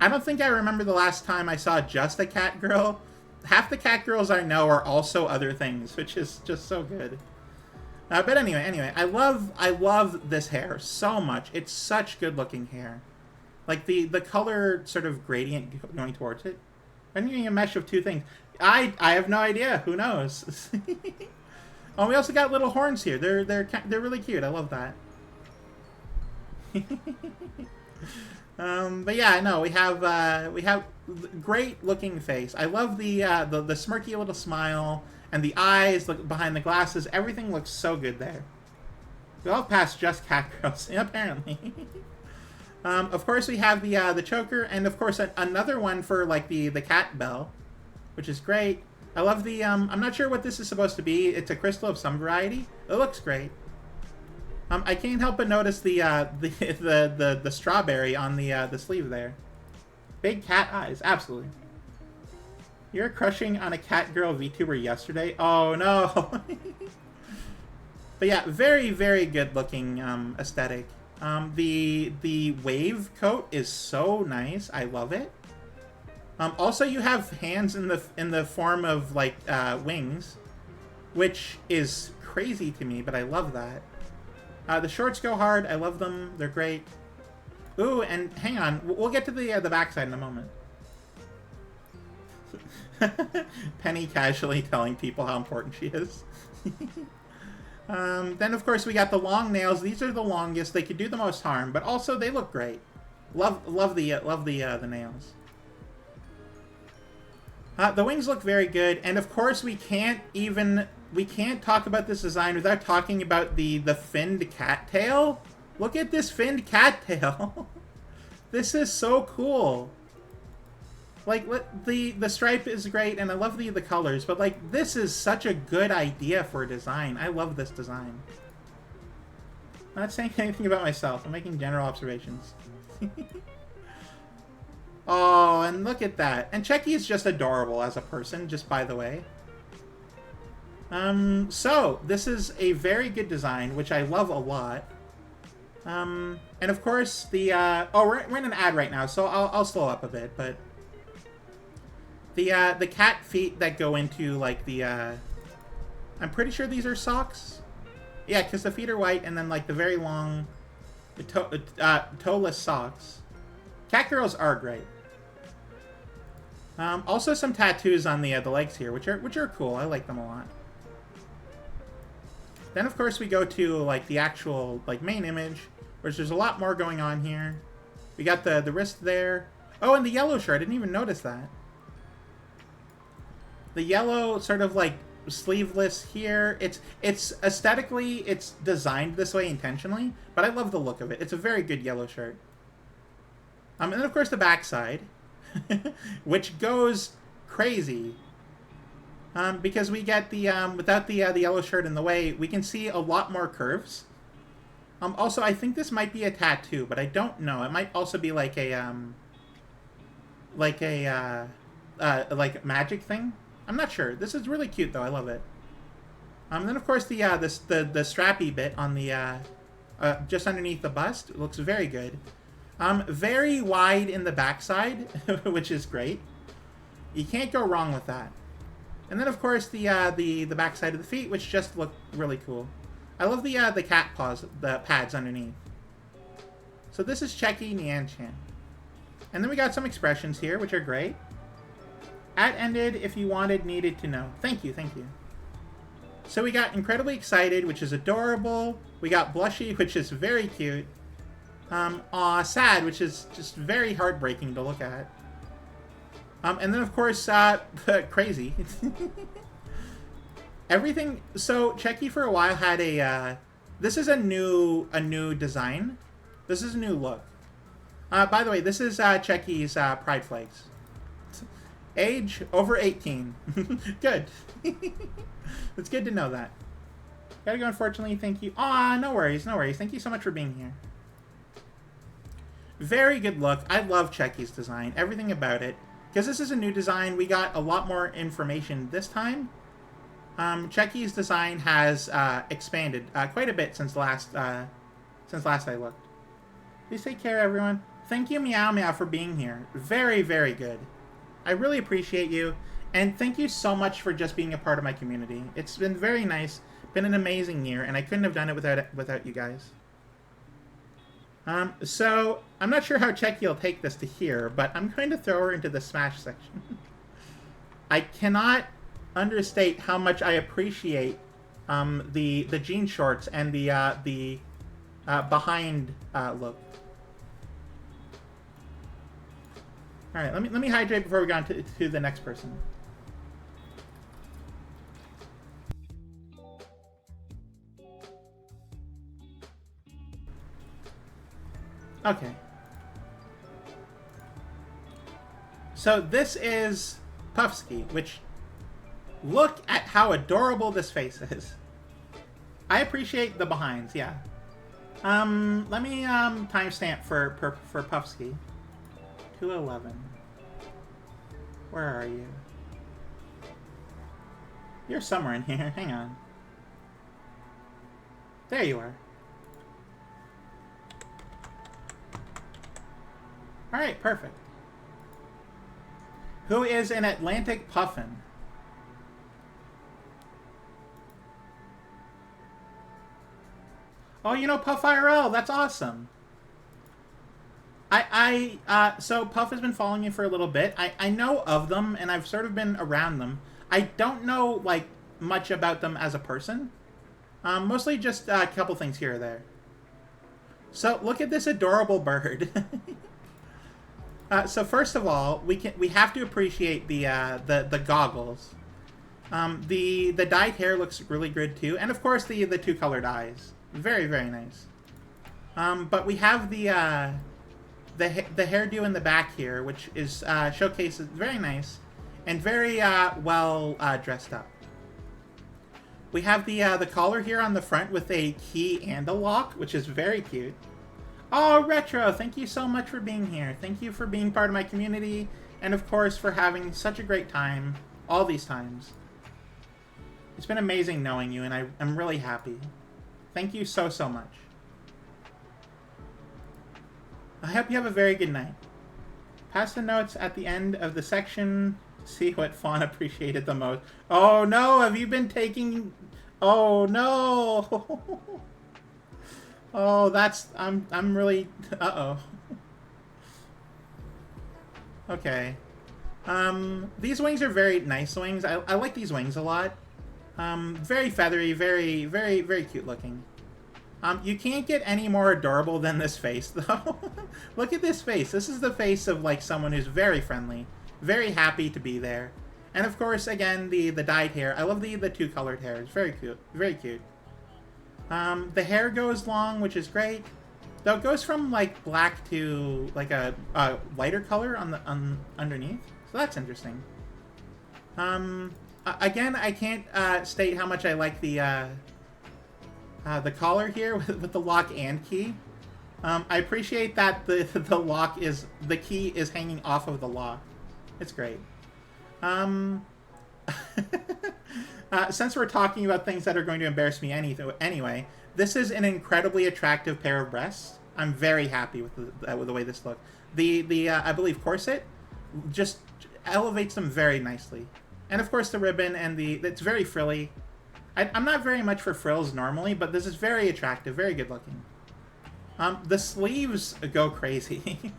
I don't think I remember the last time I saw just a cat girl. Half the cat girls I know are also other things, which is just so good. But anyway, I love this hair so much. It's such good looking hair. Like the color sort of gradient going towards it. I'm using a mesh of two things. I have no idea. Who knows? Oh, we also got little horns here. They're really cute. I love that. But yeah, no, we have great looking face. I love the smirky little smile and the eyes behind the glasses. Everything looks so good there. We all passed just cat girls, apparently. Of course, we have the choker, and of course another one for like the cat bell, which is great. I love the I'm not sure what this is supposed to be. It's a crystal of some variety. It looks great. I can't help but notice the strawberry on the sleeve there. Big cat eyes, absolutely. You're crushing on a cat girl VTuber yesterday? Oh no. But yeah, very, very good looking aesthetic. The wave coat is so nice. I love it. Also, you have hands in the form of like wings, which is crazy to me, but I love that. The shorts go hard. I love them. They're great. Ooh, and hang on, we'll get to the backside in a moment. Penny casually telling people how important she is. Then of course we got the long nails. These are the longest. They could do the most harm, but also they look great. Love the nails. The wings look very good, and of course we can't talk about this design without talking about the finned cattail. Look at this finned cattail. This is so cool. Like, the stripe is great, and I love the colors, but like this is such a good idea for a design. I love this design. I'm not saying anything about myself. I'm making general observations. Oh, and look at that. And Checky is just adorable as a person, just by the way. So, this is a very good design, which I love a lot. And of course, we're in an ad right now, so I'll slow up a bit, but... The cat feet that go into, like, I'm pretty sure these are socks? Yeah, because the feet are white, and then, like, the very long... toeless socks. Cat girls are great. Also some tattoos on the legs here, which are cool. I like them a lot. Then of course we go to like the actual like main image, which there's a lot more going on here. We got the wrist there. Oh, and the yellow shirt. I didn't even notice that. The yellow sort of like sleeveless here. It's aesthetically it's designed this way intentionally, but I love the look of it. It's a very good yellow shirt. And then of course the backside. Which goes crazy because we get the without the yellow shirt in the way, we can see a lot more curves. Also, I think this might be a tattoo, but I don't know. It might also be like a like magic thing. I'm not sure. This is really cute though. I love it. Then of course the strappy bit on the just underneath the bust. It looks very good. Very wide in the backside, which is great. You can't go wrong with that. And then, of course, the backside of the feet, which just look really cool. I love the cat paws, the pads underneath. So this is Checky Nianchan. And then we got some expressions here, which are great. At ended, if you wanted, needed to know. Thank you, thank you. So we got incredibly excited, which is adorable. We got blushy, which is very cute. Aw, sad, which is just very heartbreaking to look at. And then of course, crazy. Everything. So Checky for a while had a. This is a new design. This is a new look. By the way, this is Checky's pride flags. Age over 18. Good. It's good to know that. Gotta go. Unfortunately, thank you. Aw, no worries, no worries. Thank you so much for being here. Very good look. I love Checky's design. Everything about it. Because this is a new design, we got a lot more information this time. Checky's design has expanded quite a bit since last I looked. Please take care, everyone. Thank you, Meow Meow, for being here. Very, very good. I really appreciate you. And thank you so much for just being a part of my community. It's been very nice. Been an amazing year, and I couldn't have done it without you guys. So, I'm not sure how Checky will take this to here, but I'm going to throw her into the Smash section. I cannot understate how much I appreciate the jean shorts and the behind look. All right, let me hydrate before we go on to the next person. Okay. So this is Puffsky, which, look at how adorable this face is. I appreciate the behinds, yeah. Let me timestamp for Puffsky. 211. Where are you? You're somewhere in here. Hang on. There you are. Alright, perfect. Who is an Atlantic Puffin? Oh, you know Puff IRL. That's awesome. So Puff has been following you for a little bit. I know of them, and I've sort of been around them. I don't know, like, much about them as a person. Mostly just a couple things here or there. So, look at this adorable bird. So first of all, we have to appreciate the goggles. The dyed hair looks really good too, and of course the two colored eyes, very, very nice. But we have the hairdo in the back here, which is showcases very nice and very well dressed up. We have the collar here on the front with a key and a lock, which is very cute. Oh, Retro, thank you so much for being here. Thank you for being part of my community, and of course for having such a great time all these times. It's been amazing knowing you, and I'm really happy. Thank you so, so much. I hope you have a very good night. Pass the notes at the end of the section. See what Fawn appreciated the most. Oh no, have you been taking... Oh no! Oh, I'm really... Uh-oh. Okay. These wings are very nice wings. I like these wings a lot. Very feathery, very, very, very cute looking. You can't get any more adorable than this face, though. Look at this face. This is the face of, like, someone who's very friendly, very happy to be there. And, of course, again, the dyed hair. I love the two colored hair. It's very cute. Very cute. The hair goes long, which is great. Though it goes from, like, black to, like, a lighter color underneath. So that's interesting. Again, I can't state how much I like the collar here with the lock and key. I appreciate that the key is hanging off of the lock. It's great. Since we're talking about things that are going to embarrass me anyway, this is an incredibly attractive pair of breasts. I'm very happy with the way this looks. The I believe corset just elevates them very nicely. And of course the ribbon and it's very frilly. I'm not very much for frills normally, but this is very attractive, very good looking. The sleeves go crazy.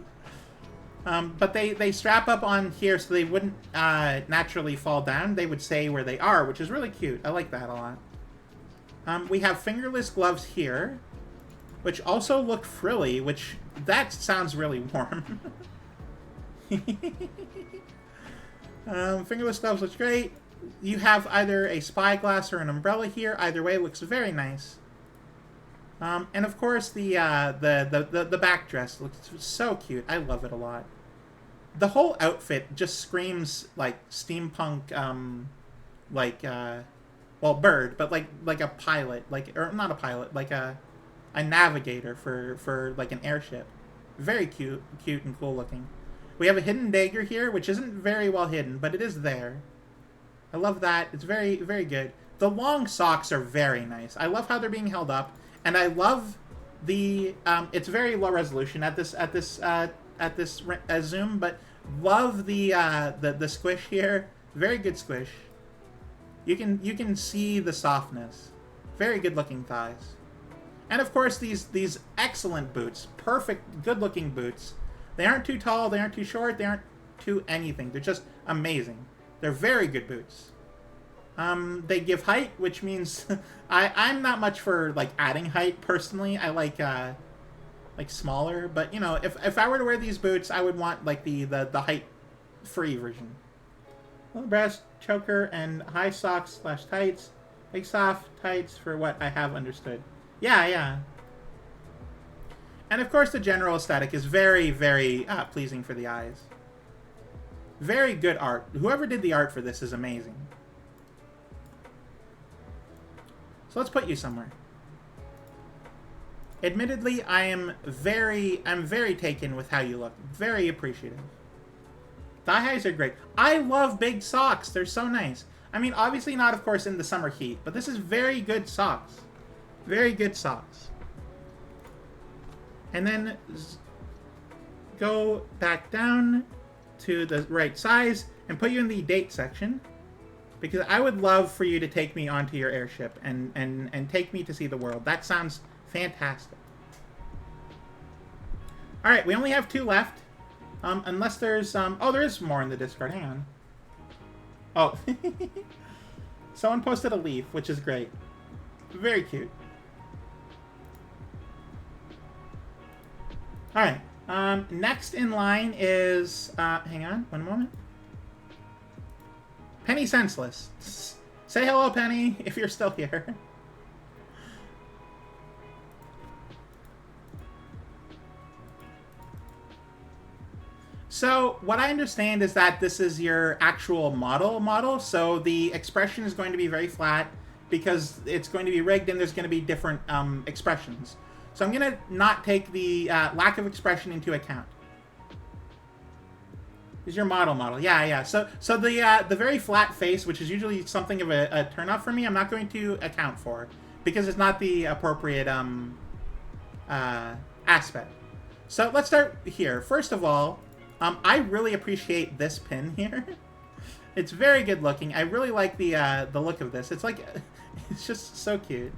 But they strap up on here so they wouldn't naturally fall down. They would stay where they are, which is really cute. I like that a lot. We have fingerless gloves here, which also look frilly, which that sounds really warm. Fingerless gloves looks great. You have either a spyglass or an umbrella here. Either way, it looks very nice. And of course, the back dress looks so cute. I love it a lot. The whole outfit just screams like steampunk, well, bird, but like a pilot, or not a pilot, like a navigator for like an airship. Very cute and cool looking. We have a hidden dagger here, which isn't very well hidden, but it is there. I love that. It's very, very good. The long socks are very nice. I love how they're being held up, and I love It's very low resolution at this zoom, but love the squish here. Very good squish. You can see the softness. Very good looking thighs. And of course these excellent boots. Perfect, good looking boots. They aren't too tall, they aren't too short, they aren't too anything. They're just amazing. They're very good boots. They give height, which means I'm not much for like adding height personally. I like smaller, but you know, if I were to wear these boots, I would want like the height free version. Low breast choker and high socks / tights. Big soft tights for what I have understood. Yeah. And of course the general aesthetic is very, very pleasing for the eyes. Very good art. Whoever did the art for this is amazing. So let's put you somewhere. Admittedly, I'm very taken with how you look. Very appreciative. Thigh highs are great. I love big socks. They're so nice. I mean, obviously not, of course, in the summer heat, but this is very good socks. Very good socks. And then go back down to the right size and put you in the date section. Because I would love for you to take me onto your airship and take me to see the world. That sounds fantastic. Alright, we only have 2 left. Unless there's... oh, there is more in the Discord. Hang on. Oh. Someone posted a leaf, which is great. Very cute. Alright. Next in line is... hang on, one moment. Penny Senseless. Say hello, Penny, if you're still here. So, what I understand is that this is your actual model, so the expression is going to be very flat because it's going to be rigged and there's going to be different expressions. So I'm going to not take the lack of expression into account. Is your model. Yeah. So the very flat face, which is usually something of a turnoff for me, I'm not going to account for because it's not the appropriate aspect. So let's start here. First of all, I really appreciate this pin here. It's very good looking. I really like the look of this. It's like it's just so cute.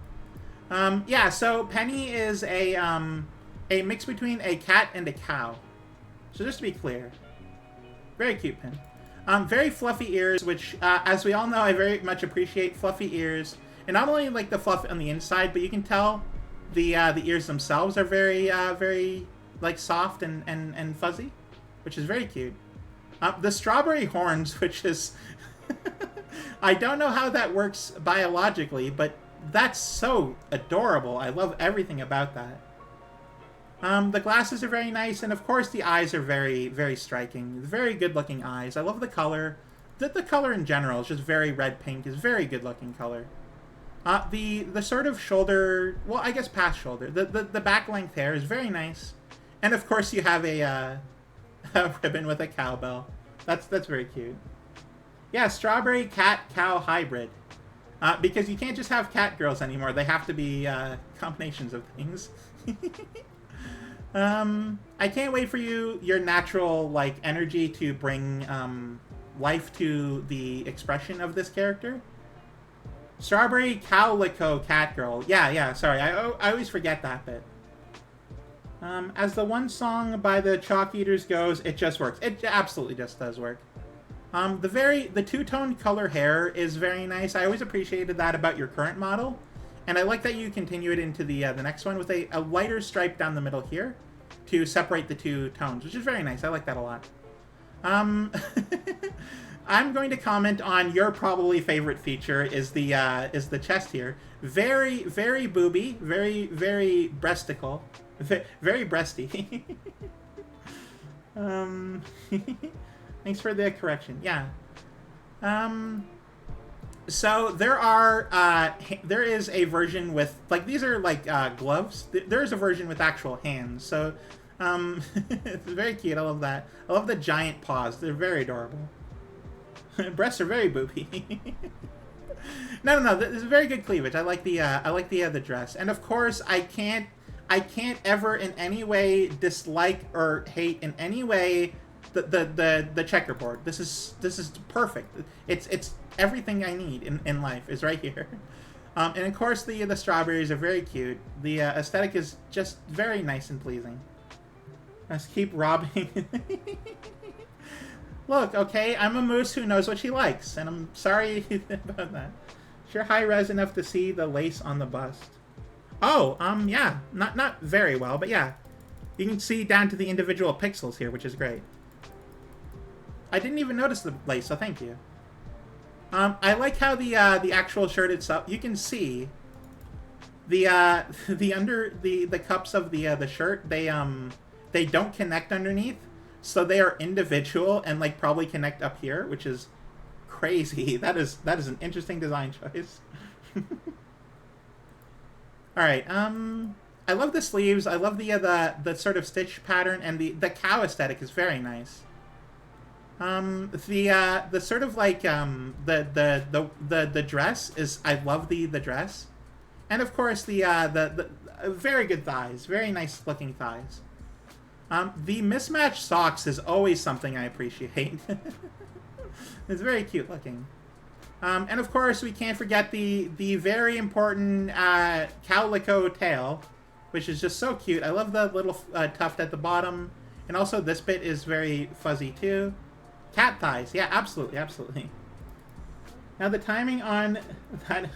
Yeah. So Penny is a mix between a cat and a cow. So just to be clear. Very cute pin. Very fluffy ears, which, as we all know, I very much appreciate fluffy ears. And not only like the fluff on the inside, but you can tell the ears themselves are very like soft and fuzzy, which is very cute. The strawberry horns, which is I don't know how that works biologically, but that's so adorable. I love everything about that. The glasses are very nice, and of course the eyes are very, very striking. Very good-looking eyes. I love the color. The color in general is just very red-pink. Is very good-looking color. The sort of shoulder, well, I guess past shoulder. The back-length hair is very nice, and of course you have a ribbon with a cowbell. That's very cute. Yeah, strawberry cat-cow hybrid. Because you can't just have cat girls anymore. They have to be combinations of things. I can't wait for your natural, like, energy to bring, life to the expression of this character. Strawberry Cowlico Catgirl. Yeah, sorry, I always forget that bit. As the one song by the Chalk Eaters goes, it just works. It absolutely just does work. The two-tone color hair is very nice. I always appreciated that about your current model. And I like that you continue it into the next one with a lighter stripe down the middle here to separate the two tones, which is very nice. I like that a lot. I'm going to comment on your probably favorite feature is the chest here. Very, very booby, very, very breastical, very breasty. Thanks for the correction. Yeah. So there is a version with, like, these are like gloves. There's a version with actual hands. So it's very cute. I love that. I love the giant paws. They're very adorable. Breasts are very booby. No. This is very good cleavage. I like the dress, and of course I I can't ever in any way dislike or hate in any way the checkerboard. This is perfect. It's everything I need in life is right here. And of course the strawberries are very cute. The aesthetic is just very nice and pleasing. Let's keep robbing. Look, okay, I'm a moose who knows what she likes, and I'm sorry about that. Sure high res enough to see the lace on the bust. Oh, yeah. Not very well, but yeah. You can see down to the individual pixels here, which is great. I didn't even notice the lace, so thank you. I like how the actual shirt itself, you can see the cups of the shirt, they don't connect underneath, so they are individual and like probably connect up here, which is crazy. That is an interesting design choice. All right. I love the sleeves. I love the sort of stitch pattern, and the cow aesthetic is very nice. The sort of like the dress is, I love the dress, and of course the very good thighs, very nice looking thighs. The mismatched socks is always something I appreciate. It's very cute looking. And of course, we can't forget the very important calico tail, which is just so cute. I love the little tuft at the bottom, and also this bit is very fuzzy too. Cat thighs, yeah, absolutely, absolutely. Now the timing on that.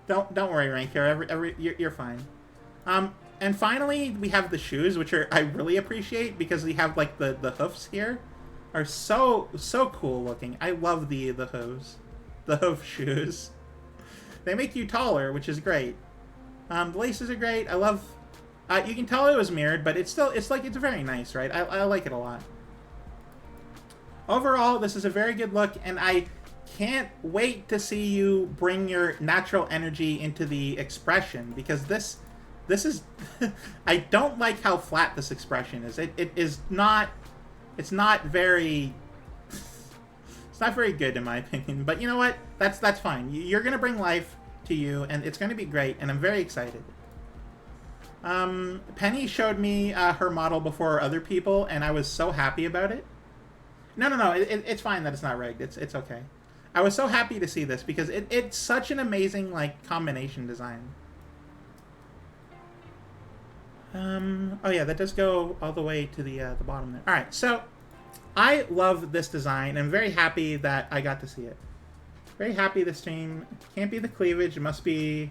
Don't worry, Ranker. You're fine. And finally, we have the shoes, which I really appreciate because we have like the hoofs here. Are so cool looking. I love the hooves, the hoof shoes. They make you taller, which is great. The laces are great. I love. You can tell it was mirrored, but it's very nice, right? I like it a lot. Overall, this is a very good look, and I can't wait to see you bring your natural energy into the expression, because this is. I don't like how flat this expression is. It is not. It's not very good in my opinion, but you know what? That's fine. You're gonna bring life to you, and it's gonna be great, and I'm very excited. Penny showed me her model before other people, and I was so happy about it. No. It's fine that it's not rigged. It's okay. I was so happy to see this because it's such an amazing like combination design. Oh yeah, that does go all the way to the bottom there. All right, so I love this design. I'm very happy that I got to see it. Very happy this stream. Can't be the cleavage. It must be.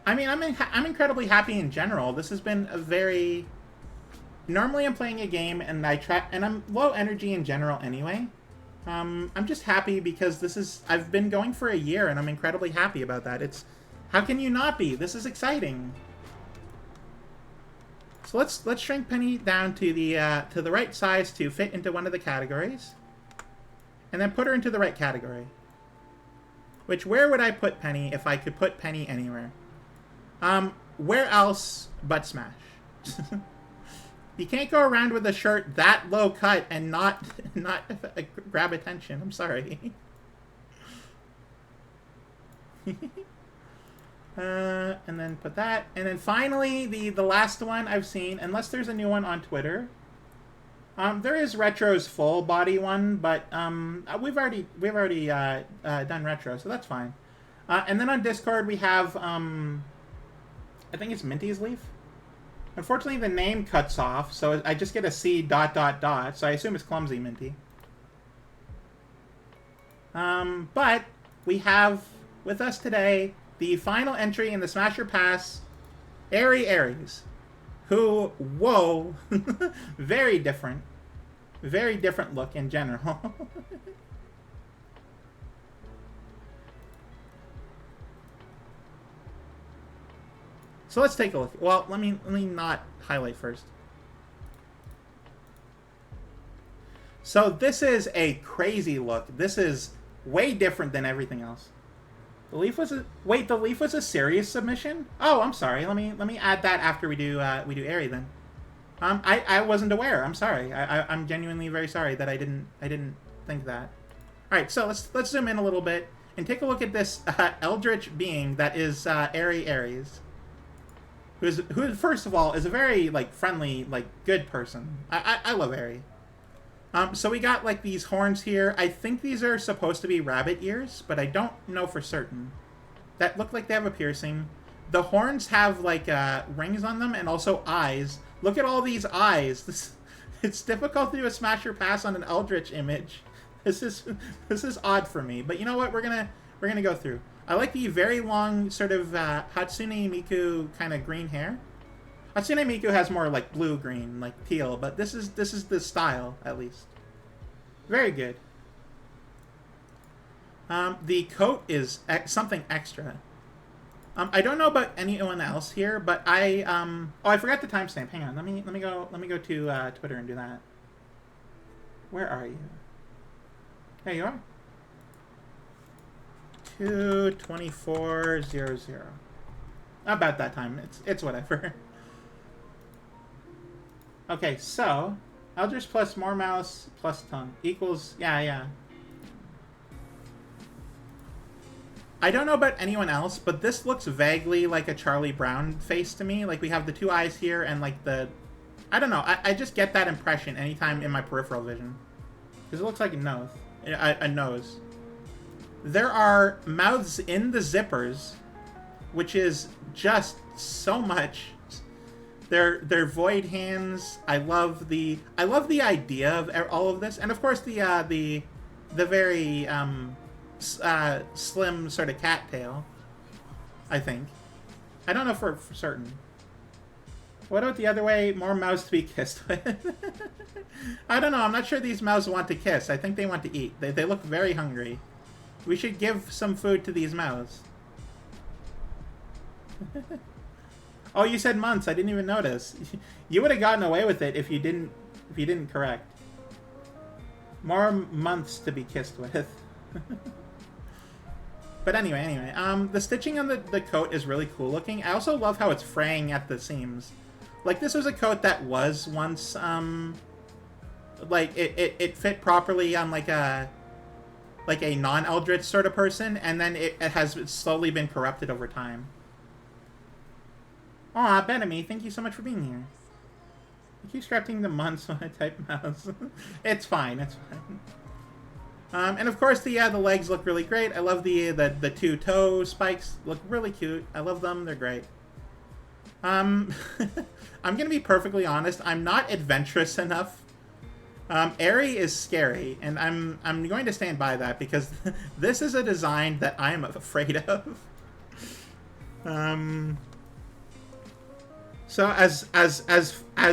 I mean, I'm incredibly happy in general. This has been a very. Normally, I'm playing a game and I'm low energy in general anyway. I'm just happy because this is. I've been going for a year and I'm incredibly happy about that. How can you not be? This is exciting. So let's shrink Penny down to the right size to fit into one of the categories, and then put her into the right category. Where would I put Penny if I could put Penny anywhere? Where else but Smash? You can't go around with a shirt that low cut and not grab attention. I'm sorry. And then put that, and then finally the last one I've seen, unless there's a new one on Twitter. There is Retro's full body one, but we've already done Retro, so that's fine. And then on Discord we have I think it's Minty's Leaf. Unfortunately, the name cuts off, so I just get a C ... So I assume it's Clumsy Minty. But we have with us today the final entry in the Smasher Pass, Aries, who, whoa, very different look in general. So let's take a look. Well, let me not highlight first. So this is a crazy look. This is way different than everything else. The Leaf was the Leaf was a serious submission? Oh, I'm sorry. Let me add that after we do Airy then. I wasn't aware. I'm sorry. I'm genuinely very sorry that I didn't think that. All right, so let's zoom in a little bit, and take a look at this eldritch being that is Aries. Who first of all is a very like friendly, like good person. I love Aerie. So we got like these horns here. I think these are supposed to be rabbit ears, but I don't know for certain. That look like they have a piercing. The horns have like rings on them and also eyes. Look at all these eyes. It's difficult to do a smash or pass on an eldritch image. This is odd for me, but you know what? We're gonna go through. I like the very long sort of Hatsune Miku kind of green hair. Hatsune Miku has more like blue-green, like teal, but this is the style at least. Very good. The coat is something extra. I don't know about anyone else here, but I oh, I forgot the timestamp. Hang on, let me go to Twitter and do that. Where are you? There you are. 2:24:00. About that time. It's whatever. Okay, so Eldritch plus more mouse plus tongue equals yeah. I don't know about anyone else, but this looks vaguely like a Charlie Brown face to me. Like we have the two eyes here and like the... I don't know. I just get that impression anytime in my peripheral vision. Because it looks like a nose. A nose. There are mouths in the zippers, which is just so much. They're void hands. I love the idea of all of this, and of course the very slim sort of cattail. I think. I don't know for certain. What about the other way? More mouths to be kissed with. I don't know. I'm not sure these mouths want to kiss. I think they want to eat. They look very hungry. We should give some food to these mouths. Oh, you said months. I didn't even notice. You would have gotten away with it if you didn't correct. More months to be kissed with. But anyway, the stitching on the coat is really cool looking. I also love how it's fraying at the seams. Like, this was a coat that was once, like, it fit properly on, like a non-Eldritch sort of person, and then it has slowly been corrupted over time. Aw, Benamy, thank you so much for being here. I keep scrapping the months when I type mouse. It's fine, it's fine. And of course the legs look really great. I love the two toe spikes. Look really cute. I love them. They're great. I'm gonna be perfectly honest. I'm not adventurous enough. Aerie is scary, and I'm going to stand by that because this is a design that I am afraid of. So as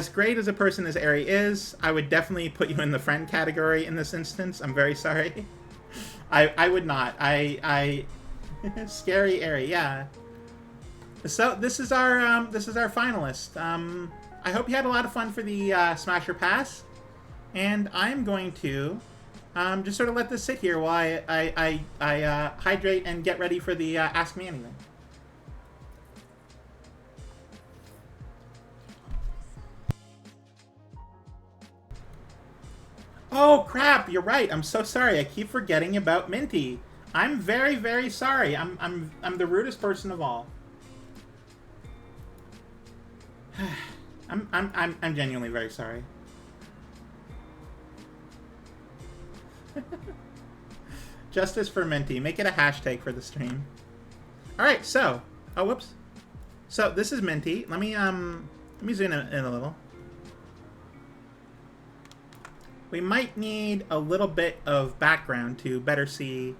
great as a person as Aerie is, I would definitely put you in the friend category in this instance. I'm very sorry. I would not. I scary Aerie, yeah. So this is our finalist. I hope you had a lot of fun for the Smasher Pass, and I'm going to just sort of let this sit here while I hydrate and get ready for the Ask Me Anything. Oh crap! You're right. I'm so sorry. I keep forgetting about Minty. I'm very, very sorry. I'm the rudest person of all. I'm genuinely very sorry. Justice for Minty. Make it a hashtag for the stream. All right. So, oh whoops. So this is Minty. Let me zoom in a little. We might need a little bit of background to better see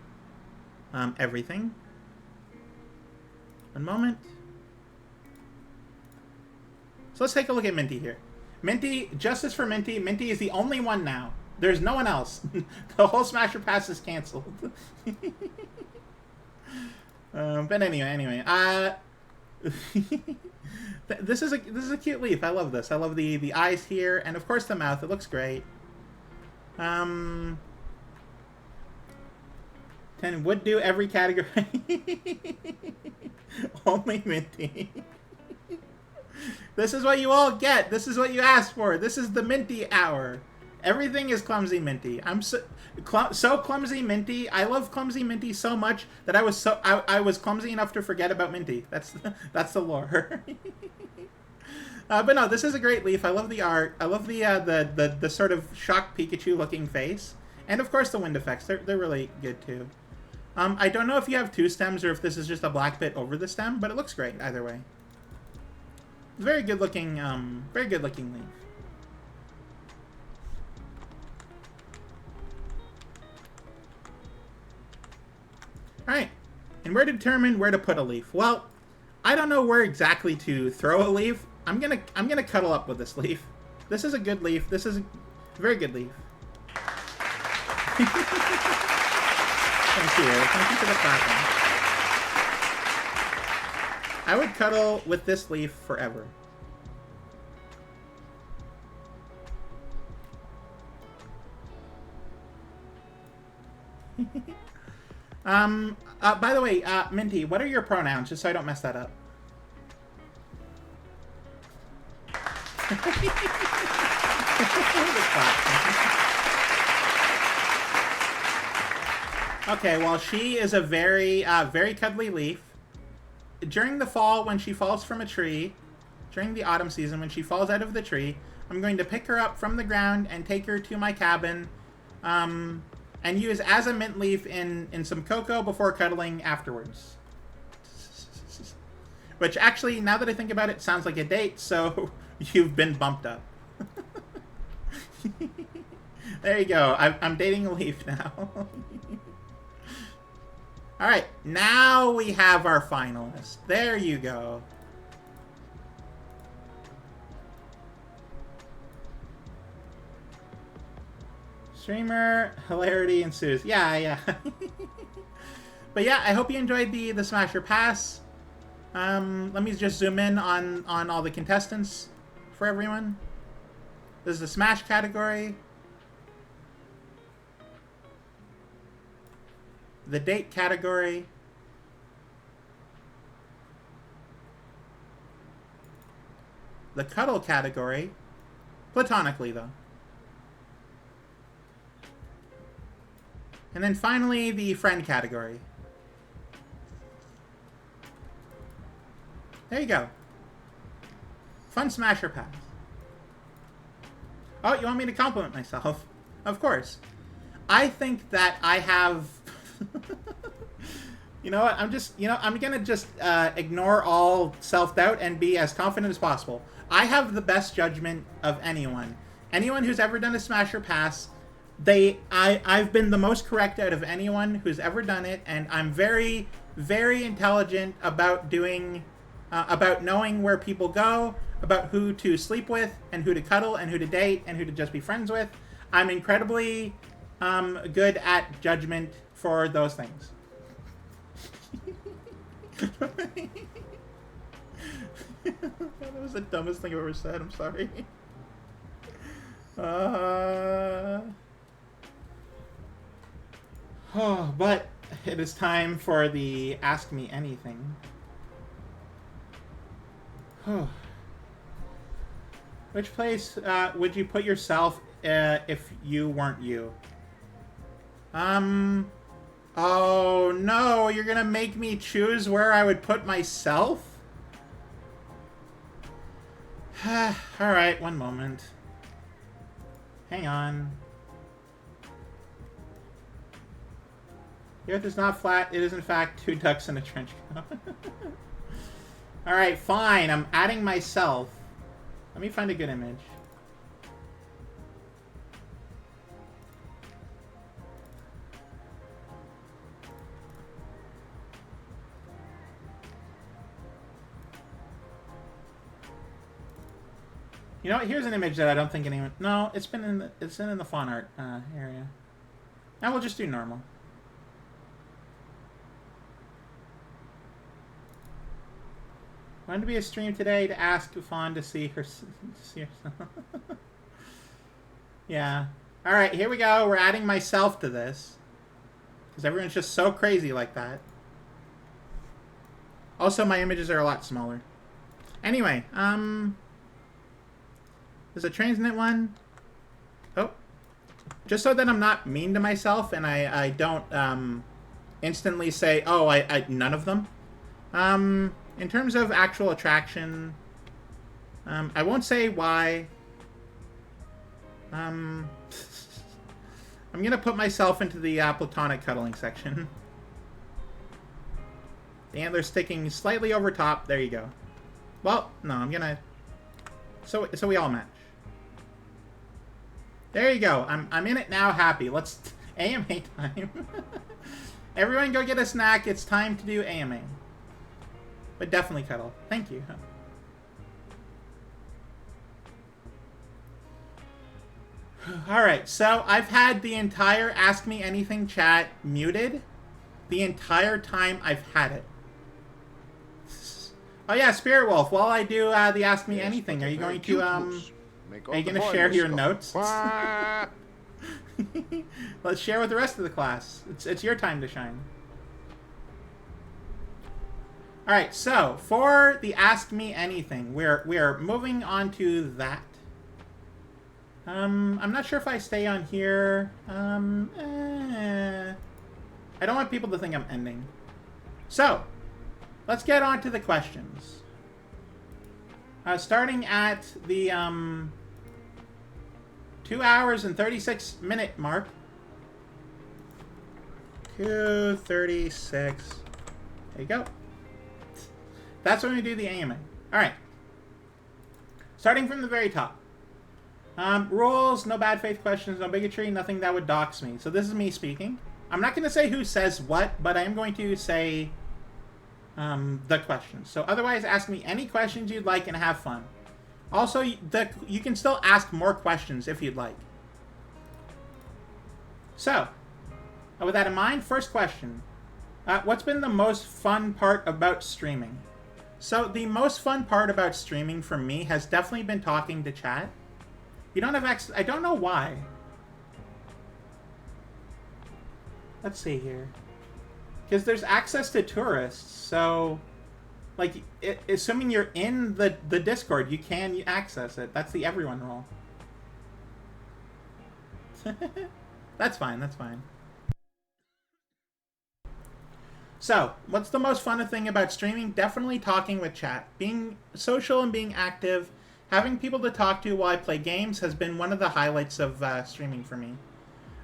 everything. One moment. So let's take a look at Minty here. Minty, justice for Minty. Minty is the only one now. There's no one else. The whole Smasher Pass is canceled. But anyway. This is a cute leaf. I love this. I love the eyes here, and of course the mouth. It looks great. 10 would do every category. Only Minty. This is what you all get. This is what you asked for. This is the Minty hour. Everything is clumsy Minty. I'm so clumsy Minty. I love clumsy Minty so much that I was clumsy enough to forget about Minty. That's the lore. But no, this is a great leaf. I love the art. I love the sort of shocked Pikachu looking face, and of course the wind effects. They're really good too. I don't know if you have two stems or if this is just a black bit over the stem, but it looks great either way. Very good looking leaf. Alright, and we're to determine where to put a leaf. Well, I don't know where exactly to throw a leaf. I'm gonna cuddle up with this leaf. This is a good leaf. This is a very good leaf. Thank you. Thank you for the clapping. I would cuddle with this leaf forever. By the way, Minty, what are your pronouns, just so I don't mess that up? Okay, well, she is a very, very cuddly leaf. During the fall, when she falls from a tree, during the autumn season, when she falls out of the tree, I'm going to pick her up from the ground and take her to my cabin, and use as a mint leaf in some cocoa before cuddling afterwards. Which actually, now that I think about it, sounds like a date, so you've been bumped up. There you go. I'm dating a leaf now. Alright, now we have our finalist. There you go. Streamer, hilarity ensues. Yeah. But yeah, I hope you enjoyed the Smasher Pass. Let me just zoom in on all the contestants for everyone. This is the Smash category. The date category. The cuddle category. Platonically, though. And then finally, the friend category. There you go. Fun Smasher Pass. Oh, you want me to compliment myself? Of course. I think that I have... You know what? I'm gonna just ignore all self-doubt and be as confident as possible. I have the best judgment of anyone. Anyone who's ever done a Smasher Pass, I've been the most correct out of anyone who's ever done it, and I'm very, very intelligent about about knowing where people go, about who to sleep with, and who to cuddle, and who to date, and who to just be friends with. I'm incredibly good at judgment for those things. That was the dumbest thing I've ever said. I'm sorry. But it is time for the Ask Me Anything. Which place would you put yourself if you weren't you? Oh no, you're gonna make me choose where I would put myself? Alright, one moment. Hang on. The earth is not flat, it is in fact two ducks in a trench coat. Alright, fine, I'm adding myself. Let me find a good image. You know what? Here's an image that I don't think anyone... No, it's in the font art area. Now we'll just do normal. Wanted to be a stream today to ask Fawn to see herself. Yeah. All right, here we go. We're adding myself to this because everyone's just so crazy like that. Also, my images are a lot smaller. Anyway, there's a Transnet one. Oh, just so that I'm not mean to myself and I don't instantly say, oh, I none of them. In terms of actual attraction, I won't say why. I'm gonna put myself into the platonic cuddling section. The antler's sticking slightly over top. There you go. Well, no, I'm gonna... So we all match. There you go. I'm in it now, happy. Let's... AMA time. Everyone go get a snack. It's time to do AMA. But definitely cuddle. Thank you. Alright, so I've had the entire Ask Me Anything chat muted the entire time I've had it. Oh yeah, Spirit Wolf, while I do the Ask Me Anything, are you going to, are you going to share your notes? Let's share with the rest of the class. It's your time to shine. Alright, so, for the Ask Me Anything, we're moving on to that. I'm not sure if I stay on here. I don't want people to think I'm ending. So, let's get on to the questions. Starting at the 2 hours and 36-minute mark. 2:36. There you go. That's when we do the AMA. Alright. Starting from the very top. Rules, no bad faith questions, no bigotry, nothing that would dox me. So this is me speaking. I'm not going to say who says what, but I am going to say the questions. So otherwise, ask me any questions you'd like and have fun. Also, you can still ask more questions if you'd like. So, with that in mind, first question. What's been the most fun part about streaming? So the most fun part about streaming for me has definitely been talking to chat. You don't have access. I don't know why. Let's see here. Because there's access to tourists, so... Like, assuming you're in the Discord, you can access it. That's the everyone rule. That's fine, that's fine. So, what's the most fun thing about streaming? Definitely talking with chat. Being social and being active, having people to talk to while I play games has been one of the highlights of streaming for me.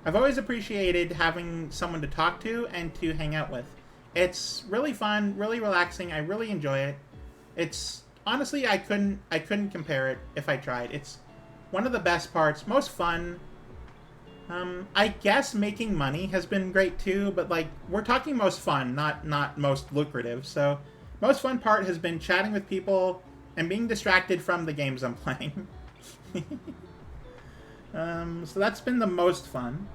I've always appreciated having someone to talk to and to hang out with. It's really fun, really relaxing. I really enjoy it. It's honestly, I couldn't compare it if I tried. It's one of the best parts, most fun. I guess making money has been great too, but like we're talking most fun, not most lucrative. So most fun part has been chatting with people and being distracted from the games I'm playing. So that's been the most fun.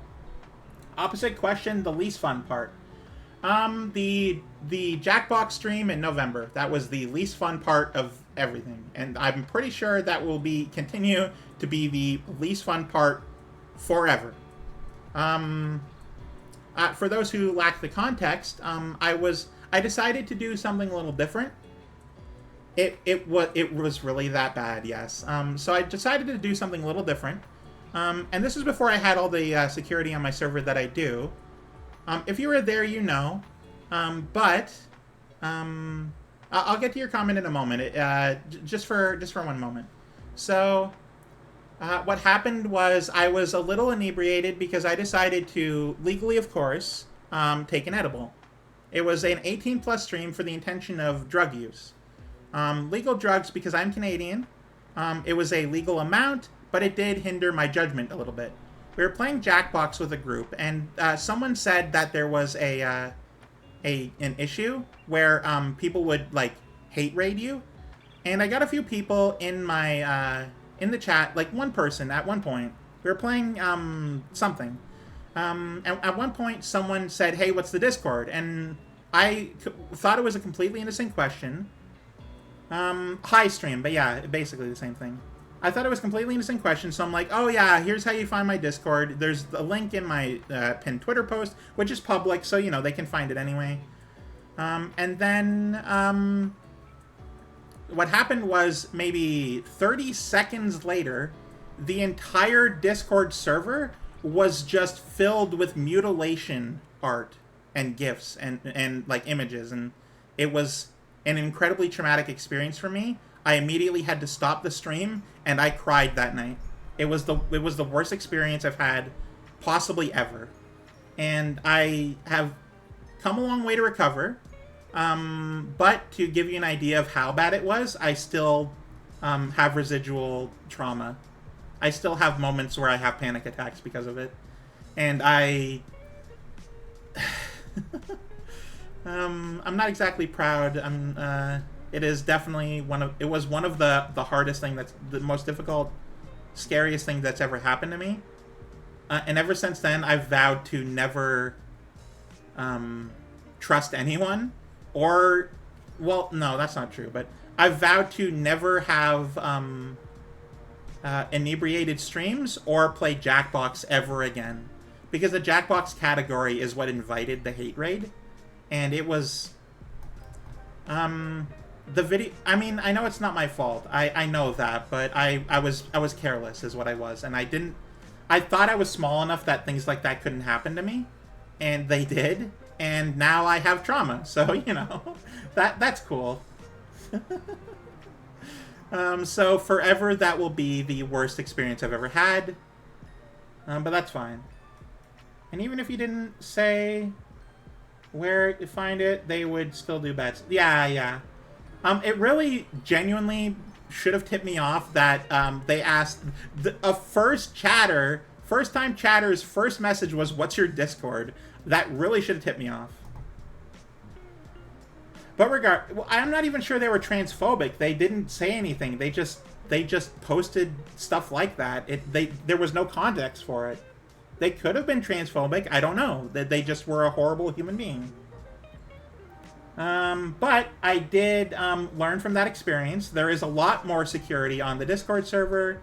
Opposite question, the least fun part. The Jackbox stream in November. That was the least fun part of everything, and I'm pretty sure that will continue to be the least fun part forever. For those who lack the context, I decided to do something a little different. It was really that bad, yes. So I decided to do something a little different. And this is before I had all the security on my server that I do. If you were there, you know. But I'll get to your comment in a moment. Just for one moment. So what happened was I was a little inebriated because I decided to, legally of course, take an edible. It was an 18+ stream for the intention of drug use. Legal drugs because I'm Canadian. It was a legal amount, but it did hinder my judgment a little bit. We were playing Jackbox with a group, and someone said that there was an issue where people would like hate raid you, and I got a few people in my in the chat, like one person at one point. We were playing something. And at one point, someone said, "Hey, what's the Discord?" And I thought it was a completely innocent question. Hi stream, but yeah, basically the same thing. I thought it was a completely innocent question, so I'm like, oh yeah, here's how you find my Discord. There's a link in my pinned Twitter post, which is public, so, you know, they can find it anyway. And then, what happened was maybe 30 seconds later, the entire Discord server was just filled with mutilation art and gifs and like images, and it was an incredibly traumatic experience for me. I immediately had to stop the stream, and I cried that night. It was the worst experience I've had possibly ever, and I have come a long way to recover. But to give you an idea of how bad it was, I still have residual trauma. I still have moments where I have panic attacks because of it, and I'm not exactly proud. It is definitely it was one of the hardest thing, that's the most difficult, scariest thing that's ever happened to me. And ever since then, I've vowed to never trust anyone, or, well, no, that's not true, but I've vowed to never have inebriated streams or play Jackbox ever again, because the Jackbox category is what invited the hate raid, and it was the video. I mean, I know it's not my fault. I know that, but I was careless is what I was, and I thought I was small enough that things like that couldn't happen to me, and they did, and now I have trauma. So, you know, that's cool. So forever that will be the worst experience I've ever had. But that's fine. And even if you didn't say where to find it, they would still do bad. Yeah. It really genuinely should have tipped me off that they asked a first-time chatter's first message was, "What's your Discord?" That really should have tipped me off. But I'm not even sure they were transphobic. They didn't say anything. They just posted stuff like that. There was no context for it. They could have been transphobic. I don't know. They just were a horrible human being. But I did learn from that experience. There is a lot more security on the Discord server.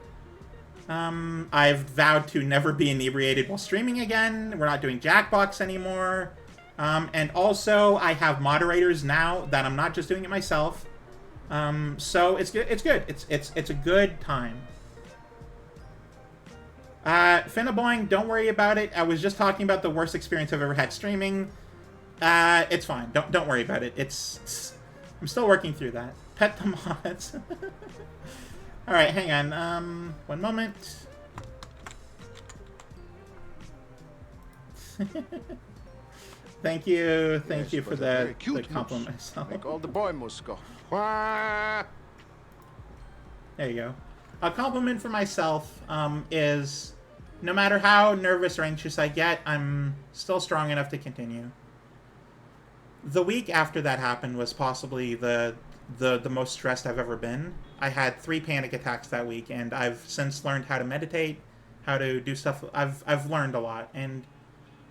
I've vowed to never be inebriated while streaming again. We're not doing Jackbox anymore. And also, I have moderators now that I'm not just doing it myself. So it's good. It's good. It's a good time. Finnaboing, don't worry about it. I was just talking about the worst experience I've ever had streaming. It's fine. Don't worry about it. I'm still working through that. Pet the mods. All right, hang on. One moment. Thank you for the compliment myself. Make all the boy must go. Wah! There you go. A compliment for myself is, no matter how nervous or anxious I get, I'm still strong enough to continue. The week after that happened was possibly the most stressed I've ever been. I had 3 panic attacks that week, and I've since learned how to meditate, how to do stuff. I've learned a lot, and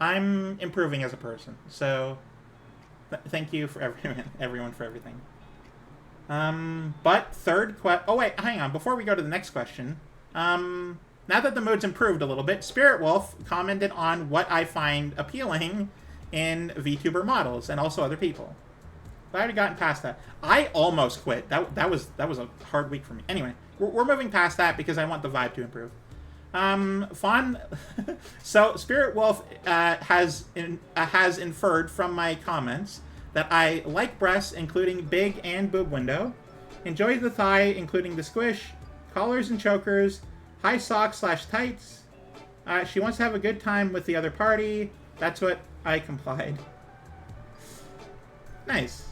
I'm improving as a person. So thank you for everyone for everything. But oh wait, hang on. Before we go to the next question, now that the mood's improved a little bit, Spirit Wolf commented on what I find appealing in VTuber models and also other people. But I already gotten past that. I almost quit. That was a hard week for me. Anyway, we're moving past that because I want the vibe to improve. So Spirit Wolf has inferred from my comments that I like breasts, including big and boob window, enjoy the thigh, including the squish, collars and chokers, high socks/tights. She wants to have a good time with the other party. That's what I complied. Nice.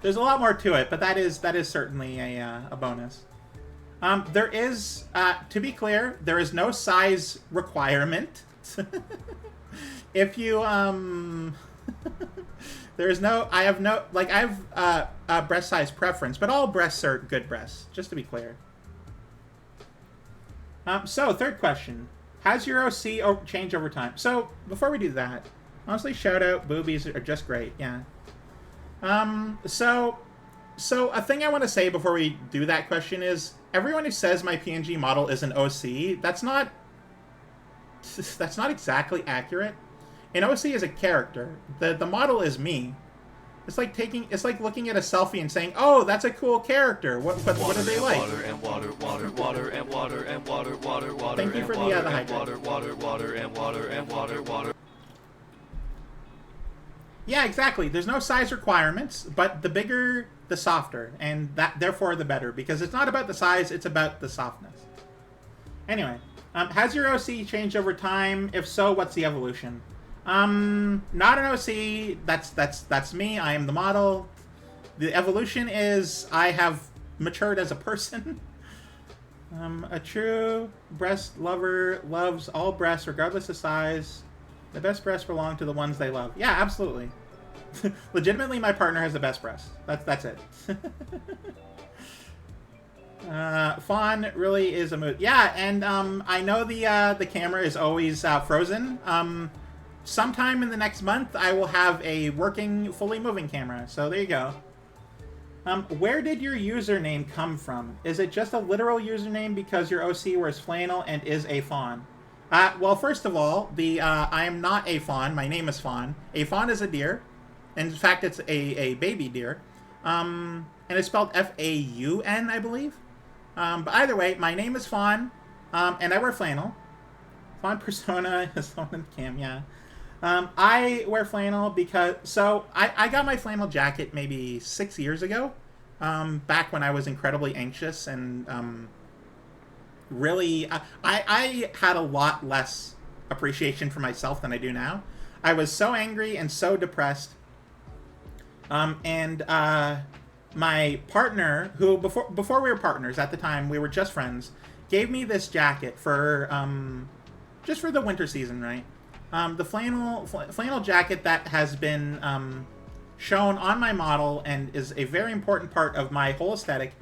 There's a lot more to it, but that is certainly a bonus. There is, to be clear, there is no size requirement. If you, there's no, I have a breast size preference, but all breasts are good breasts, just to be clear. So, third question. Has your OC changed over time? So, before we do that, honestly, shout out, boobies are just great, yeah. So a thing I want to say before we do that question is, everyone who says my PNG model is an OC, that's not exactly accurate. An OC is a character. The model is me. It's like looking at a selfie and saying, "Oh, that's a cool character. What do they like?" Water and water, water, water and water and water, water, water. Thank you for the hydrate. Water, water, water and water and water, water. Yeah, exactly. There's no size requirements, but the bigger, the softer, and therefore the better, because it's not about the size, it's about the softness. Anyway, has your OC changed over time? If so, what's the evolution? Not an OC. That's me. I am the model. The evolution is I have matured as a person. A true breast lover loves all breasts, regardless of size. The best breasts belong to the ones they love. Yeah, absolutely. Legitimately, my partner has the best breasts. That's it. Fawn really is a mood. Yeah, and I know the camera is always frozen. Sometime in the next month, I will have a working, fully moving camera. So there you go. Where did your username come from? Is it just a literal username because your OC wears flannel and is a fawn? Well, first of all, I am not a fawn. My name is Fawn. A fawn is a deer. And in fact, it's a baby deer. And it's spelled F-A-U-N, I believe. But either way, my name is Fawn. And I wear flannel. Fawn persona is on the cam, yeah. I wear flannel because... So, I got my flannel jacket maybe 6 years ago. Back when I was incredibly anxious and... really, I had a lot less appreciation for myself than I do now. I was so angry and so depressed. My partner, who before we were partners at the time, we were just friends, gave me this jacket for just for the winter season, right? The flannel jacket that has been shown on my model and is a very important part of my whole aesthetic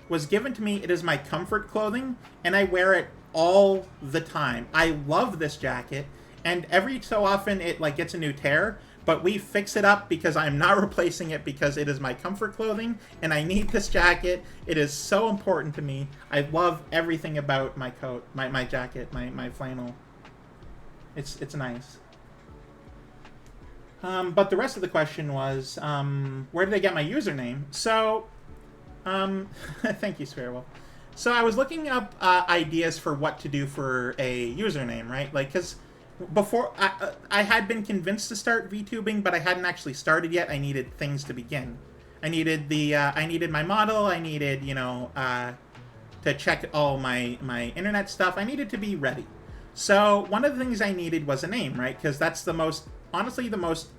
was given to me. It is my comfort clothing, and I wear it all the time. I love this jacket, and every so often it like gets a new tear, but we fix it up because I'm not replacing it because it is my comfort clothing, and I need this jacket. It is so important to me. I love everything about my coat, my jacket, my flannel. It's nice. But the rest of the question was, where did I get my username? So... thank you, Sparrow. So I was looking up ideas for what to do for a username, right? Like, because before I had been convinced to start VTubing, but I hadn't actually started yet. I needed things to begin. I needed I needed my model. I needed, to check all my internet stuff. I needed to be ready. So one of the things I needed was a name, right? Because that's honestly the most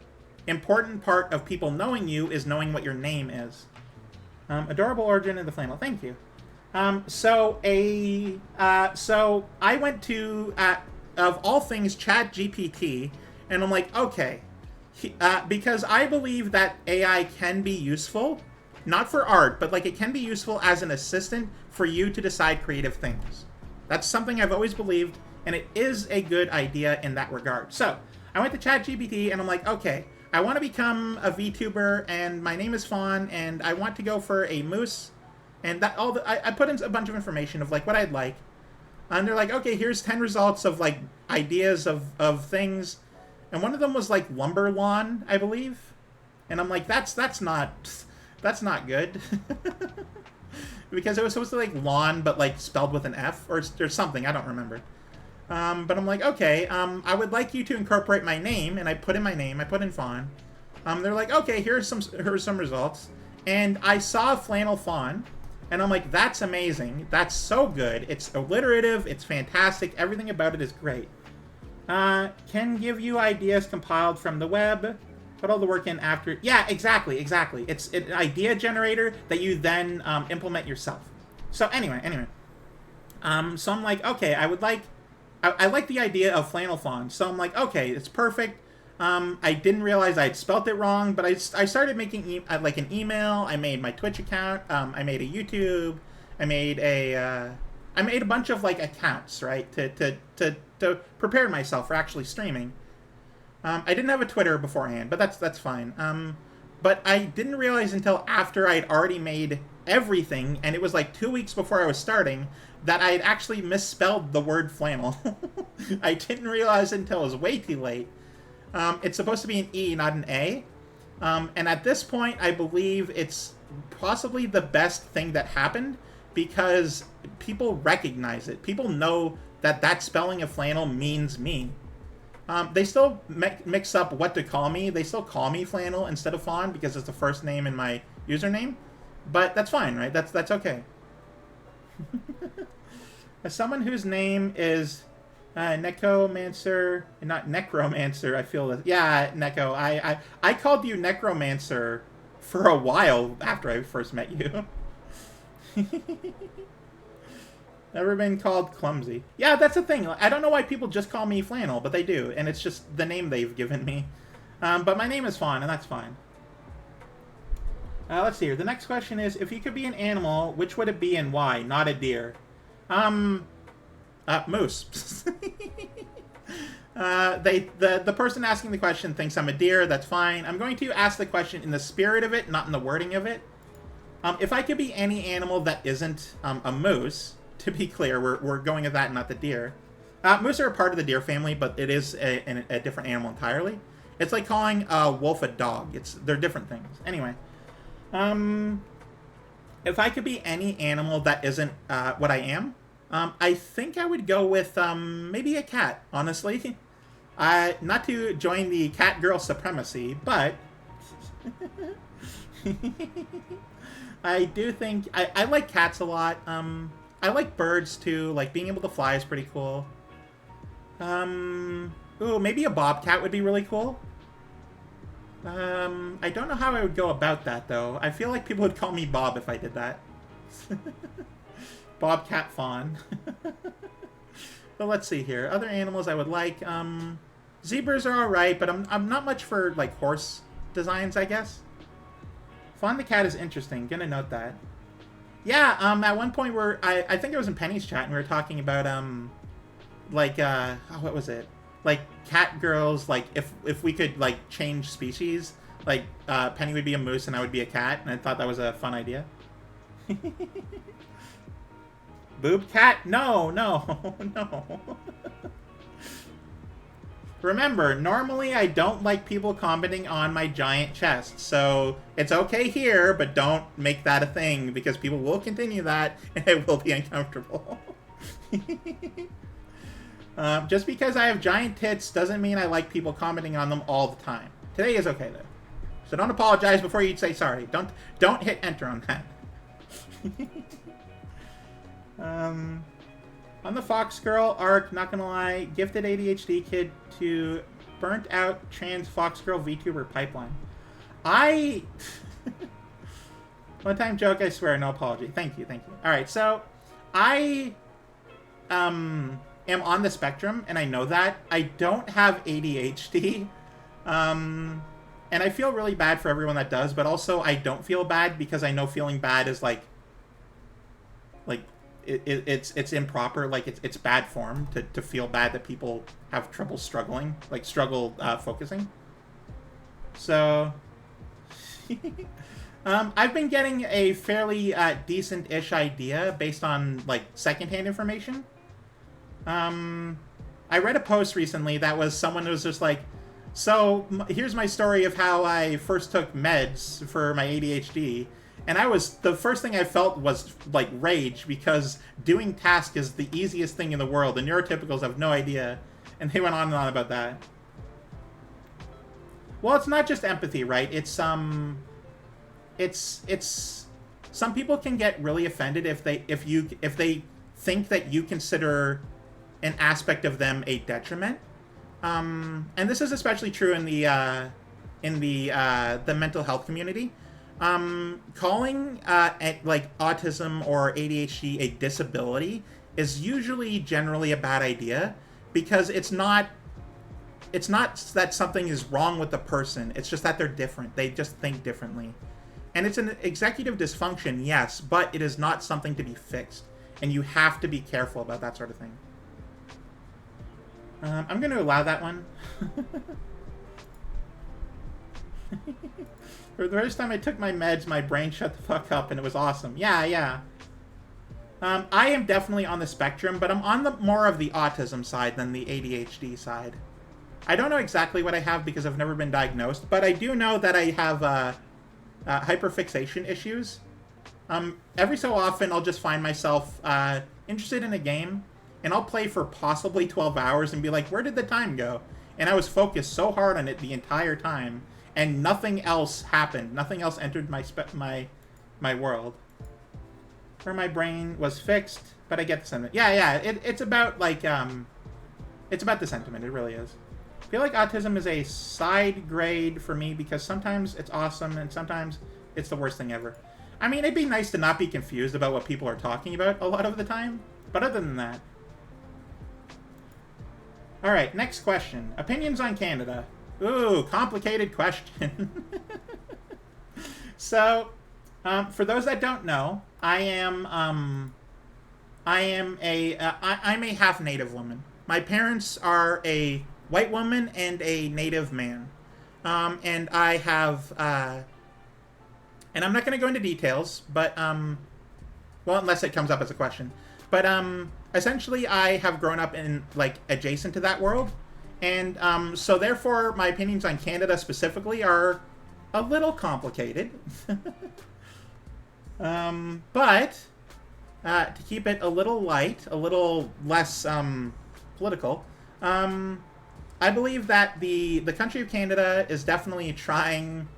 important part of people knowing you is knowing what your name is. Adorable origin of the flannel. Thank you. So I went to, of all things, ChatGPT, and I'm like, okay, because I believe that AI can be useful, not for art, but like it can be useful as an assistant for you to decide creative things. That's something I've always believed, and it is a good idea in that regard. So I went to ChatGPT, and I'm like, okay, I want to become a VTuber, and my name is Fawn, and I want to go for a moose, and I put in a bunch of information of like what I'd like, and they're like, okay, here's 10 results of like ideas of things, and one of them was like lumber lawn, I believe, and I'm like, that's not good, because it was supposed to be like lawn, but like spelled with an F or something, I don't remember. But I'm like, okay, I would like you to incorporate my name, and I put in my name, I put in Fawn. They're like, okay, here's some results, and I saw flannel fawn, and I'm like, that's amazing, that's so good, it's alliterative, it's fantastic, everything about it is great. Can give you ideas compiled from the web, put all the work in after. Yeah, exactly. It's an idea generator that you then implement yourself. So anyway, so I'm like, okay, I like the idea of flannel fawn, so I'm like, okay, it's perfect. I didn't realize I'd spelt it wrong, but I started making like an email. I made my Twitch account. I made a YouTube. I made a bunch of like accounts, right, to prepare myself for actually streaming. I didn't have a Twitter beforehand, but that's fine. But I didn't realize until after I'd already made everything, and it was like 2 weeks before I was starting, that I had actually misspelled the word flannel. I didn't realize until it was way too late. It's supposed to be an E, not an A. And at this point, I believe it's possibly the best thing that happened because people recognize it. People know that that spelling of flannel means me. They still mix up what to call me. They still call me Flannel instead of Fawn because it's the first name in my username. But that's fine, right? That's okay. As someone whose name is Necromancer, not Necromancer, I feel that. Yeah, Neko. I called you Necromancer for a while after I first met you. Never been called clumsy. Yeah, that's the thing. I don't know why people just call me Flannel, but they do, and it's just the name they've given me. But my name is Fawn, and that's fine. Let's see here. The next question is, if you could be an animal, which would it be and why? Not a deer. Moose. The person asking the question thinks I'm a deer. That's fine. I'm going to ask the question in the spirit of it, not in the wording of it. If I could be any animal that isn't a moose, to be clear, we're going with that, not the deer. Moose are a part of the deer family, but it is a different animal entirely. It's like calling a wolf a dog. They're different things. Anyway, if I could be any animal that isn't what I am, I think I would go with maybe a cat, honestly. Not to join the cat girl supremacy, but I do think I like cats a lot. I like birds too. Like being able to fly is pretty cool. Ooh, maybe a bobcat would be really cool. I don't know how I would go about that though. I feel like people would call me Bob if I did that. Bobcat Fawn. But let's see here. Other animals I would like. Zebras are alright, but I'm not much for like horse designs, I guess. Fawn the cat is interesting. Gonna note that. Yeah, at one point I think it was in Penny's chat and we were talking about like what was it? Like cat girls, like if we could like change species, like Penny would be a moose and I would be a cat, and I thought that was a fun idea. Boob cat? No. Remember, normally I don't like people commenting on my giant chest, so it's okay here, but don't make that a thing, because people will continue that, and it will be uncomfortable. Just because I have giant tits doesn't mean I like people commenting on them all the time. Today is okay, though. So don't apologize before you say sorry. Don't hit enter on that. On the Fox Girl arc, not gonna lie, gifted ADHD kid to burnt out trans Fox Girl VTuber pipeline. One time joke, I swear, no apology. Thank you. Alright, so I am on the spectrum, and I know that. I don't have ADHD. And I feel really bad for everyone that does, but also I don't feel bad because I know feeling bad is like it's improper, like it's bad form to feel bad that people have trouble focusing. So I've been getting a fairly decent-ish idea based on like secondhand information. I read a post recently that was someone who was just like, so here's my story of how I first took meds for my ADHD. And the first thing I felt was, like, rage, because doing task is the easiest thing in the world, and neurotypicals have no idea. And they went on and on about that. Well, it's not just empathy, right? It's some people can get really offended if they think that you consider an aspect of them a detriment. And this is especially true in the mental health community. Calling like autism or ADHD a disability is usually generally a bad idea, because it's not that something is wrong with the person, it's just that they're different. They just think differently. And it's an executive dysfunction, yes, but it is not something to be fixed. And you have to be careful about that sort of thing. I'm going to allow that one. For the first time I took my meds, my brain shut the fuck up, and it was awesome. Yeah. I am definitely on the spectrum, but I'm on more of the autism side than the ADHD side. I don't know exactly what I have because I've never been diagnosed, but I do know that I have hyperfixation issues. Every so often, I'll just find myself interested in a game, and I'll play for possibly 12 hours and be like, where did the time go? And I was focused so hard on it the entire time, and nothing else happened. Nothing else entered my world. Where my brain was fixed, but I get the sentiment. Yeah, it's about, like, it's about the sentiment. It really is. I feel like autism is a side grade for me because sometimes it's awesome and sometimes it's the worst thing ever. I mean, it'd be nice to not be confused about what people are talking about a lot of the time, but other than that. Alright, next question. Opinions on Canada. Ooh, complicated question. So, for those that don't know, I'm a half Native woman. My parents are a white woman and a Native man. And I have, and I'm not going to go into details, but, well, unless it comes up as a question. But, essentially, I have grown up in, like, adjacent to that world. And, so therefore, my opinions on Canada specifically are a little complicated. But, to keep it a little light, a little less, political, I believe that the country of Canada is definitely trying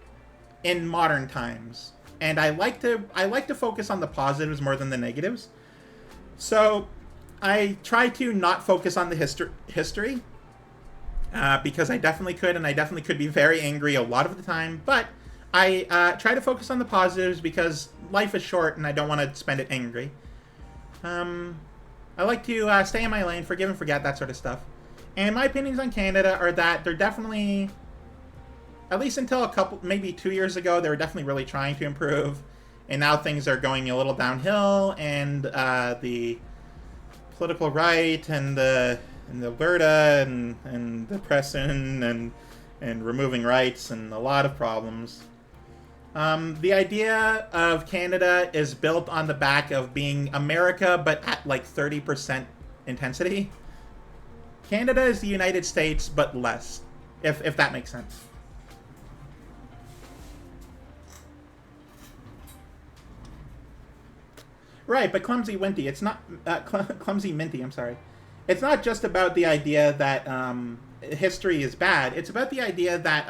in modern times, and I like to focus on the positives more than the negatives. So I try to not focus on the history because I definitely could, and I definitely could be very angry a lot of the time. But I try to focus on the positives because life is short, and I don't want to spend it angry. I like to stay in my lane, forgive and forget, that sort of stuff. And my opinions on Canada are that they're definitely, at least until a couple, maybe 2 years ago, they were definitely really trying to improve. And now things are going a little downhill, and the political right and the Alberta and depression and removing rights and a lot of problems. The idea of Canada is built on the back of being America, but at like 30% intensity. Canada is the United States, but less, if that makes sense. Right, but Clumsy Minty, it's not... Clumsy Minty, I'm sorry. It's not just about the idea that history is bad. It's about the idea that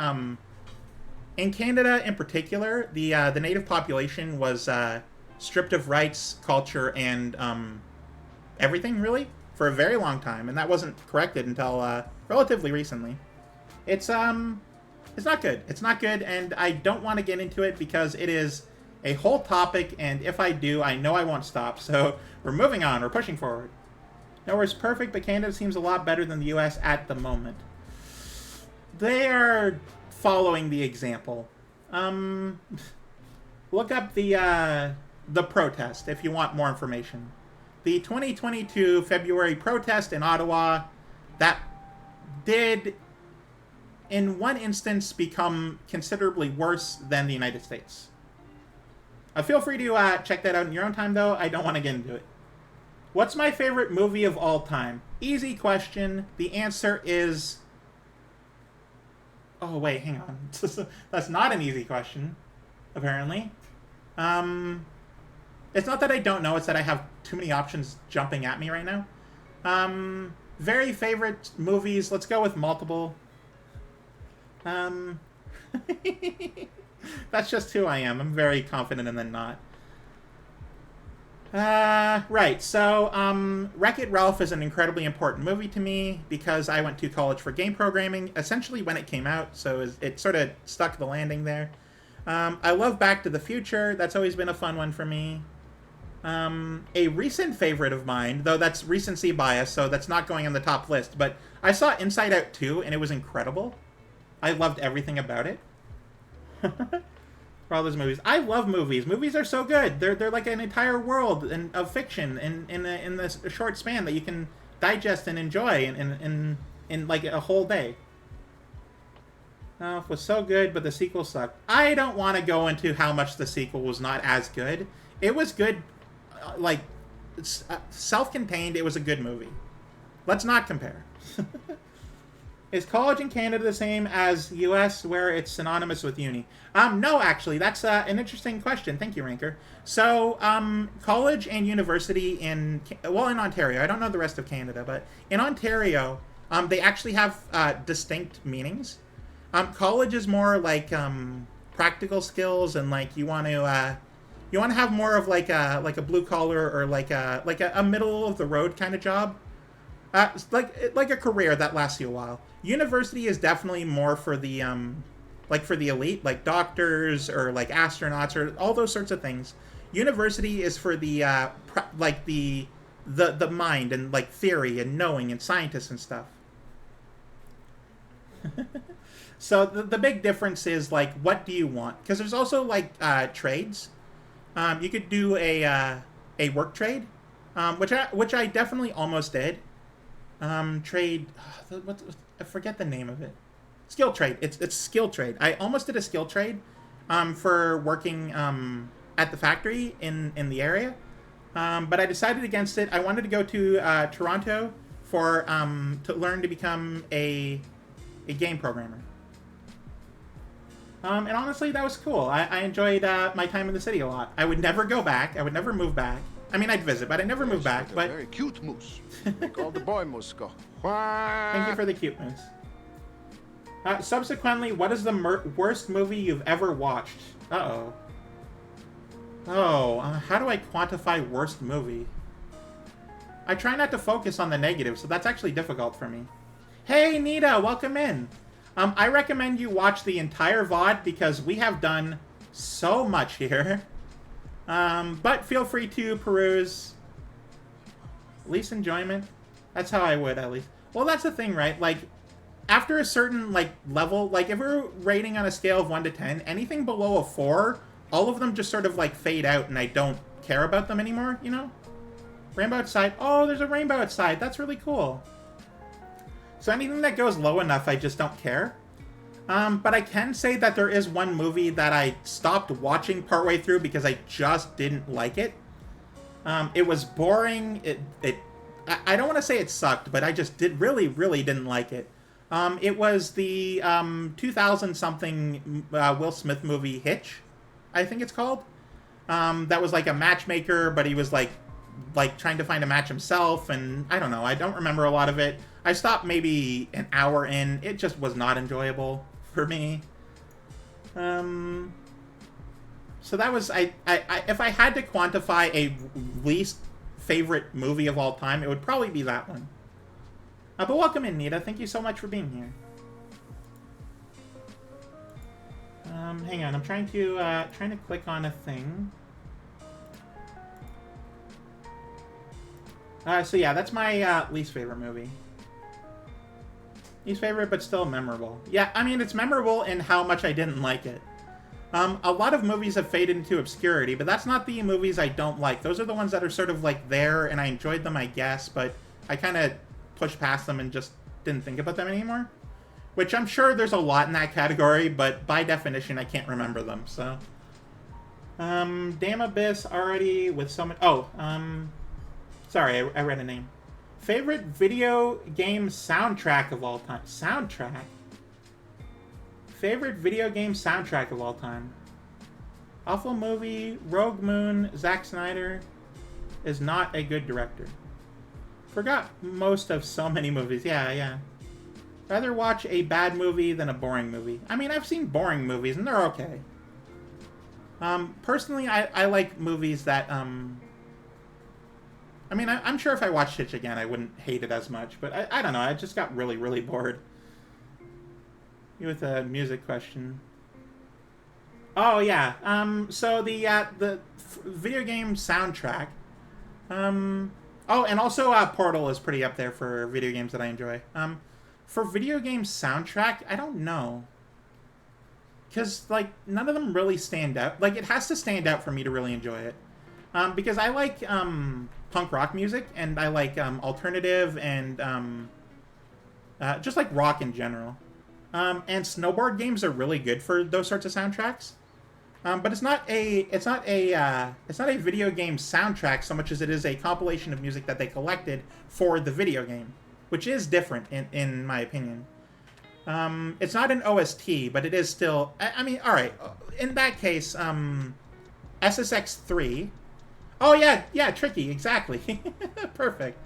in Canada in particular, the native population was stripped of rights, culture, and everything, really, for a very long time, and that wasn't corrected until relatively recently. It's not good. It's not good, and I don't want to get into it because it is a whole topic, and if I do, I know I won't stop. So we're moving on. We're pushing forward. Nowhere's perfect, but Canada seems a lot better than the U.S. at the moment. They are following the example. Look up the protest if you want more information. The 2022 February protest in Ottawa, that did, in one instance, become considerably worse than the United States. Feel free to check that out in your own time, though. I don't want to get into it. What's my favorite movie of all time? Easy question. The answer is... Oh, wait, hang on. That's not an easy question, apparently. It's not that I don't know, it's that I have too many options jumping at me right now. Very favorite movies. Let's go with multiple. That's just who I am. I'm very confident and then not. Right, so, Wreck-It Ralph is an incredibly important movie to me because I went to college for game programming, essentially when it came out, so it sort of stuck the landing there. I love Back to the Future. That's always been a fun one for me. A recent favorite of mine, though that's recency bias, so that's not going on the top list, but I saw Inside Out 2, and it was incredible. I loved everything about it. For all those movies. I love movies. Movies are so good. They're like an entire world of fiction in this short span that you can digest and enjoy in like a whole day. It was so good, but the sequel sucked. I don't want to go into how much the sequel was not as good. It was good, like, self-contained, it was a good movie. Let's not compare. Is college in Canada the same as U.S., where it's synonymous with uni? No, actually, that's an interesting question. Thank you, Ranker. So, college and university in Ontario. I don't know the rest of Canada, but in Ontario, they actually have distinct meanings. College is more like practical skills, and like you want to have more of like a blue collar or like a middle of the road kind of job. Like a career that lasts you a while. University is definitely more for the like for the elite, like doctors or like astronauts or all those sorts of things. University is for the like the mind and like theory and knowing and scientists and stuff. So the big difference is like, what do you want? Because there's also like trades. You could do a work trade, which I definitely almost did. Trade. I forget the name of it. Skill trade. It's skill trade. I almost did a skill trade, for working at the factory in the area, but I decided against it. I wanted to go to Toronto for to learn to become a game programmer. And honestly, that was cool. I enjoyed my time in the city a lot. I would never go back. I would never move back. I mean, I'd visit, but I'd never move back. But very cute moose. Called the boy Musco. Thank you for the cute moose. Subsequently, what is the worst movie you've ever watched? Uh-oh. Oh, how do I quantify worst movie? I try not to focus on the negative, so that's actually difficult for me. Hey, Nita, welcome in. I recommend you watch the entire VOD because we have done so much here. But feel free to peruse. Least enjoyment. That's how I would, at least. Well, that's the thing, right? Like, after a certain, like, level, like, if we're rating on a scale of 1 to 10, anything below a 4, all of them just sort of, like, fade out, and I don't care about them anymore, you know? Rainbow outside. Oh, there's a rainbow outside. That's really cool. So anything that goes low enough, I just don't care. But I can say that there is one movie that I stopped watching partway through because I just didn't like it. It was boring. I don't want to say it sucked, but I just really didn't like it. It was the 2000-something Will Smith movie Hitch, I think it's called. That was like a matchmaker, but he was like trying to find a match himself, and I don't know. I don't remember a lot of it. I stopped maybe an hour in. It just was not enjoyable for me. So that was if I had to quantify a least favorite movie of all time, it would probably be that one. But welcome in, Nita. Thank you so much for being here. Hang on, I'm trying to click on a thing. So yeah, that's my least favorite movie. Least favorite, but still memorable. Yeah, I mean, it's memorable in how much I didn't like it. A lot of movies have faded into obscurity, but that's not the movies I don't like. Those are the ones that are sort of like there, and I enjoyed them, I guess, but I kind of pushed past them and just didn't think about them anymore. Which I'm sure there's a lot in that category, but by definition, I can't remember them, so. Damn Abyss already with so many... Oh, sorry, I read a name. Favorite video game soundtrack of all time. Soundtrack? Favorite video game soundtrack of all time. Awful movie, Rogue Moon, Zack Snyder is not a good director. Forgot most of so many movies. Yeah. Rather watch a bad movie than a boring movie. I mean, I've seen boring movies, and they're okay. Personally, I like movies that, I mean, I'm sure if I watched Hitch again, I wouldn't hate it as much. But I don't know. I just got really bored. You with a music question. Oh, yeah. So the video game soundtrack. Oh, and also Portal is pretty up there for video games that I enjoy. For video game soundtrack, I don't know. Because, like, none of them really stand out. Like, it has to stand out for me to really enjoy it. Because I like punk rock music, and I like alternative and just like rock in general. And snowboard games are really good for those sorts of soundtracks. But it's not a video game soundtrack so much as it is a compilation of music that they collected for the video game, which is different in my opinion. It's not an OST, but it is still... I mean, alright. In that case, SSX3... Oh, yeah, Tricky, exactly. Perfect.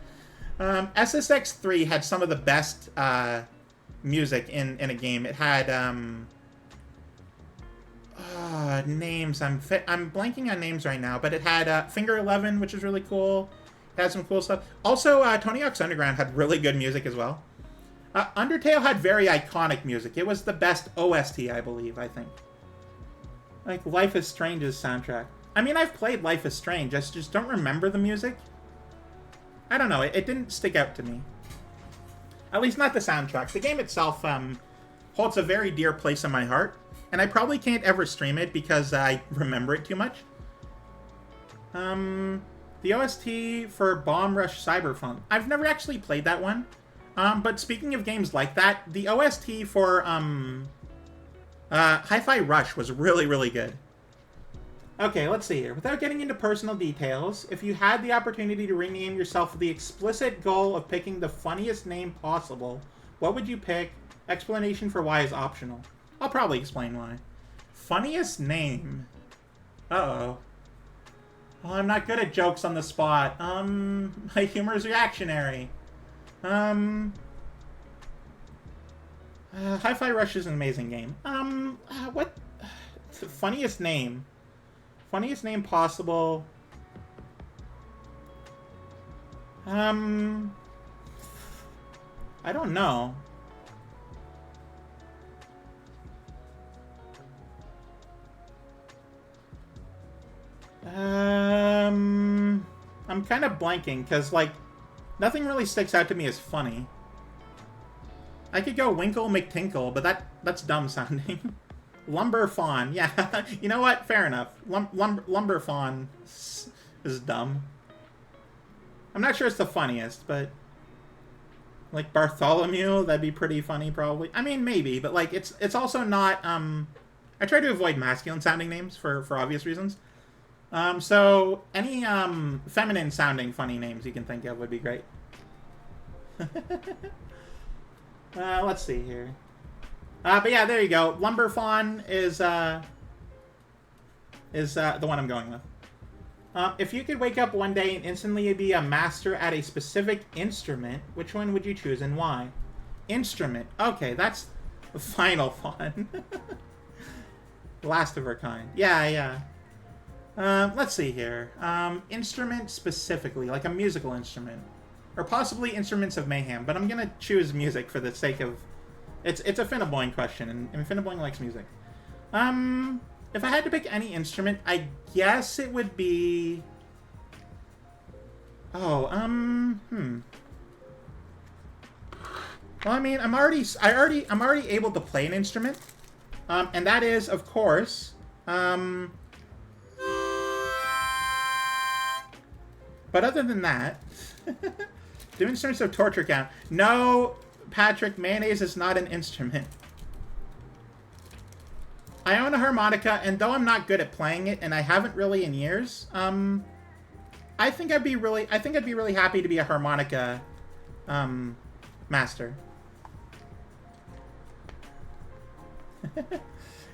SSX3 had some of the best music in a game. It had... names. I'm blanking on names right now, but it had Finger 11, which is really cool. It had some cool stuff. Also, Tony Hawk's Underground had really good music as well. Undertale had very iconic music. It was the best OST, I believe, I think. Like, Life is Strange's soundtrack. I mean, I've played Life is Strange. I just don't remember the music. I don't know. It didn't stick out to me. At least not the soundtrack. The game itself holds a very dear place in my heart. And I probably can't ever stream it because I remember it too much. The OST for Bomb Rush Cyberpunk. I've never actually played that one. But speaking of games like that, the OST for Hi-Fi Rush was really, really good. Okay, let's see here. Without getting into personal details, if you had the opportunity to rename yourself with the explicit goal of picking the funniest name possible, what would you pick? Explanation for why is optional. I'll probably explain why. Funniest name? Uh-oh. Well, I'm not good at jokes on the spot. My humor is reactionary. Hi-Fi Rush is an amazing game. What? Funniest name? Funniest name possible. I don't know. I'm kind of blanking, because, like, nothing really sticks out to me as funny. I could go Winkle McTinkle, but that's dumb sounding. Lumber Fawn, yeah. You know what? Fair enough. Lumber Fawn is dumb. I'm not sure it's the funniest, but... Like, Bartholomew, that'd be pretty funny, probably. I mean, maybe, but, like, it's also not, I try to avoid masculine-sounding names for obvious reasons. So, any, feminine-sounding funny names you can think of would be great. Let's see here. But yeah, there you go. Lumber Fawn is the one I'm going with. If you could wake up one day and instantly be a master at a specific instrument, which one would you choose and why? Instrument. Okay, that's the final Fawn. Last of her kind. Yeah. Let's see here. Instrument specifically, like a musical instrument. Or possibly instruments of mayhem, but I'm gonna choose music for the sake of... It's a Finnaboing question, and Finnaboing likes music. If I had to pick any instrument, I guess it would be... Oh, Well, I mean, I'm already able to play an instrument. And that is, of course, But other than that, do instruments of torture count? No, Patrick, mayonnaise is not an instrument. I own a harmonica, and though I'm not good at playing it, and I haven't really in years, I think I'd be really happy to be a harmonica, master.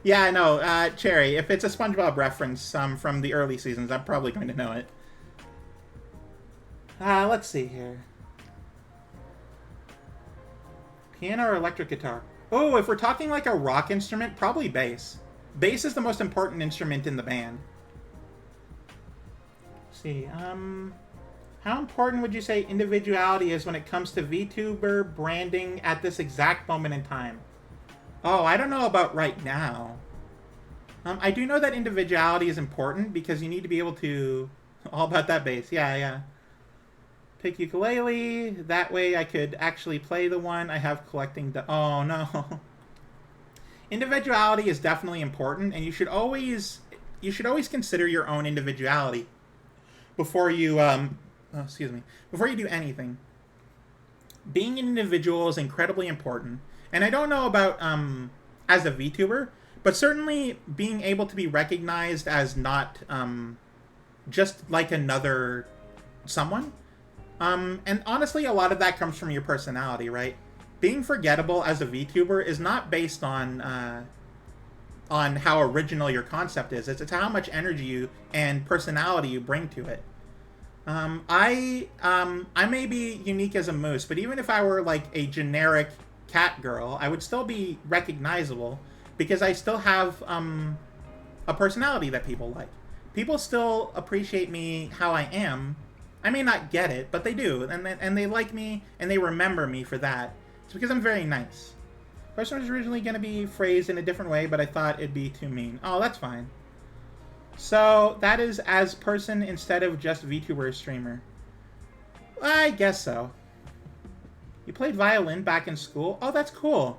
Yeah, I know, Cherry, if it's a SpongeBob reference, from the early seasons, I'm probably going to know it. Let's see here. Piano or electric guitar? Oh, if we're talking like a rock instrument, probably bass. Bass is the most important instrument in the band. Let's see, how important would you say individuality is when it comes to VTuber branding at this exact moment in time? Oh, I don't know about right now. I do know that individuality is important because you need to be able to... All about that bass, yeah. Pick ukulele. That way I could actually play the one I have collecting the... Oh, no. Individuality is definitely important, and you should always consider your own individuality before you, before you do anything. Being an individual is incredibly important. And I don't know about, as a VTuber, but certainly being able to be recognized as not, just like another someone. And honestly, a lot of that comes from your personality, right? being forgettable as a VTuber is not based on how original your concept is. It's how much energy you and personality you bring to it. I may be unique as a moose, but even if I were like a generic cat girl, I would still be recognizable because I still have a personality that people like. People still appreciate me how I am. I may not get it, but they do, and they like me, and they remember me for that. It's because I'm very nice. The question was originally going to be phrased in a different way, but I thought it'd be too mean. Oh, that's fine. So, that is as person instead of just VTuber streamer. I guess so. You played violin back in school? Oh, that's cool.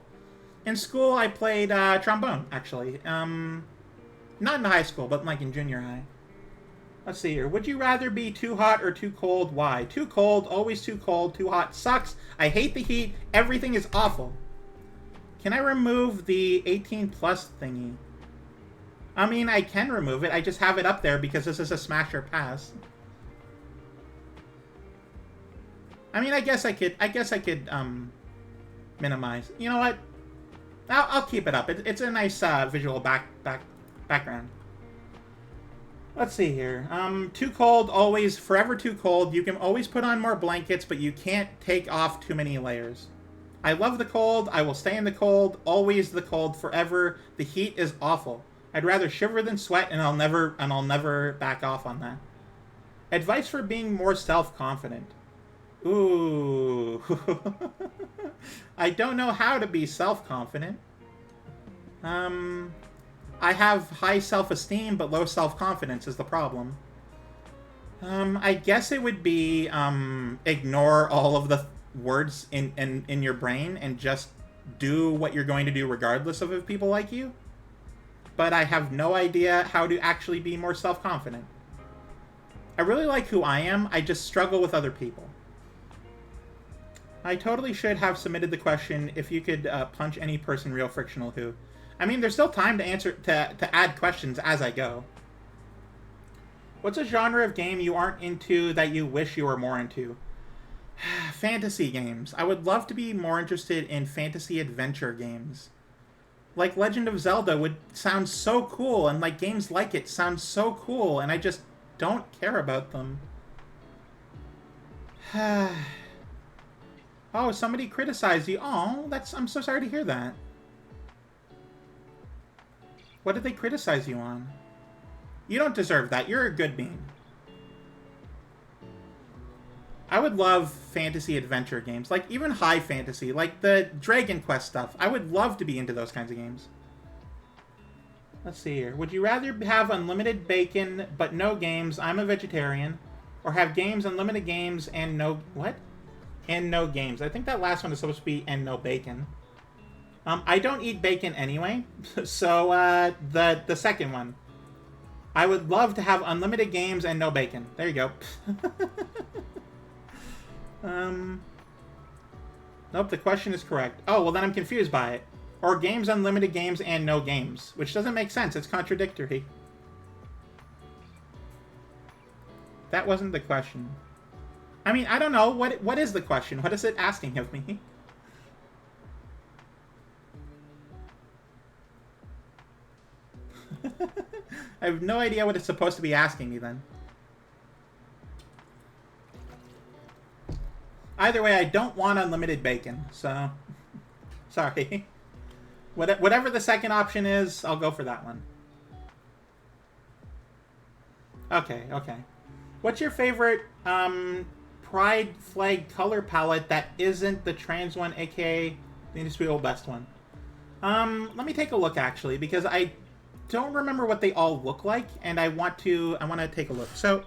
In school, I played trombone, actually. Not in high school, but like in junior high. Let's see here. Would you rather be too hot or too cold? Why? Too cold, always too cold. Too hot sucks. I hate the heat. Everything is awful. Can I remove the 18 plus thingy? I mean, I can remove it. I just have it up there because this is a smash or pass. I mean, I guess I could minimize. You know what? I'll keep it up. It's a nice visual background. Let's see here. Too cold, always, forever too cold. You can always put on more blankets, but you can't take off too many layers. I love the cold. I will stay in the cold. Always the cold, forever. The heat is awful. I'd rather shiver than sweat, and I'll never back off on that. Advice for being more self-confident. Ooh. I don't know how to be self-confident. I have high self-esteem, but low self-confidence is the problem. I guess it would be, ignore all of the words in your brain and just do what you're going to do regardless of if people like you. But I have no idea how to actually be more self-confident. I really like who I am, I just struggle with other people. I totally should have submitted the question if you could punch any person real frictional who. I mean, there's still time to answer to add questions as I go. What's a genre of game you aren't into that you wish you were more into? Fantasy games. I would love to be more interested in fantasy adventure games. Like Legend of Zelda would sound so cool, and like games like it sound so cool, and I just don't care about them. Oh, somebody criticized you. Oh, I'm so sorry to hear that. What did they criticize you on? You don't deserve that. You're a good being. I would love fantasy adventure games, like even high fantasy, like the Dragon Quest stuff. I would love to be into those kinds of games. Let's see here. Would you rather have unlimited bacon but no games? I'm a vegetarian. Or have games, unlimited games, and no... What? And no games. I think that last one is supposed to be and no bacon. I don't eat bacon anyway, so the second one. I would love to have unlimited games and no bacon. There you go. Nope, the question is correct. Oh, well then I'm confused by it. Or games, unlimited games, and no games. Which doesn't make sense, it's contradictory. That wasn't the question. I mean, I don't know, what is the question? What is it asking of me? I have no idea what it's supposed to be asking me then. Either way, I don't want unlimited bacon, so... Sorry. Whatever the second option is, I'll go for that one. Okay. What's your favorite, Pride Flag color palette that isn't the trans one, aka the indisputable best one? Let me take a look, actually, because I don't remember what they all look like, and I want to take a look. So,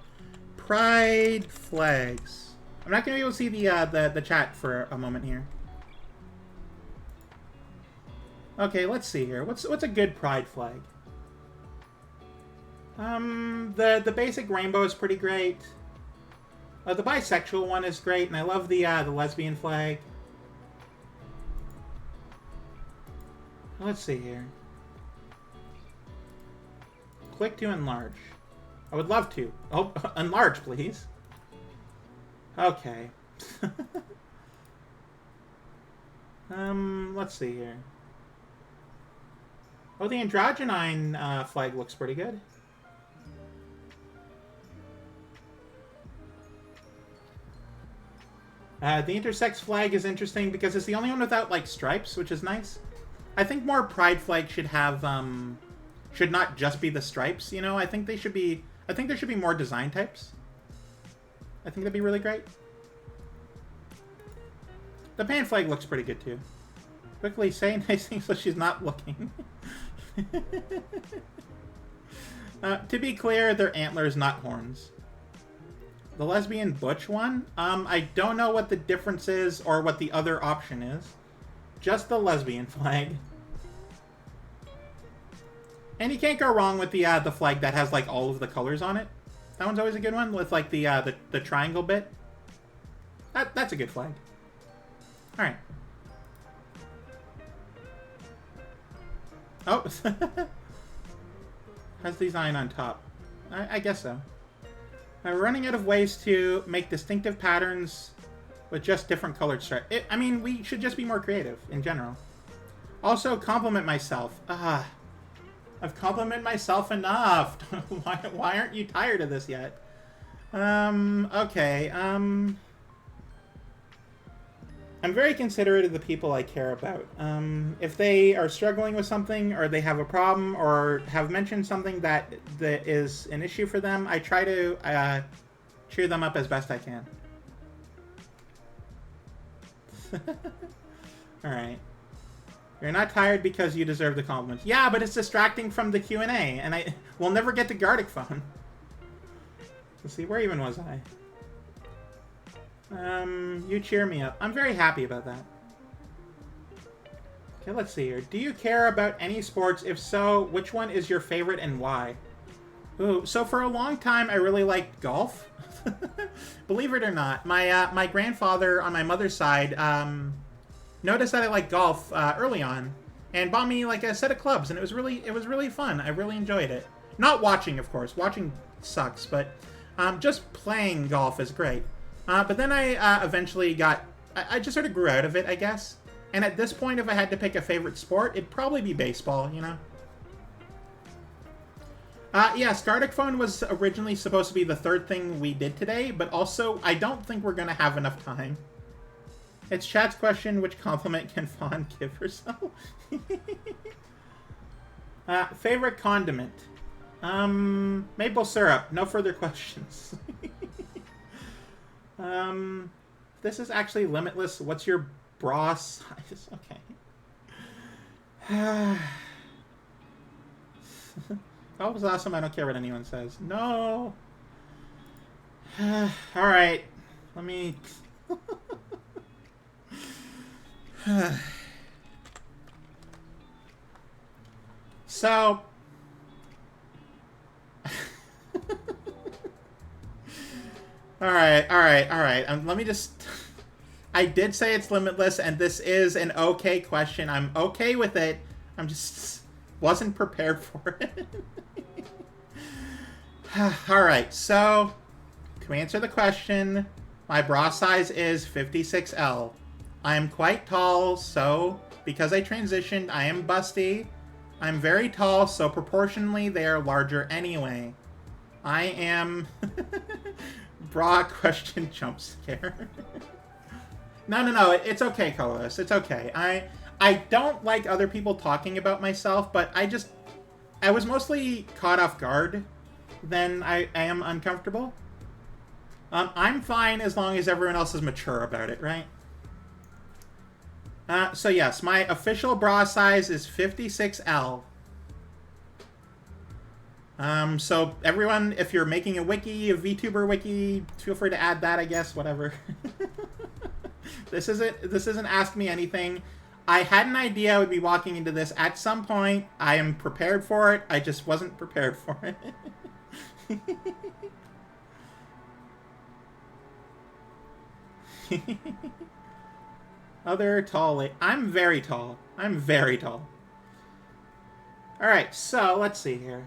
Pride Flags. I'm not going to be able to see the chat for a moment here. Okay, let's see here. What's a good pride flag? The basic rainbow is pretty great. The bisexual one is great, and I love the lesbian flag. Let's see here. Click to enlarge. I would love to. Oh, enlarge, please. Okay. Let's see here. Oh, the androgynine flag looks pretty good. The intersex flag is interesting because it's the only one without, like, stripes, which is nice. I think more pride flags should have, should not just be the stripes, you know? I think there should be more design types. I think that'd be really great. The pan flag looks pretty good, too. Quickly say nice things so she's not looking. To be clear, they're antlers, not horns. The lesbian butch one? I don't know what the difference is or what the other option is. Just the lesbian flag. And you can't go wrong with the flag that has, like, all of the colors on it. That one's always a good one, with, like, the triangle bit. That's a good flag. Alright. Oh! Has design on top. I guess so. I'm running out of ways to make distinctive patterns with just different colored stripes. I mean, we should just be more creative, in general. Also, compliment myself. I've complimented myself enough. Why aren't you tired of this yet? Okay, I'm very considerate of the people I care about. If they are struggling with something, or they have a problem, or have mentioned something that is an issue for them, I try to cheer them up as best I can. Alright. You're not tired because you deserve the compliments. Yeah, but it's distracting from the Q&A, and we'll never get to Gardic Phone. Let's see, where even was I? You cheer me up. I'm very happy about that. Okay, let's see here. Do you care about any sports? If so, which one is your favorite and why? Ooh, so for a long time, I really liked golf. Believe it or not, my grandfather on my mother's side noticed that I liked golf early on, and bought me like a set of clubs, and it was really fun. I really enjoyed it. Not watching, of course. Watching sucks, but just playing golf is great. But then I eventually I just sort of grew out of it, I guess. And at this point, if I had to pick a favorite sport, it'd probably be baseball, you know? Yeah, Gardic Phone was originally supposed to be the third thing we did today, but also, I don't think we're gonna have enough time. It's chat's question, which compliment can Fawn give herself? Favorite condiment? Maple syrup. No further questions. This is actually limitless. What's your bra size? Okay. That was awesome. I don't care what anyone says. No. Alright. Let me... So... Alright. Let me just... I did say it's limitless, and this is an okay question. I'm okay with it. I'm just... wasn't prepared for it. Alright, so... to answer the question, my bra size is 56L. I am quite tall, so... because I transitioned, I am busty. I'm very tall, so proportionally they are larger anyway. I am... bra question jump scare. No, it's okay, Carlos. It's okay. I don't like other people talking about myself, but I was mostly caught off guard. Then I am uncomfortable. I'm fine as long as everyone else is mature about it, right? So yes, my official bra size is 56L. So everyone, if you're making a wiki, a VTuber wiki, feel free to add that, I guess, whatever. This isn't Ask Me Anything. I had an idea I would be walking into this at some point. I am prepared for it. I just wasn't prepared for it. Other tall... I'm very tall. I'm very tall. Alright, so let's see here.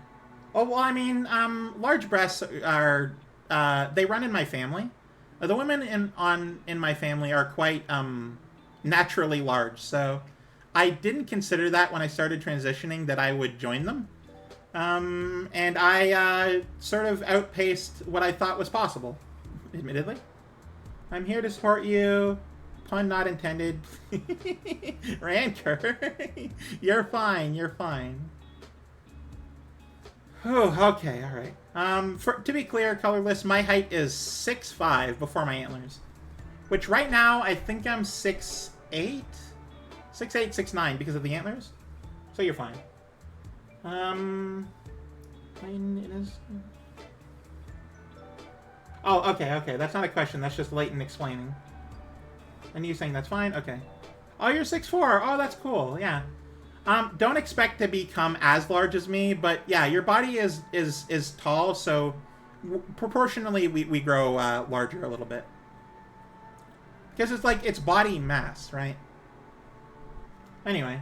Oh, well, I mean, large breasts are... they run in my family. The women in my family are quite naturally large. So I didn't consider that when I started transitioning that I would join them. And I sort of outpaced what I thought was possible, admittedly. I'm here to support you. Pun not intended. Ranker. You're fine, you're fine. Oh, okay, alright. To be clear, colorless, my height is 6'5" before my antlers. Which right now, I think I'm 6'8"? 6'8", 6'9" because of the antlers. So you're fine. It is... Oh, okay. That's not a question. That's just Leighton explaining. And you saying that's fine? Okay. Oh, you're 6'4". Oh, that's cool. Yeah. Don't expect to become as large as me, but yeah, your body is tall, so proportionally we grow larger a little bit. Because it's like, it's body mass, right? Anyway.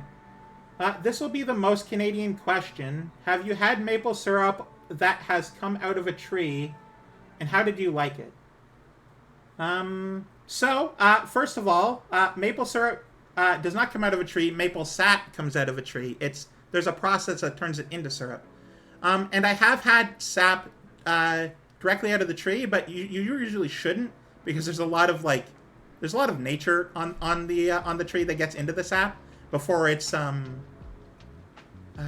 This will be the most Canadian question. Have you had maple syrup that has come out of a tree, and how did you like it? First of all, maple syrup does not come out of a tree. Maple sap comes out of a tree. There's a process that turns it into syrup. And I have had sap directly out of the tree, but you usually shouldn't, because there's a lot of nature on the tree that gets into the sap before it's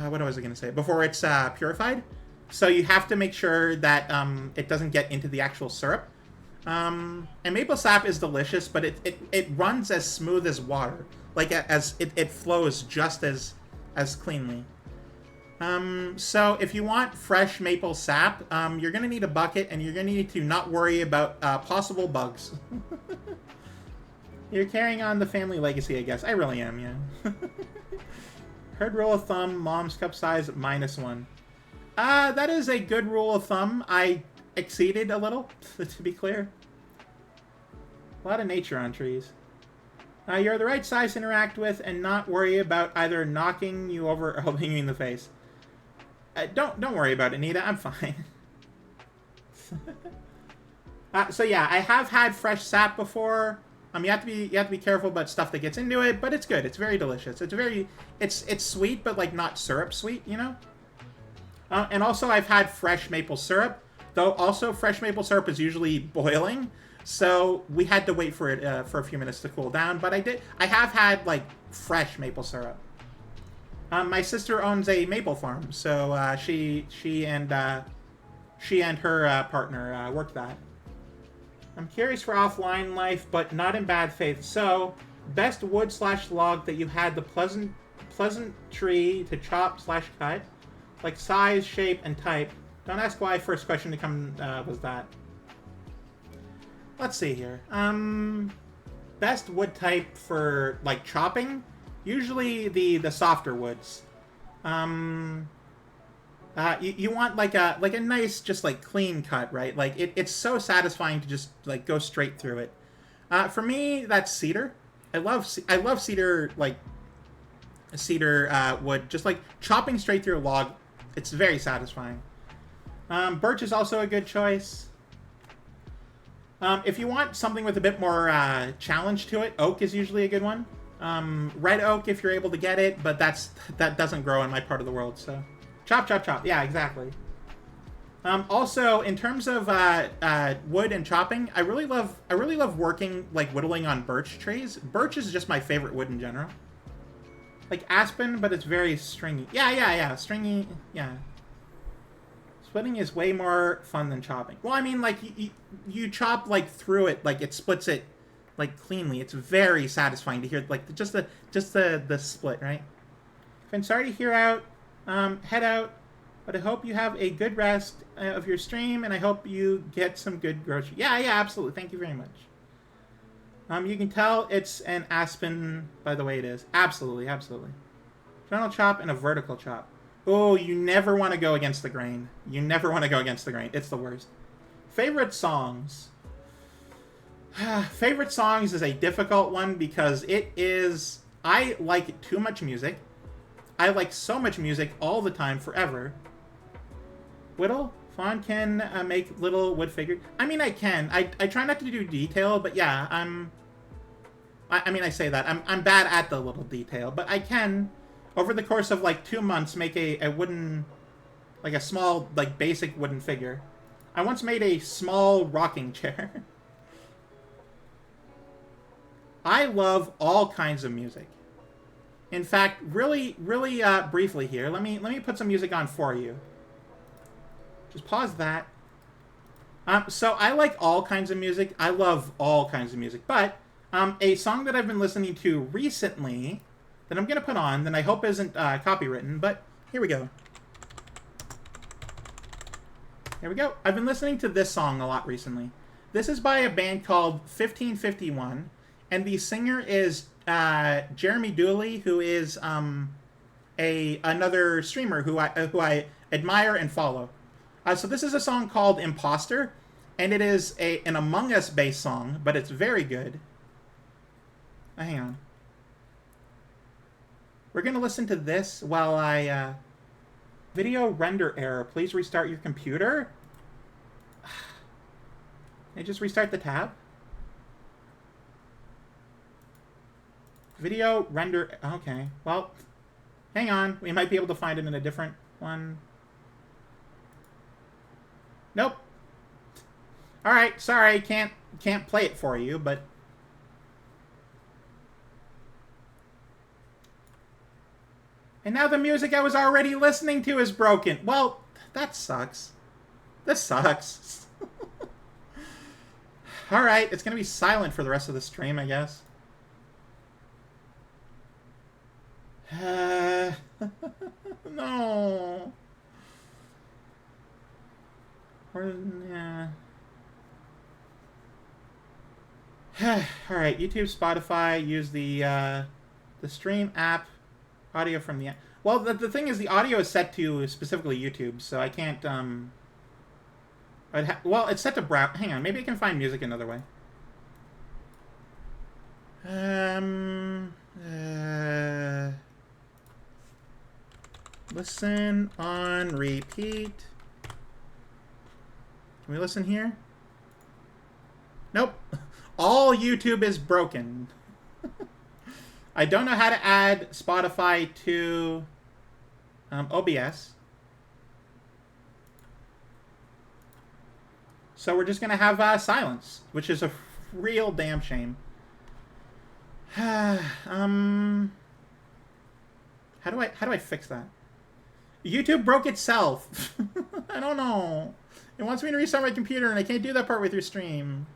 what was I going to say? Before it's purified. So you have to make sure that it doesn't get into the actual syrup. And maple sap is delicious, but it runs as smooth as water. Like, as it flows just as cleanly. So if you want fresh maple sap, you're going to need a bucket, and you're going to need to not worry about possible bugs. You're carrying on the family legacy, I guess. I really am, yeah. Heard rule of thumb, mom's cup size, -1. That is a good rule of thumb. I exceeded a little, to be clear. A lot of nature on trees. You're the right size to interact with and not worry about either knocking you over or hitting you in the face. Don't worry about it, Nita. I'm fine. So yeah, I have had fresh sap before. You have to be careful about stuff that gets into it, but it's good. It's very delicious. It's sweet, but like not syrup sweet, you know. And also I've had fresh maple syrup, though. Also, fresh maple syrup is usually boiling, so we had to wait for it for a few minutes to cool down. But I have had like fresh maple syrup. My sister owns a maple farm, so she and her partner worked that. I'm curious for offline life, but not in bad faith. So, best wood/log that you had the pleasant tree to chop/cut, like size, shape, and type. Don't ask why. First question to come was that. Let's see here. Best wood type for like chopping. Usually the softer woods. You want like a nice, just like clean cut, right? Like it's so satisfying to just like go straight through it. For me, that's cedar. I love cedar, like cedar wood. Just like chopping straight through a log, it's very satisfying. Birch is also a good choice. If you want something with a bit more challenge to it, oak is usually a good one. Red oak if you're able to get it, but that doesn't grow in my part of the world, so. Chop, chop, chop. Yeah, exactly. Also, in terms of wood and chopping, I really love working, like, whittling on birch trees. Birch is just my favorite wood in general. Like aspen, but it's very stringy. Yeah. Stringy, yeah. Splitting is way more fun than chopping. Well, I mean, like, you chop, like, through it, like, it splits it, like, cleanly. It's very satisfying to hear, like, just the split, right? I'm sorry to hear out. Head out, but I hope you have a good rest of your stream, and I hope you get some good groceries. Yeah, absolutely. Thank you very much. You can tell it's an aspen by the way it is. Absolutely. Frontal chop and a vertical chop. Oh, you never want to go against the grain. It's the worst. Favorite songs. Favorite songs is a difficult one because I like too much music. I like so much music all the time, forever. Whittle? Fawn can make little wood figures. I mean, I can. I try not to do detail, but yeah, I mean, I say that. I'm bad at the little detail, but I can, over the course of like 2 months, make a wooden, like a small, like basic wooden figure. I once made a small rocking chair. I love all kinds of music. In fact, really briefly here, let me put some music on for you. Just pause that. So I like all kinds of music. I love all kinds of music, but a song that I've been listening to recently that I'm gonna put on that I hope isn't copywritten, but here we go. Here we go. I've been listening to this song a lot recently. This is by a band called 1551, and the singer is Jeremy Dooley, who is another streamer who I admire and follow. So this is a song called Imposter, and it is an Among Us based song, but it's very good. Hang on. We're gonna listen to this while I video render error. Please restart your computer. Can I just restart the tab? Video render. Okay. Well, hang on. We might be able to find it in a different one. Nope. All right. Sorry. Can't play it for you, but. And now the music I was already listening to is broken. Well, that sucks. This sucks. Alright, it's going to be silent for the rest of the stream, I guess. No. Yeah. Alright, YouTube, Spotify, use the stream app. Audio from the... Well, the thing is, the audio is set to specifically YouTube, so I can't, well, it's set to browse... Hang on, maybe I can find music another way. Listen on repeat. Can we listen here? Nope. All YouTube is broken. I don't know how to add Spotify to OBS. So we're just going to have silence, which is a real damn shame. How do I fix that? YouTube broke itself. I don't know. It wants me to restart my computer, and I can't do that part with your stream.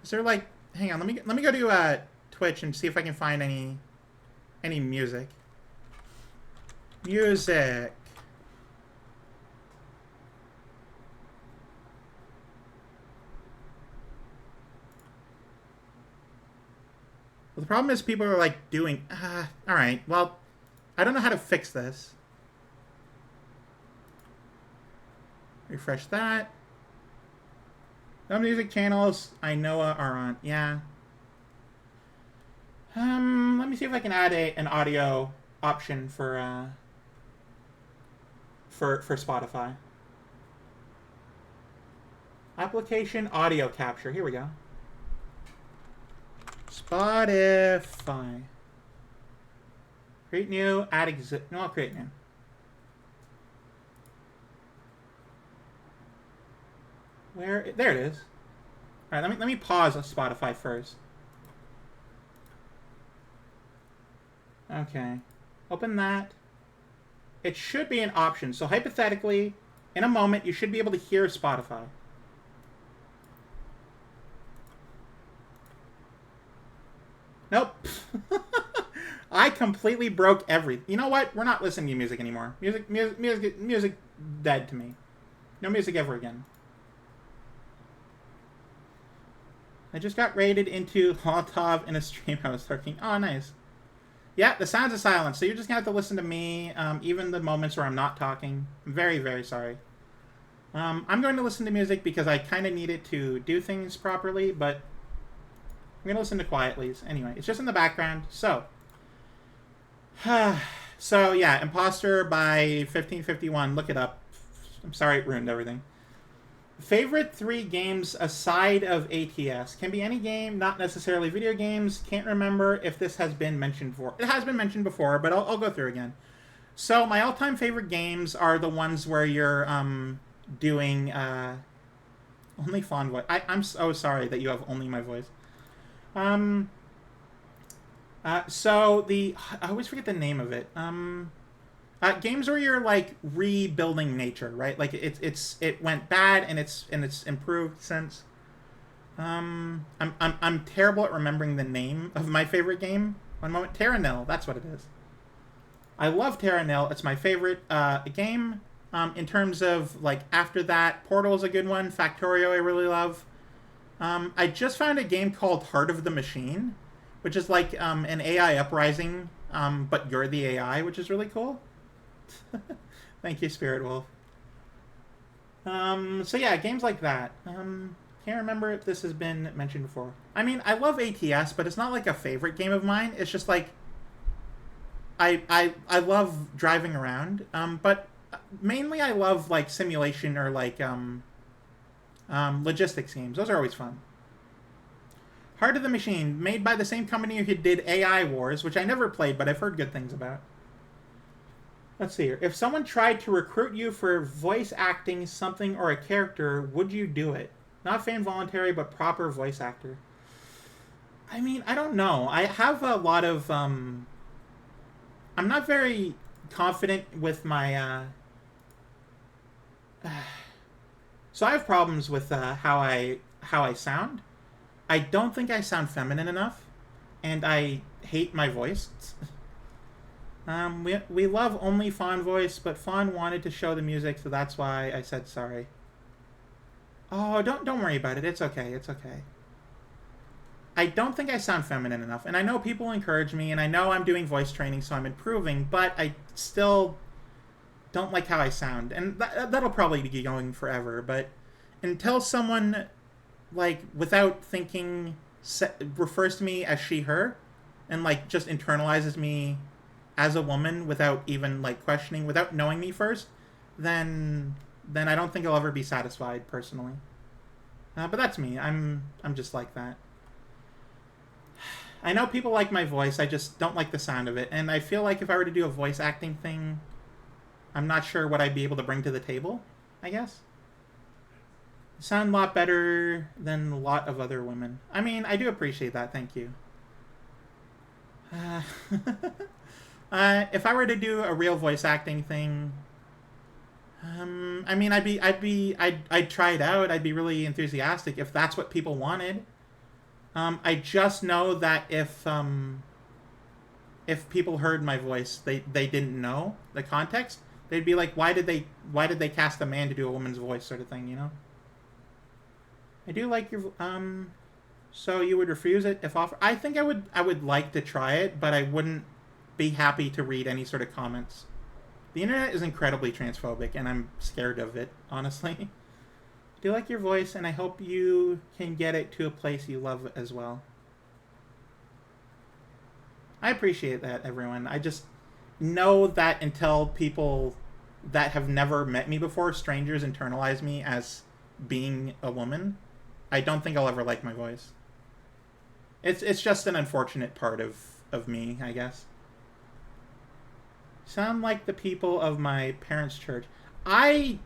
Is there like... Hang on, let me go to Twitch and see if I can find any music. Music. Well, the problem is people are like doing... Alright, well, I don't know how to fix this. Refresh that. No music channels I know are on. Yeah. Let me see if I can add an audio option for Spotify. Application audio capture. Here we go. Spotify. Create new. Add exit. No, I'll create new. Where? There it is. All right, let me pause Spotify first. Okay. Open that. It should be an option. So hypothetically, in a moment, you should be able to hear Spotify. Nope. I completely broke everything. You know what? We're not listening to music anymore. Music dead to me. No music ever again. I just got raided into Holotov in a stream I was talking. Oh, nice. Yeah, the sounds of silence. So you're just going to have to listen to me, even the moments where I'm not talking. I'm very, very sorry. I'm going to listen to music because I kind of need it to do things properly, but I'm going to listen to quietly. Anyway, it's just in the background. So, yeah, Imposter by 1551. Look it up. I'm sorry it ruined everything. Favorite 3 games aside of ATS. Can be any game, not necessarily video games. Can't remember if this has been mentioned before. It has been mentioned before, but I'll go through again. So my all-time favorite games are the ones where you're doing only Fawn voice. I'm so sorry that you have only my voice. So I always forget the name of it. Games where you're like rebuilding nature, right? Like it went bad and it's improved since. I'm terrible at remembering the name of my favorite game. One moment, Terra Nil. That's what it is. I love Terra Nil. It's my favorite game. In terms of like after that, Portal is a good one. Factorio I really love. I just found a game called Heart of the Machine, which is like an AI uprising, but you're the AI, which is really cool. Thank you, Spirit Wolf. So yeah, games like that. Can't remember if this has been mentioned before. I mean, I love ATS, but it's not like a favorite game of mine. It's just like I love driving around. But mainly I love like simulation or like logistics games. Those are always fun. Heart of the Machine, made by the same company who did AI Wars, which I never played, but I've heard good things about. Let's see here. If someone tried to recruit you for voice acting something or a character, would you do it? Not fan voluntary, but proper voice actor. I mean, I don't know. I have a lot of... I'm not very confident with my... So I have problems with how I sound. I don't think I sound feminine enough, and I hate my voice. We love only Fawn voice, but Fawn wanted to show the music, so that's why I said sorry. Oh, don't worry about it. It's okay. It's okay. I don't think I sound feminine enough, and I know people encourage me, and I know I'm doing voice training, so I'm improving, but I still don't like how I sound, and that'll probably be going forever, but until someone, like, without thinking, refers to me as she, her, and, like, just internalizes me as a woman without even like questioning, without knowing me first, then I don't think I'll ever be satisfied personally. But that's me. I'm just like that. I know people like my voice. I just don't like the sound of it, and I feel like if I were to do a voice acting thing, I'm not sure what I'd be able to bring to the table. I guess. Sound a lot better than a lot of other women. I mean, I do appreciate that. Thank you. If I were to do a real voice acting thing, I mean, I'd try it out. I'd be really enthusiastic if that's what people wanted. I just know that if people heard my voice, they didn't know the context. They'd be like, why did they cast a man to do a woman's voice, sort of thing, you know? I do like your so you would refuse it if offered? I think I would like to try it, but I wouldn't be happy to read any sort of comments. The internet is incredibly transphobic, and I'm scared of it, honestly. I do like your voice, and I hope you can get it to a place you love as well. I appreciate that, everyone. I just know that until people that have never met me before, strangers, internalize me as being a woman, I don't think I'll ever like my voice. It's just an unfortunate part of me, I guess. Sound like the people of my parents' church. To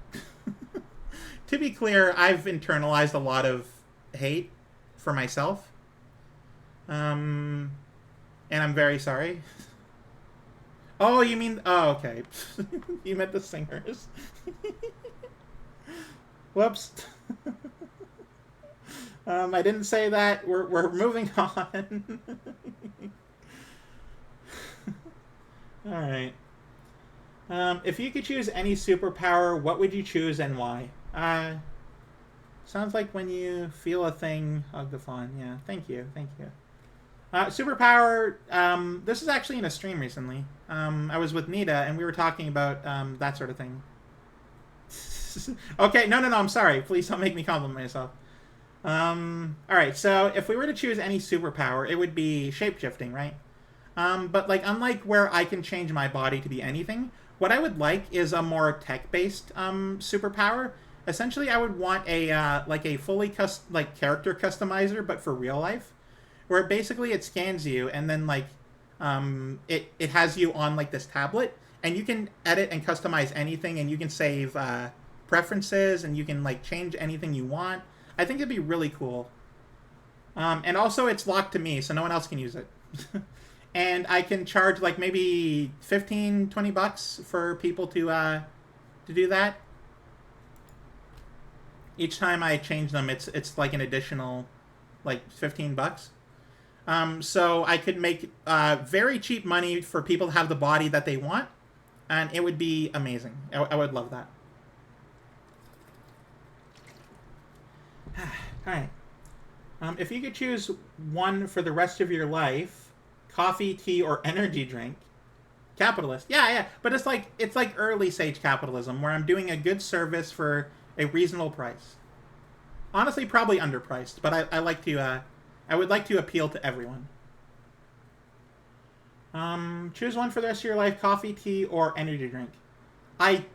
be clear, I've internalized a lot of hate for myself. And I'm very sorry. Oh, you mean... Oh, okay. You meant the singers. Whoops. I didn't say that. We're moving on. Alright. If you could choose any superpower, what would you choose and why? Sounds like when you feel a thing, hug the fawn. Yeah, thank you. Superpower, this is actually in a stream recently. I was with Nita, and we were talking about that sort of thing. Okay, no, I'm sorry. Please don't make me compliment myself. Alright, so if we were to choose any superpower, it would be shapeshifting, right? But like, unlike where I can change my body to be anything, what I would like is a more tech-based superpower. Essentially, I would want a like a fully character customizer, but for real life, where basically it scans you and then like it has you on like this tablet, and you can edit and customize anything, and you can save preferences, and you can like change anything you want. I think it'd be really cool. And also it's locked to me, so no one else can use it. And I can charge like maybe 15, 20 bucks for people to do that. Each time I change them, it's like an additional like 15 bucks. So I could make very cheap money for people to have the body that they want, and it would be amazing. I would love that. All right. If you could choose one for the rest of your life, coffee, tea, or energy drink, capitalist. Yeah. But it's like early stage capitalism, where I'm doing a good service for a reasonable price. Honestly, probably underpriced, but I would like to appeal to everyone. Choose one for the rest of your life, coffee, tea, or energy drink. I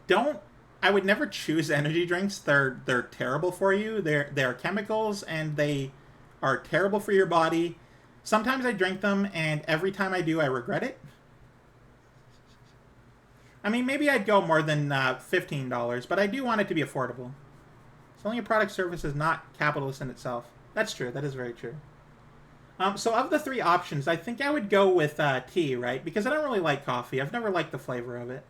would never choose energy drinks. They're terrible for you. They're chemicals, and they are terrible for your body. Sometimes I drink them, and every time I do, I regret it. I mean, maybe I'd go more than $15, but I do want it to be affordable. Selling a product service is not capitalist in itself. That's true. That is very true. So of the three options, I think I would go with tea, right? Because I don't really like coffee. I've never liked the flavor of it.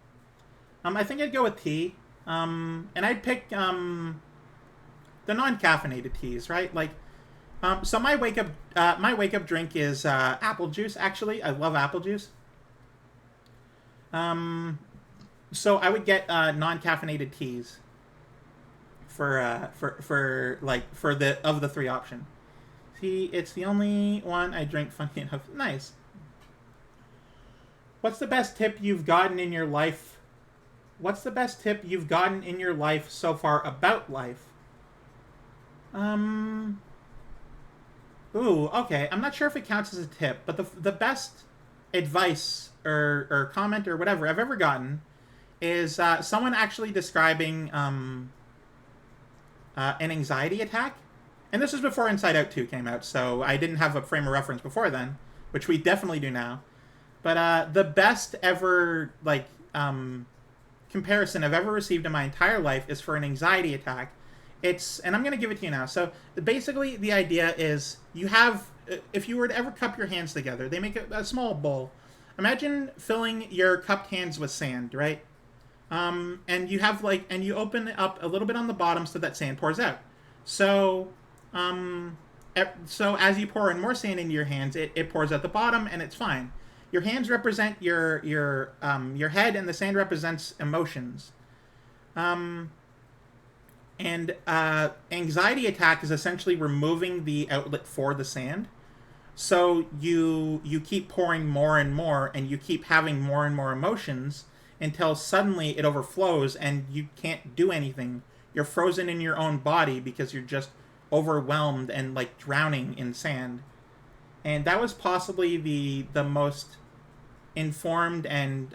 I think I'd go with tea. And I'd pick the non-caffeinated teas, right? Like, so my wake up drink is apple juice. Actually, I love apple juice. So I would get non-caffeinated teas for the three option. See, it's the only one I drink. Funny enough, nice. What's the best tip you've gotten in your life? What's the best tip you've gotten in your life so far about life? Ooh, okay. I'm not sure if it counts as a tip, but the best advice or comment or whatever I've ever gotten is someone actually describing an anxiety attack. And this was before Inside Out 2 came out, so I didn't have a frame of reference before then, which we definitely do now. But the best ever comparison I've ever received in my entire life is for an anxiety attack. And I'm going to give it to you now. So basically the idea is you have, if you were to ever cup your hands together, they make a small bowl. Imagine filling your cupped hands with sand, right? And you have and you open it up a little bit on the bottom so that sand pours out. So as you pour in more sand into your hands, it pours out the bottom, and it's fine. Your hands represent your head, and the sand represents emotions. And anxiety attack is essentially removing the outlet for the sand. So you keep pouring more and more, and you keep having more and more emotions until suddenly it overflows and you can't do anything. You're frozen in your own body because you're just overwhelmed and like drowning in sand. And that was possibly the most informed and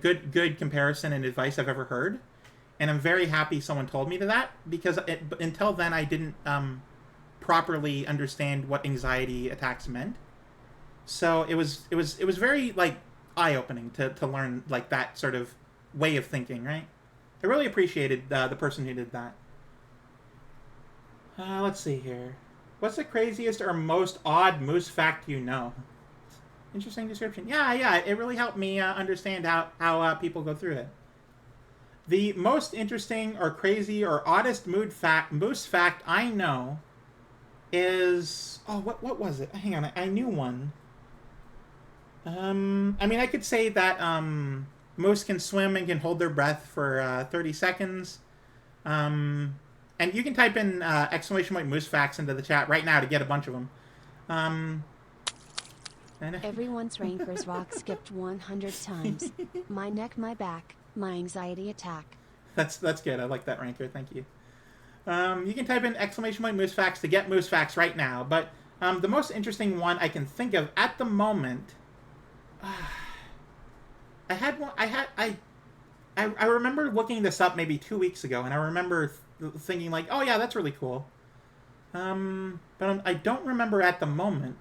good comparison and advice I've ever heard. And I'm very happy someone told me that, because until then I didn't properly understand what anxiety attacks meant. So it was very like eye-opening to learn like that sort of way of thinking, right? I really appreciated the person who did that. Let's see here. What's the craziest or most odd moose fact you know? Interesting description. Yeah. It really helped me understand how people go through it. The most interesting or crazy or oddest moose fact I know is... Oh, what was it? Hang on, I knew one. I mean, I could say that moose can swim and can hold their breath for 30 seconds. And you can type in exclamation point moose facts into the chat right now to get a bunch of them. Everyone's rankers rock skipped 100 times. My neck, my back, my anxiety attack. That's good. I like that ranker. Thank you. You can type in exclamation point moose facts to get moose facts right now. But the most interesting one I can think of at the moment, I I remember looking this up maybe 2 weeks ago, and I remember thinking like, oh yeah, that's really cool. But I don't remember at the moment.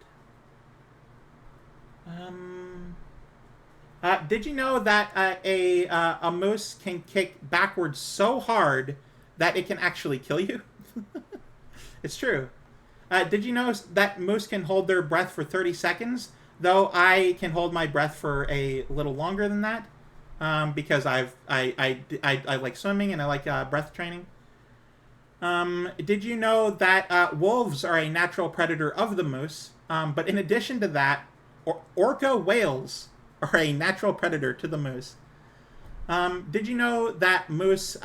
Did you know that a moose can kick backwards so hard that it can actually kill you? It's true. Did you know that moose can hold their breath for 30 seconds? Though I can hold my breath for a little longer than that, because I like swimming and I like breath training. Did you know that wolves are a natural predator of the moose? But in addition to that, orca whales are a natural predator to the moose. Did you know that moose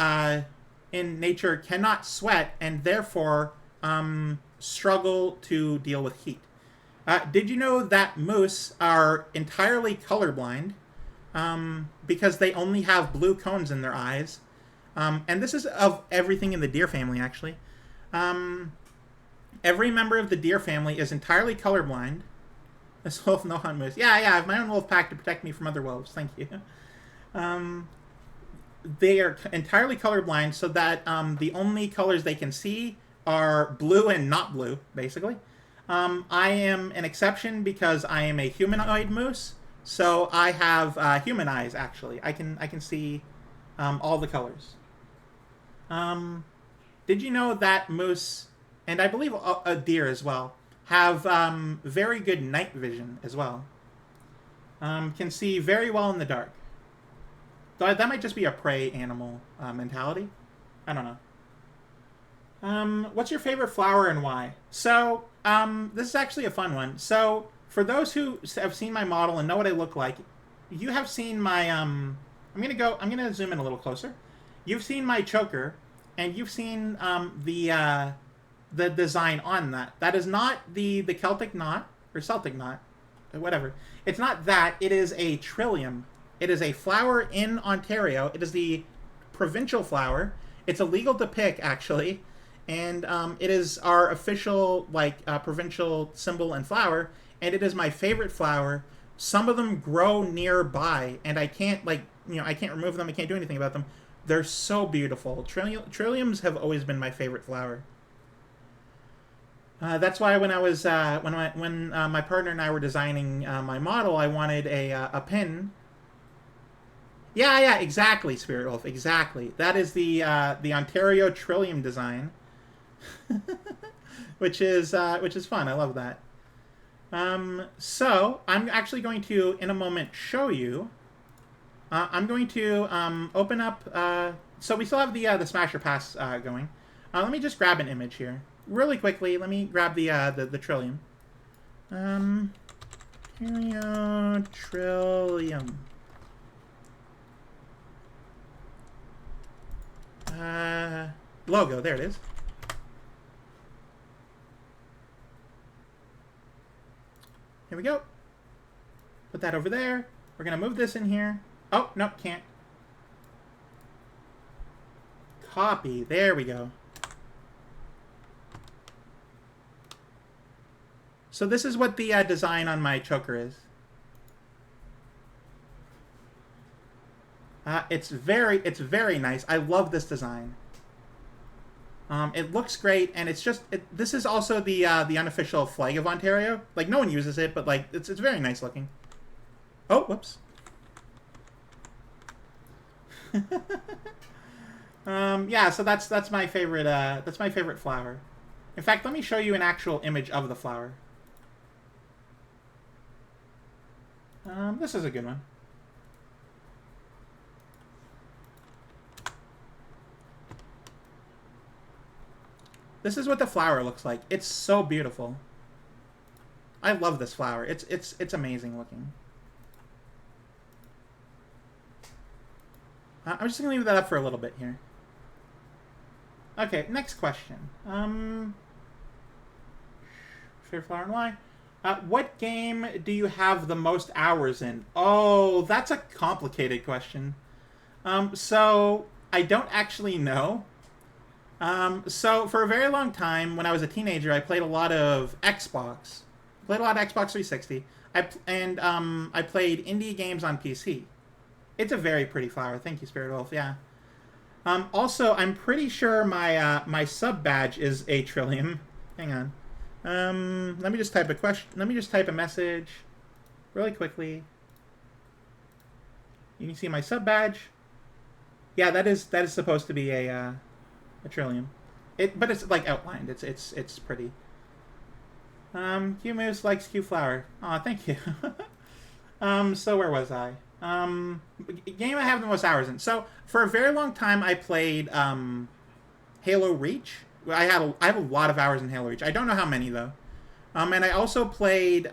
in nature cannot sweat and therefore struggle to deal with heat? Did you know that moose are entirely colorblind because they only have blue cones in their eyes? And this is of everything in the deer family, actually. Every member of the deer family is entirely colorblind. This wolf no hunt moose. Yeah, I have my own wolf pack to protect me from other wolves. Thank you. They are entirely colorblind, so that the only colors they can see are blue and not blue, basically. I am an exception because I am a humanoid moose, so I have human eyes. Actually, I can see all the colors. Did you know that moose, and I believe a deer as well, have very good night vision as well? Can see very well in the dark. That might just be a prey animal mentality. I don't know. What's your favorite flower and why? So, this is actually a fun one. So, for those who have seen my model and know what I look like, you have seen my, I'm gonna zoom in a little closer. You've seen my choker, and you've seen the design on that. That is not the Celtic knot, or Celtic knot, whatever. It's not that. It is a trillium. It is a flower in Ontario. It is the provincial flower. It's illegal to pick, actually. And it is our official, provincial symbol and flower. And it is my favorite flower. Some of them grow nearby, and I can't, I can't remove them. I can't do anything about them. They're so beautiful. Trilliums have always been my favorite flower. That's why when I was when my partner and I were designing my model, I wanted a pin. Yeah, exactly, Spirit Wolf, exactly. That is the Ontario Trillium design, which is fun. I love that. So I'm actually going to, in a moment, show you. I'm going to open up. So we still have the Smasher Pass going. Let me just grab an image here really quickly. Let me grab the Trillium. Trillium. Logo. There it is. Here we go. Put that over there. We're gonna move this in here. Oh, no, can't. Copy. There we go. So this is what the design on my choker is. It's very nice. I love this design. It looks great, and it's just this is also the unofficial flag of Ontario. Like, no one uses it, but it's very nice looking. Oh, whoops. Yeah, so that's my favorite flower. In fact, let me show you an actual image of the flower. This is a good one. This is what the flower looks like. It's so beautiful. I love this flower. It's amazing looking. I'm just gonna leave that up for a little bit here. Okay, next question. Favorite flower and why? What game do you have the most hours in? Oh, that's a complicated question. So I don't actually know. So for a very long time, when I was a teenager, I played a lot of Xbox. Played a lot of Xbox 360. I played indie games on PC. It's a very pretty flower. Thank you, Spirit Wolf. Yeah. Also, I'm pretty sure my sub badge is a trillium. Hang on. Let me just type a question. Let me just type a message really quickly. You can see my sub badge. Yeah, that is supposed to be a trillium. But it's like outlined. It's pretty. Q Moose likes Q Flower. Aw, thank you. So where was I? Game I have the most hours in. So for a very long time, I played Halo Reach. I have a lot of hours in Halo Reach. I don't know how many though. And I also played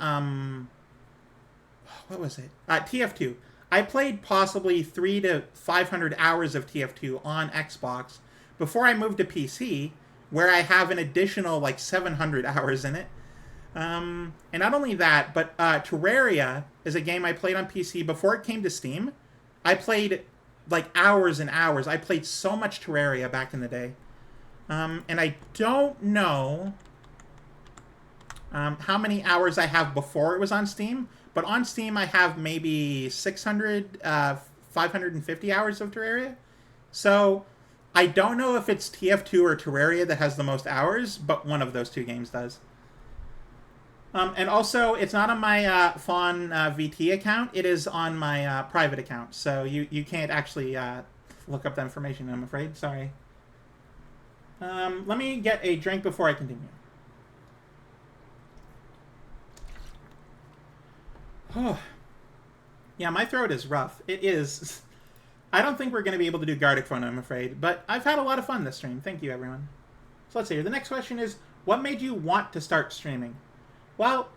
what was it? TF2. I played possibly 300 to 500 hours of TF2 on Xbox before I moved to PC, where I have an additional like 700 hours in it. And not only that, but Terraria is a game I played on PC before it came to Steam. I played like hours and hours. I played so much Terraria back in the day. And I don't know how many hours I have before it was on Steam, but on Steam I have maybe 600, 550 hours of Terraria. So I don't know if it's TF2 or Terraria that has the most hours, but one of those two games does. And also, it's not on my Fawn VT account. It is on my private account. So you can't actually look up that information, I'm afraid. Sorry. Let me get a drink before I continue. Oh. Yeah, my throat is rough. It is. I don't think we're going to be able to do Gardic Phone, I'm afraid. But I've had a lot of fun this stream. Thank you, everyone. So let's see here. The next question is, what made you want to start streaming? Well,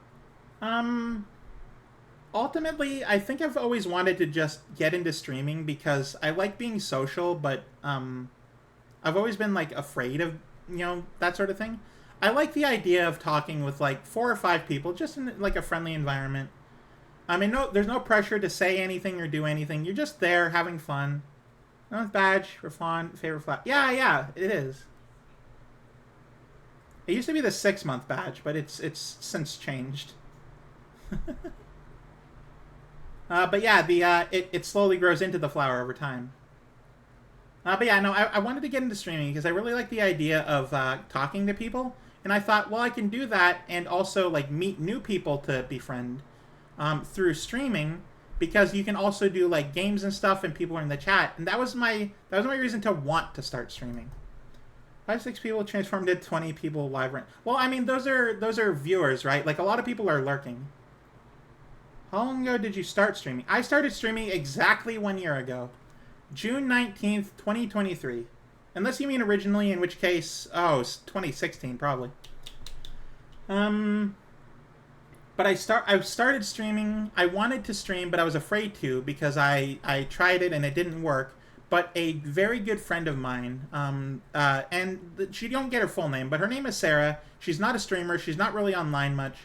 ultimately, I think I've always wanted to just get into streaming because I like being social, but I've always been like afraid of, that sort of thing. I like the idea of talking with like 4 or 5 people, just in like a friendly environment. I mean, there's no pressure to say anything or do anything. You're just there having fun. Badge for fun, favorite flat. Yeah, it is. It used to be the 6-month badge, but it's since changed. But yeah, it slowly grows into the flower over time. But yeah, no, I wanted to get into streaming because I really like the idea of talking to people, and I thought, well, I can do that and also like meet new people to befriend through streaming, because you can also do like games and stuff, and people are in the chat, and that was my reason to want to start streaming. 5-6 people transformed to 20 people live rent. Well, I mean, those are viewers, right? Like, a lot of people are lurking. How long ago did you start streaming? I started streaming exactly 1 year ago. June 19th, 2023. Unless you mean originally, in which case, it's 2016, probably. But I started streaming. I wanted to stream, but I was afraid to because I tried it and it didn't work. But a very good friend of mine, and she don't get her full name, but her name is Sarah. She's not a streamer. She's not really online much.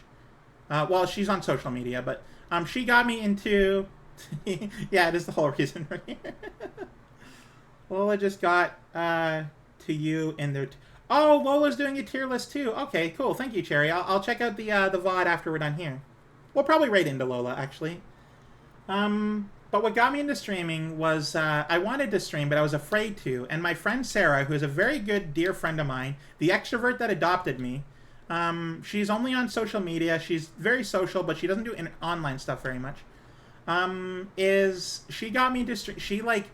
Well, she's on social media, but she got me into... yeah, it is the whole reason we're here. Lola just got to you in there. Oh, Lola's doing a tier list too. Okay, cool. Thank you, Cherry. I'll check out the VOD after we're done here. We'll probably raid into Lola, actually. But what got me into streaming was I wanted to stream, but I was afraid to. And my friend Sarah, who is a very good, dear friend of mine, the extrovert that adopted me, she's only on social media. She's very social, but she doesn't do online stuff very much. She got me into stream. She, like,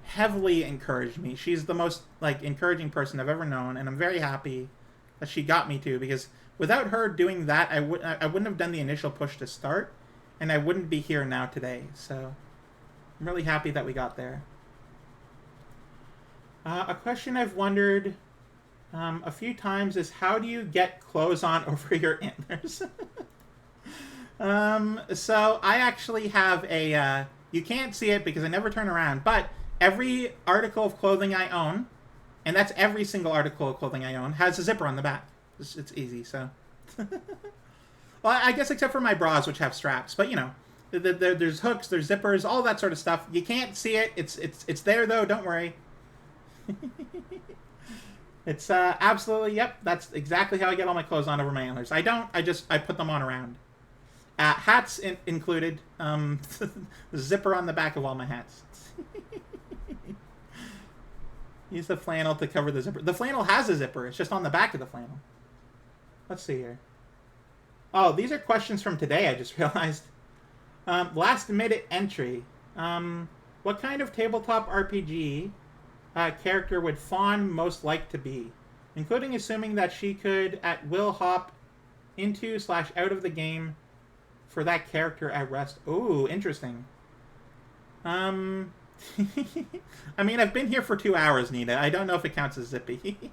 heavily encouraged me. She's the most, like, encouraging person I've ever known, and I'm very happy that she got me to, because without her doing that, I wouldn't have done the initial push to start, and I wouldn't be here now today, so... I'm really happy that we got there. A question I've wondered a few times is, how do you get clothes on over your antlers? So I actually have a... you can't see it because I never turn around, but every article of clothing I own, and that's every single article of clothing I own, has a zipper on the back. It's easy, so... Well, I guess except for my bras, which have straps, but, you know... There's hooks, there's zippers, all that sort of stuff. You can't see it. It's there though. Don't worry. It's absolutely, yep. That's exactly how I get all my clothes on over my antlers. I put them on around. Hats included. The zipper on the back of all my hats. Use the flannel to cover the zipper. The flannel has a zipper. It's just on the back of the flannel. Let's see here. Oh, these are questions from today, I just realized. Last minute entry. What kind of tabletop RPG character would Fawn most like to be? Including assuming that she could at will hop into/out of the game for that character at rest. Ooh, interesting. I mean, I've been here for 2 hours, Nita. I don't know if it counts as zippy.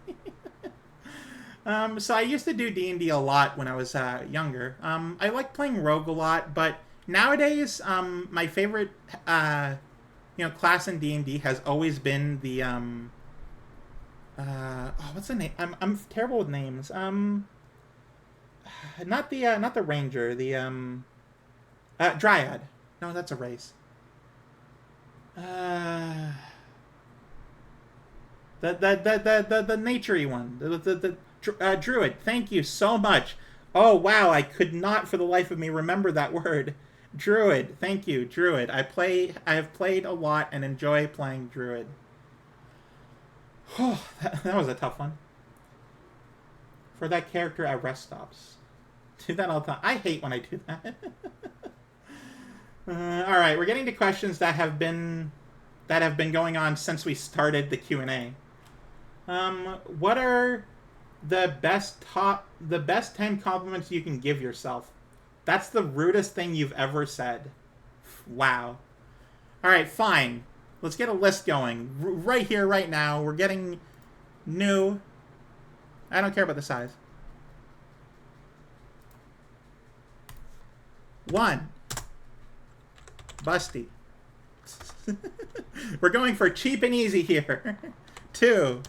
So I used to do D&D a lot when I was younger. I like playing Rogue a lot, but nowadays, my favorite, class in D&D has always been the, what's the name? I'm terrible with names. Not the Ranger, the, Dryad. No, that's a race. The naturey one. The Druid. Thank you so much. Oh, wow, I could not for the life of me remember that word. Druid. Thank you, Druid. I have played a lot and enjoy playing Druid. Oh, that was a tough one. For that character at rest stops. Do that all the time. I hate when I do that. All right, we're getting to questions that have been going on since we started the Q&A. What are the best 10 compliments you can give yourself? That's the rudest thing you've ever said. Wow. All right, fine. Let's get a list going. Right here, right now. We're getting new. I don't care about the size. 1. Busty. We're going for cheap and easy here. 2.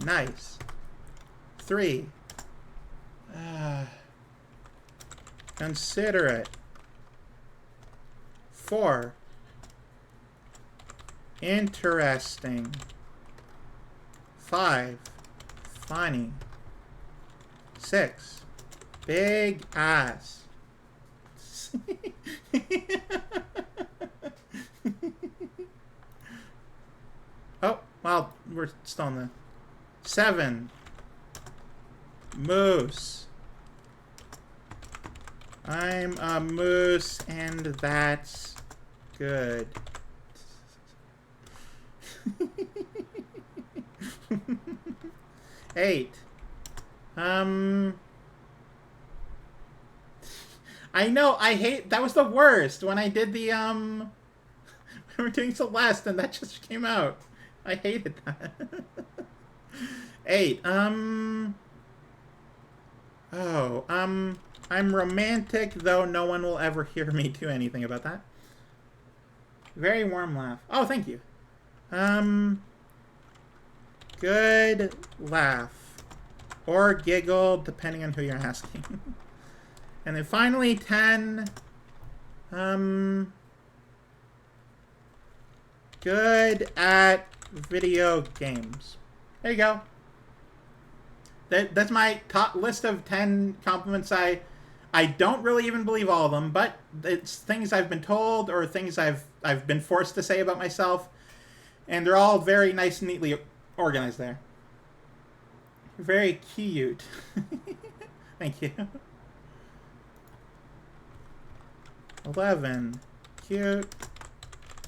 Nice. 3. Considerate. 4. Interesting. 5. Funny. 6. Big ass. Oh, well, we're still on the 7. Moose. I'm a moose, and that's good. 8. I know, I hate, that was the worst when I did the, we were doing Celeste and that just came out. I hated that. 8, I'm romantic, though no one will ever hear me do anything about that. Very warm laugh. Oh, thank you. Good laugh. Or giggle, depending on who you're asking. And then finally, 10. Good at video games. There you go. That's my top list of 10 compliments. I don't really even believe all of them, but it's things I've been told or things I've been forced to say about myself, and they're all very nice and neatly organized there. Very cute. Thank you. 11. Cute.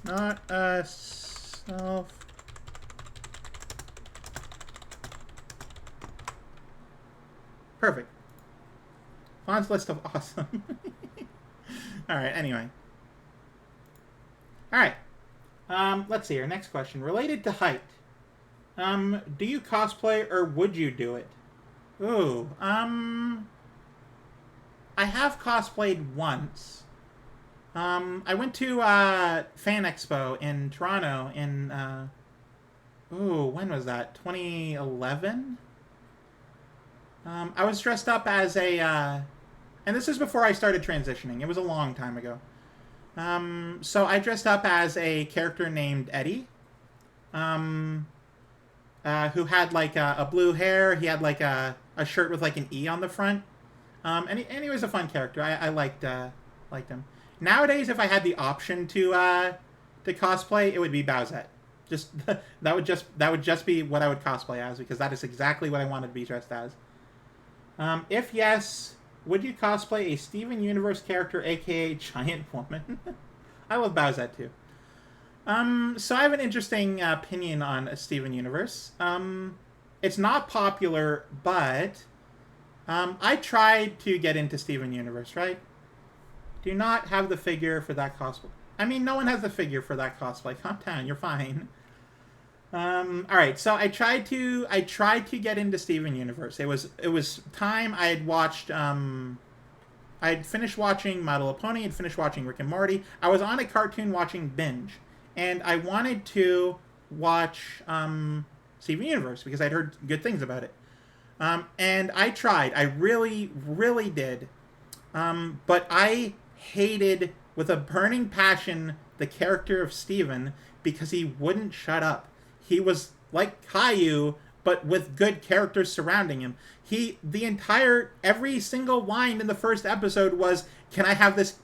Not a self. Perfect. Fawn's list of awesome. Alright, anyway. Alright. Let's see here. Next question. Related to height. Do you cosplay or would you do it? Ooh, I have cosplayed once. I went to Fan Expo in Toronto in, when was that? 2011? I was dressed up as a, and this is before I started transitioning. It was a long time ago. So I dressed up as a character named Eddie, who had like a blue hair. He had like a shirt with like an E on the front. And he was a fun character. I liked him. Nowadays, if I had the option to cosplay, it would be Bowsette. Just that would just be what I would cosplay as, because that is exactly what I wanted to be dressed as. If yes, would you cosplay a Steven Universe character, aka Giant Woman? I love Bowsette too. So I have an interesting opinion on Steven Universe. It's not popular, but I tried to get into Steven Universe, right? Do not have the figure for that cosplay. I mean, no one has the figure for that cosplay. Calm down, you're fine. All right, so I tried to get into Steven Universe. It was time. I had watched I had finished watching My Little Pony. I'd finished watching Rick and Morty. I was on a cartoon watching binge, and I wanted to watch Steven Universe because I'd heard good things about it. And I tried. I really, really did. But I hated with a burning passion the character of Steven because he wouldn't shut up. He was like Caillou, but with good characters surrounding him. Every single line in the first episode was, "Can I have this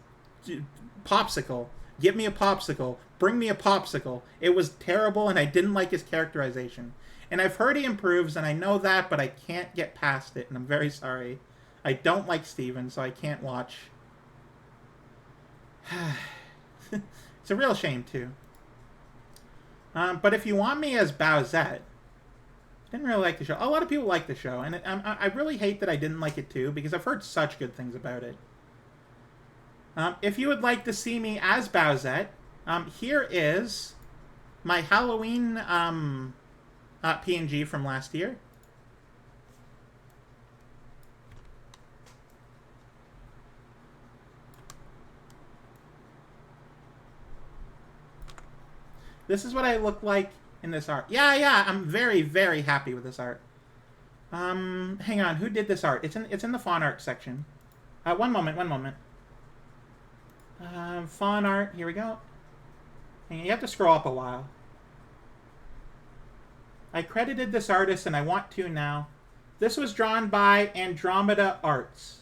popsicle? Get me a popsicle. Bring me a popsicle." It was terrible, and I didn't like his characterization. And I've heard he improves, and I know that, but I can't get past it, and I'm very sorry. I don't like Steven, so I can't watch. It's a real shame, too. But if you want me as Bowsette, didn't really like the show. A lot of people like the show, and I really hate that I didn't like it, too, because I've heard such good things about it. If you would like to see me as Bowsette, here is my Halloween PNG from last year. This is what I look like in this art. Yeah, I'm very, very happy with this art. Hang on, who did this art? It's in the fawn art section. One moment. Fawn art, here we go. And you have to scroll up a while. I credited this artist, and I want to now. This was drawn by Andromeda Arts,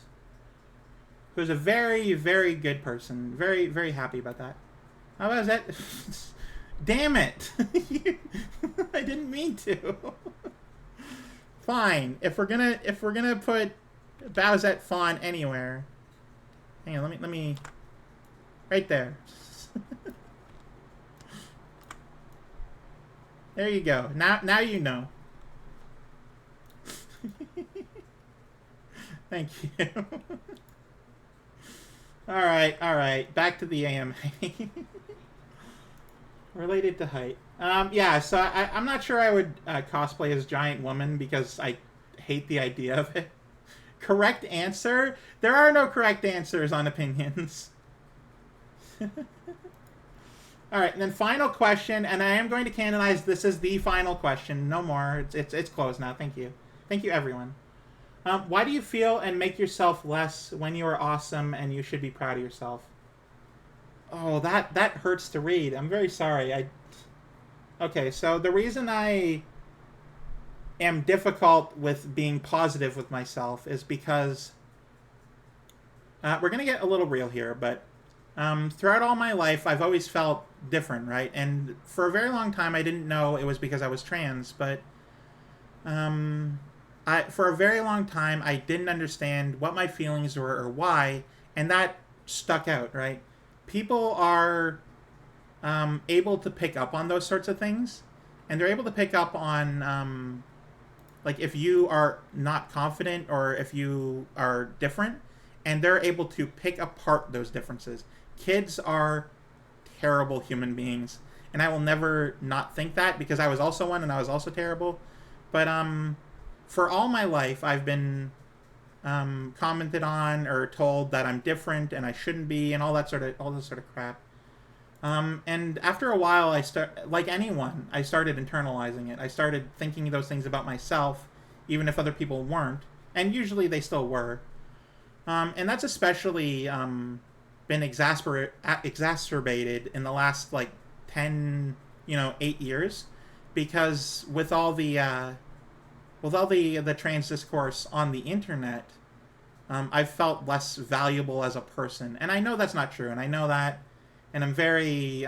who's a very, very good person. Very, very happy about that. How was that? Damn it! I didn't mean to. Fine. If we're gonna put Bowsette fawn anywhere, hang on. Let me. Right there. There you go. Now you know. Thank you. All right. Back to the AMA. Related to height. Yeah, so I'm not sure I would cosplay as Giant Woman because I hate the idea of it. Correct answer? There are no correct answers on opinions. Alright, and then final question, and I am going to canonize this as the final question. No more. It's closed now. Thank you. Thank you, everyone. Why do you feel and make yourself less when you are awesome and you should be proud of yourself? Oh, that hurts to read. I'm very sorry. Okay, so the reason I am difficult with being positive with myself is because we're going to get a little real here, but throughout all my life, I've always felt different, right? And for a very long time, I didn't know it was because I was trans, but for a very long time, I didn't understand what my feelings were or why, and that stuck out, right? People are able to pick up on those sorts of things, and they're able to pick up on like if you are not confident or if you are different, and they're able to pick apart those differences. Kids are terrible human beings, and I will never not think that because I was also one and I was also terrible. But for all my life, I've been commented on or told that I'm different and I shouldn't be, and all this sort of crap. And after a while, like anyone, I started internalizing it. I started thinking those things about myself, even if other people weren't, and usually they still were. And that's especially been exacerbated in the last 8 years, because with all the trans discourse on the internet, I've felt less valuable as a person, and I know that's not true, and I know that, and I'm very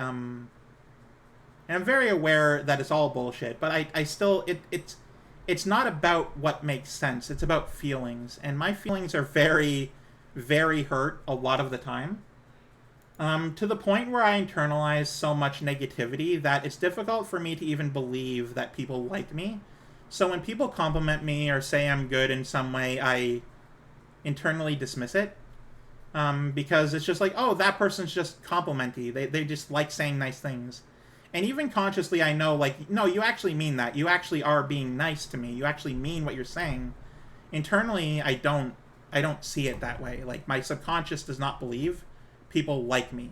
aware that it's all bullshit. But I still it's not about what makes sense. It's about feelings, and my feelings are very, very hurt a lot of the time. To the point where I internalize so much negativity that it's difficult for me to even believe that people like me. So when people compliment me or say I'm good in some way, I internally dismiss it. Because it's just like, oh, that person's just complimenty. They just like saying nice things. And even consciously, I know, like, no, you actually mean that. You actually are being nice to me. You actually mean what you're saying. Internally, I don't see it that way. Like, my subconscious does not believe people like me.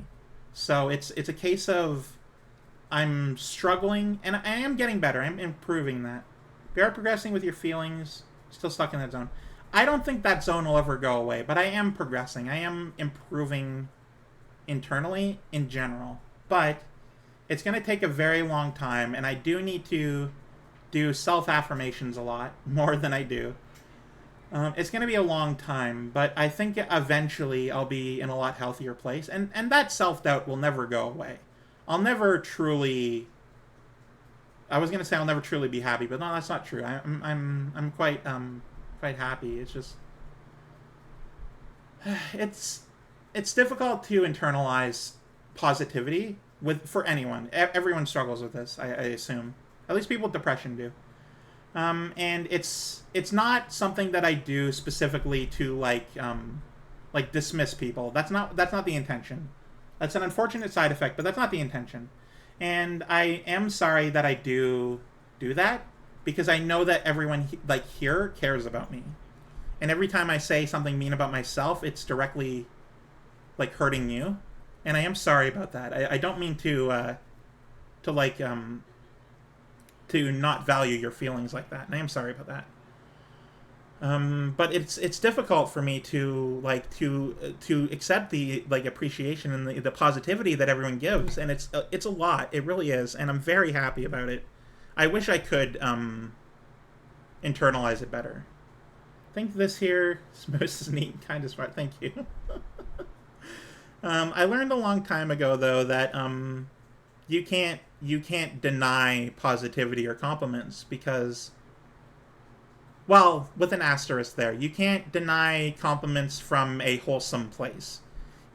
So it's a case of I'm struggling, and I am getting better. I'm improving that. We are progressing with your feelings. Still stuck in that zone. I don't think that zone will ever go away, but I am progressing. I am improving internally in general. But it's going to take a very long time, and I do need to do self-affirmations a lot, more than I do. It's going to be a long time, but I think eventually I'll be in a lot healthier place, and that self-doubt will never go away. I'll never truly... I was going to say I'll never truly be happy, but no, that's not true. I'm quite happy. It's just... It's difficult to internalize positivity for anyone. Everyone struggles with this, I assume. At least people with depression do. And it's not something that I do specifically to like dismiss people. That's not the intention. That's an unfortunate side effect, but that's not the intention. And I am sorry that I do that, because I know that everyone here cares about me. And every time I say something mean about myself, it's directly hurting you. And I am sorry about that. I don't mean to not value your feelings like that. And I am sorry about that. But it's difficult for me to accept the appreciation and the positivity that everyone gives, and it's a lot. It really is, and I'm very happy about it. I wish I could internalize it better. I think this here is neat, kind of smart. Thank you. I learned a long time ago though that you can't deny positivity or compliments, because, well, with an asterisk there, you can't deny compliments from a wholesome place.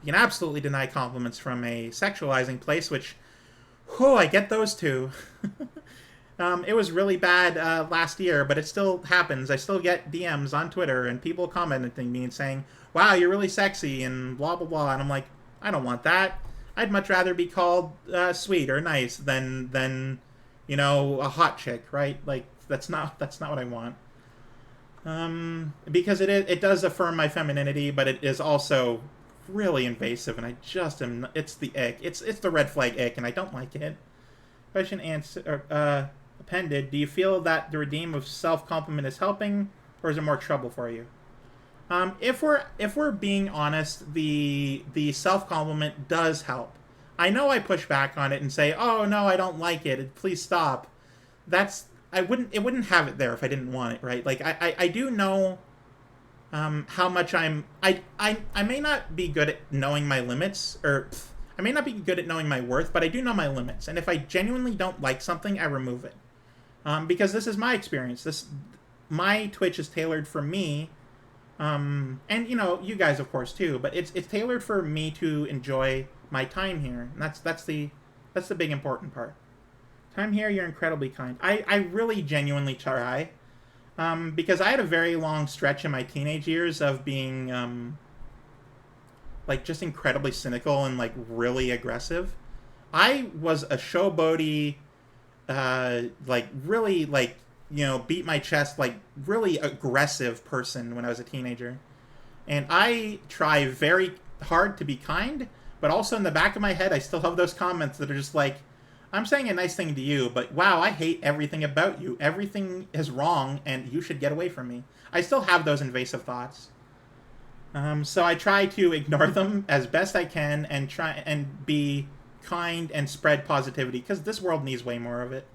You can absolutely deny compliments from a sexualizing place, which, I get those too. It was really bad last year, but it still happens. I still get DMs on Twitter and people commenting me and saying, wow, you're really sexy and blah, blah, blah. And I'm like, I don't want that. I'd much rather be called sweet or nice than a hot chick, right? Like, that's not what I want. Because it does affirm my femininity, but it is also really invasive, and I just am. It's the ick. It's the red flag ick, and I don't like it. Question answer appended. Do you feel that the redeem of self-compliment is helping, or is it more trouble for you? If we're being honest, the self-compliment does help. I know I push back on it and say, oh no, I don't like it. Please stop. It wouldn't have it there if I didn't want it, right? Like I do know how much I may not be good at knowing my limits, or I may not be good at knowing my worth, but I do know my limits. And if I genuinely don't like something, I remove it. Because this is my experience. My Twitch is tailored for me. And you guys of course too, but it's tailored for me to enjoy my time here, and that's the big important part. Time here, you're incredibly kind. I really genuinely try, because I had a very long stretch in my teenage years of being just incredibly cynical and really aggressive. I was a showboaty, really beat my chest, really aggressive person when I was a teenager. And I try very hard to be kind, but also in the back of my head, I still have those comments that are just like, I'm saying a nice thing to you, but wow, I hate everything about you. Everything is wrong, and you should get away from me. I still have those invasive thoughts. So I try to ignore them as best I can and try and be kind and spread positivity, because this world needs way more of it.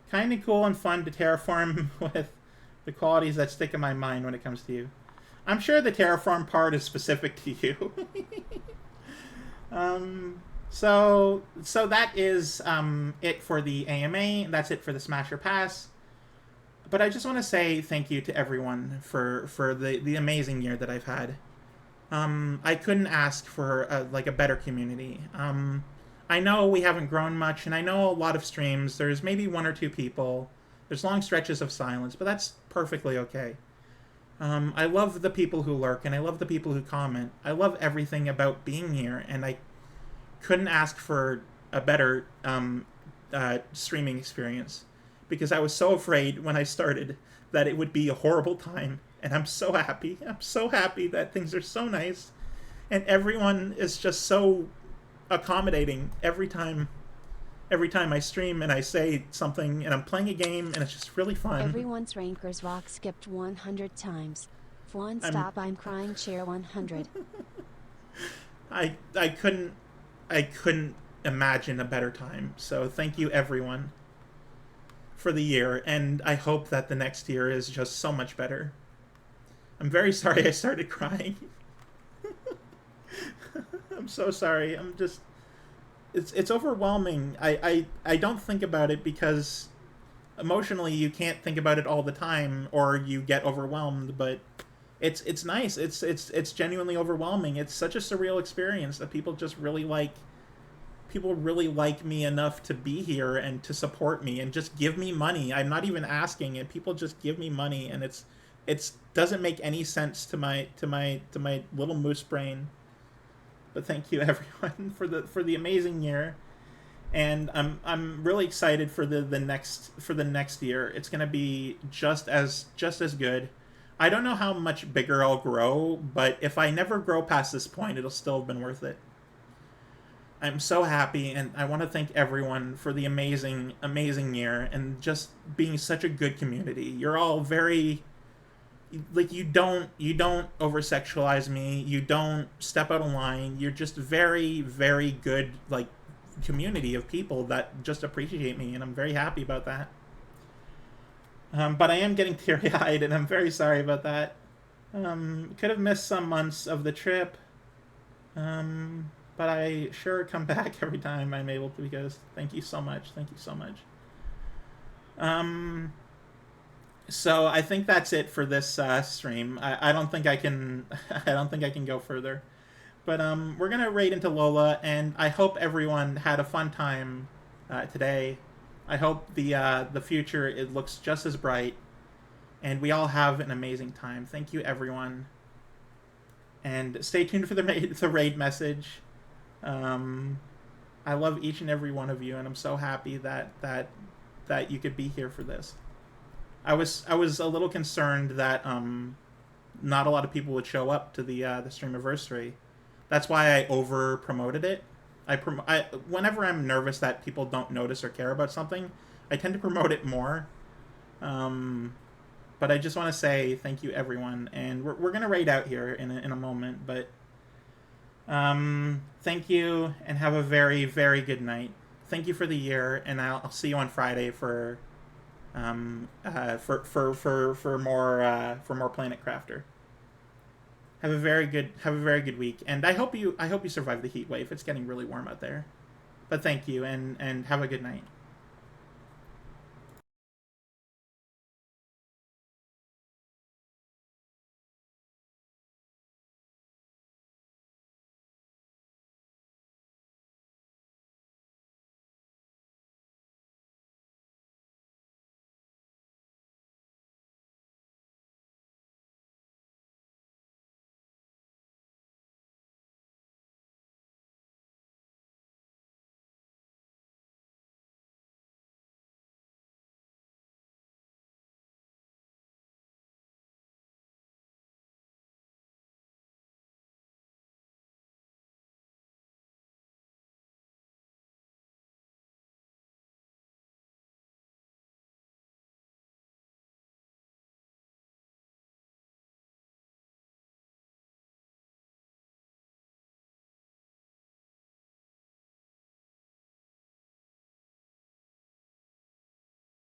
Kind of cool and fun to terraform with the qualities that stick in my mind when it comes to you. I'm sure the terraform part is specific to you. So that is it for the AMA. That's it for the Smasher Pass. But I just want to say thank you to everyone for the amazing year that I've had. I couldn't ask for a better community. I know we haven't grown much, and I know a lot of streams, there's maybe 1 or 2 people. There's long stretches of silence, but that's perfectly okay. I love the people who lurk, and I love the people who comment. I love everything about being here, and I couldn't ask for a better streaming experience, because I was so afraid when I started that it would be a horrible time, and I'm so happy. I'm so happy that things are so nice, and everyone is just so accommodating every time I stream and I say something and I'm playing a game and it's just really fun. Everyone's Rankers Rock skipped 100 times. Flan stop, I'm crying chair 100. I couldn't imagine a better time. So thank you everyone for the year, and I hope that the next year is just so much better. I'm very sorry I started crying. I'm so sorry. I'm just... It's overwhelming. I don't think about it because emotionally you can't think about it all the time or you get overwhelmed, but it's nice. It's genuinely overwhelming. It's such a surreal experience that people really like me enough to be here and to support me and just give me money. I'm not even asking, and people just give me money, and it's doesn't make any sense to my little moose brain. But thank you everyone for the amazing year, and I'm really excited for the next year. It's gonna be just as good. I don't know how much bigger I'll grow, but if I never grow past this point, it'll still have been worth it. I'm so happy, and I want to thank everyone for the amazing year and just being such a good community. You're all very... you don't over sexualize me, you don't step out of line, you're just very, very good community of people that just appreciate me, and I'm very happy about that. But I am getting teary-eyed, and I'm very sorry about that. Could have missed some months of the trip, but I sure come back every time I'm able to, because thank you so much. So I think that's it for this stream. I don't think I can go further. But we're gonna raid into Lola, and I hope everyone had a fun time today. I hope the future, it looks just as bright, and we all have an amazing time. Thank you everyone, and stay tuned for the raid message. I love each and every one of you, and I'm so happy that you could be here for this. I was a little concerned that not a lot of people would show up to the Steramiversary. That's why I over promoted it. Whenever I'm nervous that people don't notice or care about something, I tend to promote it more. But I just want to say thank you everyone, and we're gonna raid out here in a moment. But thank you, and have a very, very good night. Thank you for the year, and I'll see you on Friday for more Planet Crafter. Have a very good week, and I hope you survive the heat wave. It's getting really warm out there. But thank you, and have a good night.